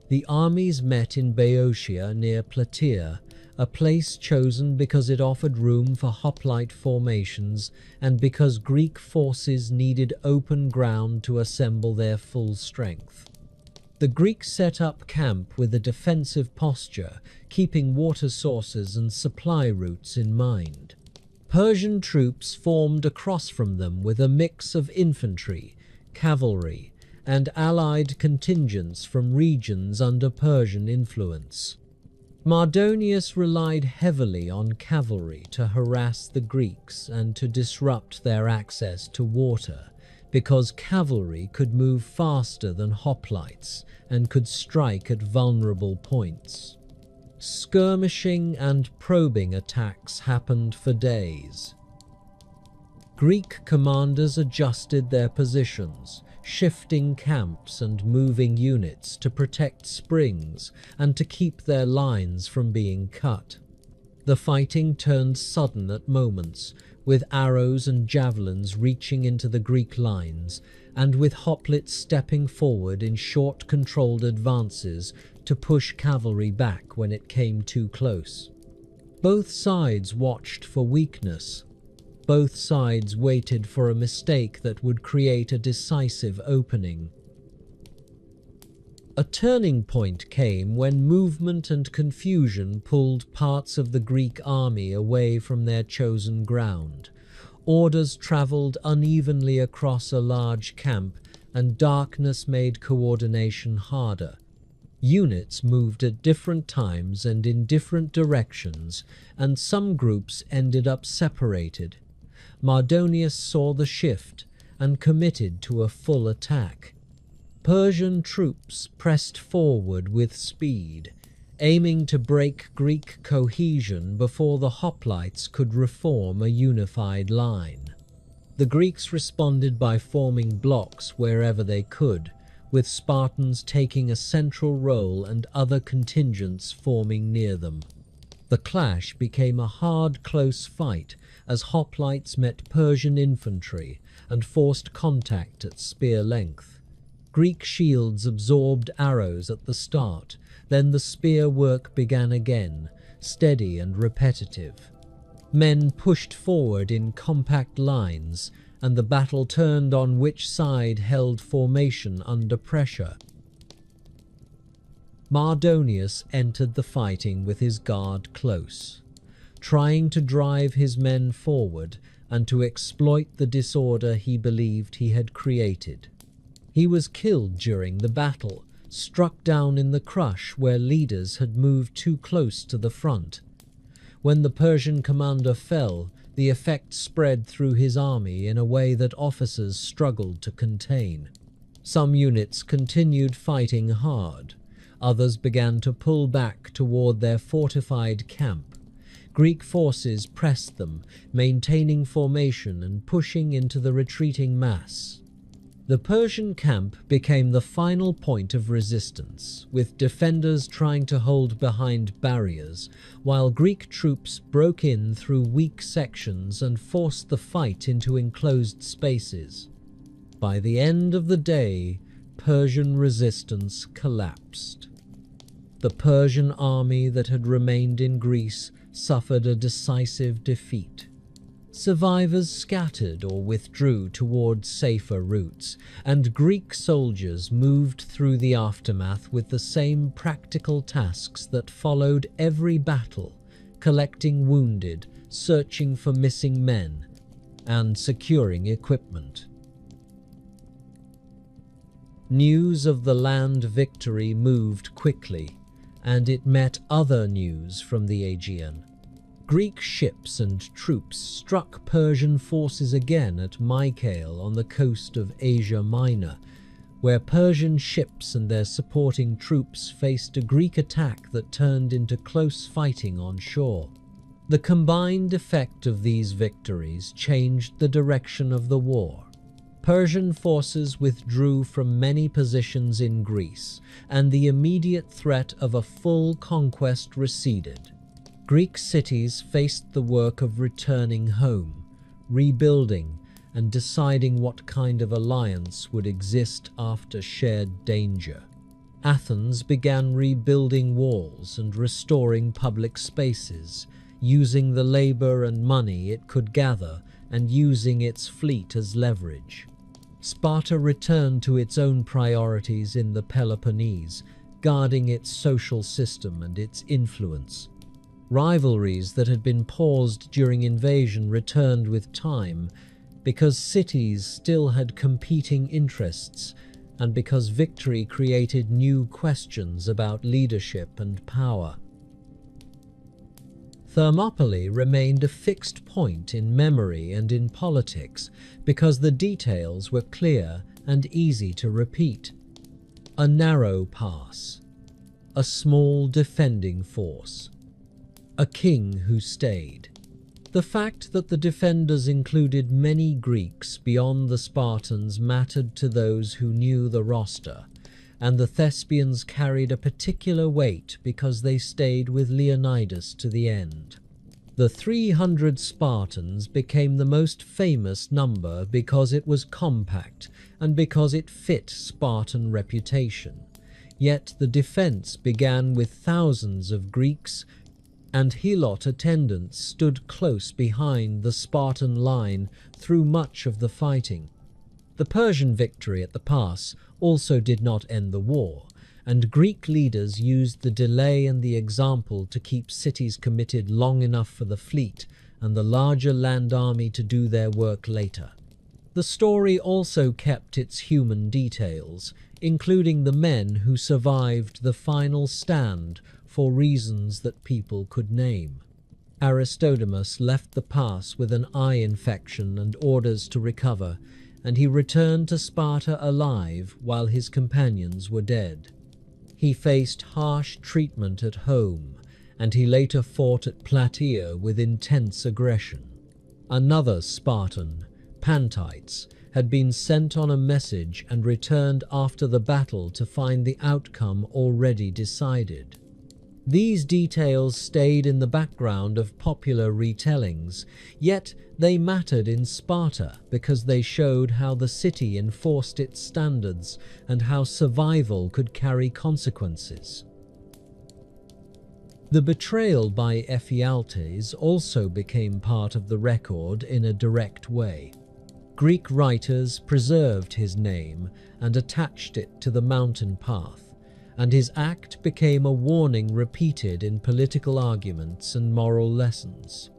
The armies met in Boeotia near Plataea, a place chosen because it offered room for hoplite formations and because Greek forces needed open ground to assemble their full strength. The Greeks set up camp with a defensive posture, keeping water sources and supply routes in mind. Persian troops formed across from them with a mix of infantry, cavalry, and allied contingents from regions under Persian influence. Mardonius relied heavily on cavalry to harass the Greeks and to disrupt their access to water, because cavalry could move faster than hoplites and could strike at vulnerable points. Skirmishing and probing attacks happened for days. Greek commanders adjusted their positions, shifting camps and moving units to protect springs and to keep their lines from being cut. The fighting turned sudden at moments, with arrows and javelins reaching into the Greek lines, and with hoplites stepping forward in short controlled advances to push cavalry back when it came too close. Both sides watched for weakness. Both sides waited for a mistake that would create a decisive opening. A turning point came when movement and confusion pulled parts of the Greek army away from their chosen ground. Orders traveled unevenly across a large camp, and darkness made coordination harder. Units moved at different times and in different directions, and some groups ended up separated. Mardonius saw the shift and committed to a full attack. Persian troops pressed forward with speed, aiming to break Greek cohesion before the hoplites could reform a unified line. The Greeks responded by forming blocks wherever they could, with Spartans taking a central role and other contingents forming near them. The clash became a hard, close fight as hoplites met Persian infantry and forced contact at spear length. Greek shields absorbed arrows at the start, then the spear work began again, steady and repetitive. Men pushed forward in compact lines, and the battle turned on which side held formation under pressure. Mardonius entered the fighting with his guard close, trying to drive his men forward and to exploit the disorder he believed he had created. He was killed during the battle, struck down in the crush where leaders had moved too close to the front. When the Persian commander fell, the effect spread through his army in a way that officers struggled to contain. Some units continued fighting hard. Others began to pull back toward their fortified camp. Greek forces pressed them, maintaining formation and pushing into the retreating mass. The Persian camp became the final point of resistance, with defenders trying to hold behind barriers, while Greek troops broke in through weak sections and forced the fight into enclosed spaces. By the end of the day, Persian resistance collapsed. The Persian army that had remained in Greece suffered a decisive defeat. Survivors scattered or withdrew toward safer routes, and Greek soldiers moved through the aftermath with the same practical tasks that followed every battle: collecting wounded, searching for missing men, and securing equipment. News of the land victory moved quickly, and it met other news from the Aegean. Greek ships and troops struck Persian forces again at Mycale on the coast of Asia Minor, where Persian ships and their supporting troops faced a Greek attack that turned into close fighting on shore. The combined effect of these victories changed the direction of the war. Persian forces withdrew from many positions in Greece, and the immediate threat of a full conquest receded. Greek cities faced the work of returning home, rebuilding, and deciding what kind of alliance would exist after shared danger. Athens began rebuilding walls and restoring public spaces, using the labor and money it could gather and using its fleet as leverage. Sparta returned to its own priorities in the Peloponnese, guarding its social system and its influence. Rivalries that had been paused during invasion returned with time, because cities still had competing interests, and because victory created new questions about leadership and power. Thermopylae remained a fixed point in memory and in politics because the details were clear and easy to repeat. A narrow pass, a small defending force, a king who stayed. The fact that the defenders included many Greeks beyond the Spartans mattered to those who knew the roster, and the Thespians carried a particular weight because they stayed with Leonidas to the end. The 300 Spartans became the most famous number because it was compact and because it fit Spartan reputation. Yet the defense began with thousands of Greeks, and Helot attendants stood close behind the Spartan line through much of the fighting. The Persian victory at the pass also did not end the war, and Greek leaders used the delay and the example to keep cities committed long enough for the fleet and the larger land army to do their work later. The story also kept its human details, including the men who survived the final stand for reasons that people could name. Aristodemus left the pass with an eye infection and orders to recover, and he returned to Sparta alive while his companions were dead. He faced harsh treatment at home, and he later fought at Plataea with intense aggression. Another Spartan, Pantites, had been sent on a message and returned after the battle to find the outcome already decided. These details stayed in the background of popular retellings, yet they mattered in Sparta because they showed how the city enforced its standards and how survival could carry consequences. The betrayal by Ephialtes also became part of the record in a direct way. Greek writers preserved his name and attached it to the mountain path, and his act became a warning repeated in political arguments and moral lessons.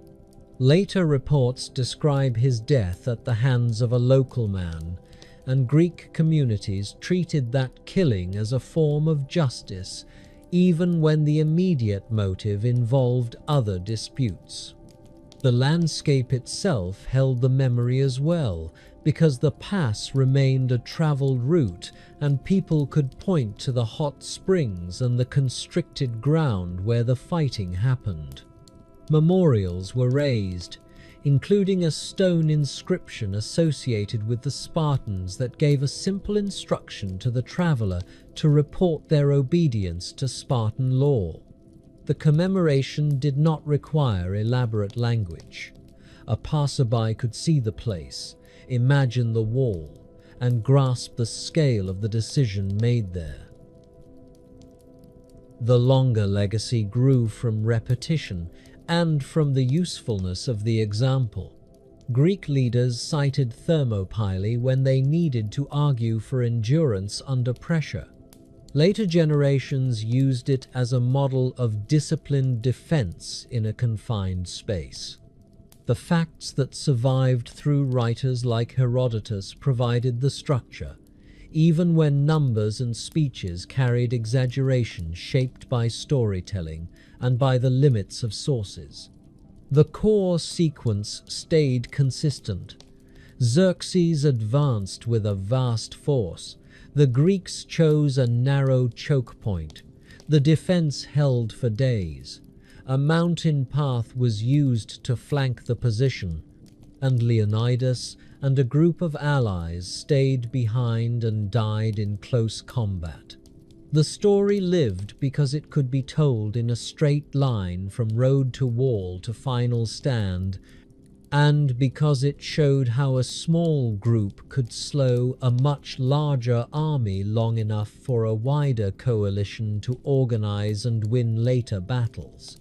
Later reports describe his death at the hands of a local man, and Greek communities treated that killing as a form of justice, even when the immediate motive involved other disputes. The landscape itself held the memory as well, because the pass remained a traveled route and people could point to the hot springs and the constricted ground where the fighting happened. Memorials were raised, including a stone inscription associated with the Spartans that gave a simple instruction to the traveler to report their obedience to Spartan law. The commemoration did not require elaborate language. A passerby could see the place, imagine the wall, and grasp the scale of the decision made there. The longer legacy grew from repetition and from the usefulness of the example. Greek leaders cited Thermopylae when they needed to argue for endurance under pressure. Later generations used it as a model of disciplined defense in a confined space. The facts that survived through writers like Herodotus provided the structure, even when numbers and speeches carried exaggeration shaped by storytelling and by the limits of sources. The core sequence stayed consistent. Xerxes advanced with a vast force. The Greeks chose a narrow choke point. The defense held for days. A mountain path was used to flank the position, and Leonidas and a group of allies stayed behind and died in close combat. The story lived because it could be told in a straight line from road to wall to final stand, and because it showed how a small group could slow a much larger army long enough for a wider coalition to organize and win later battles.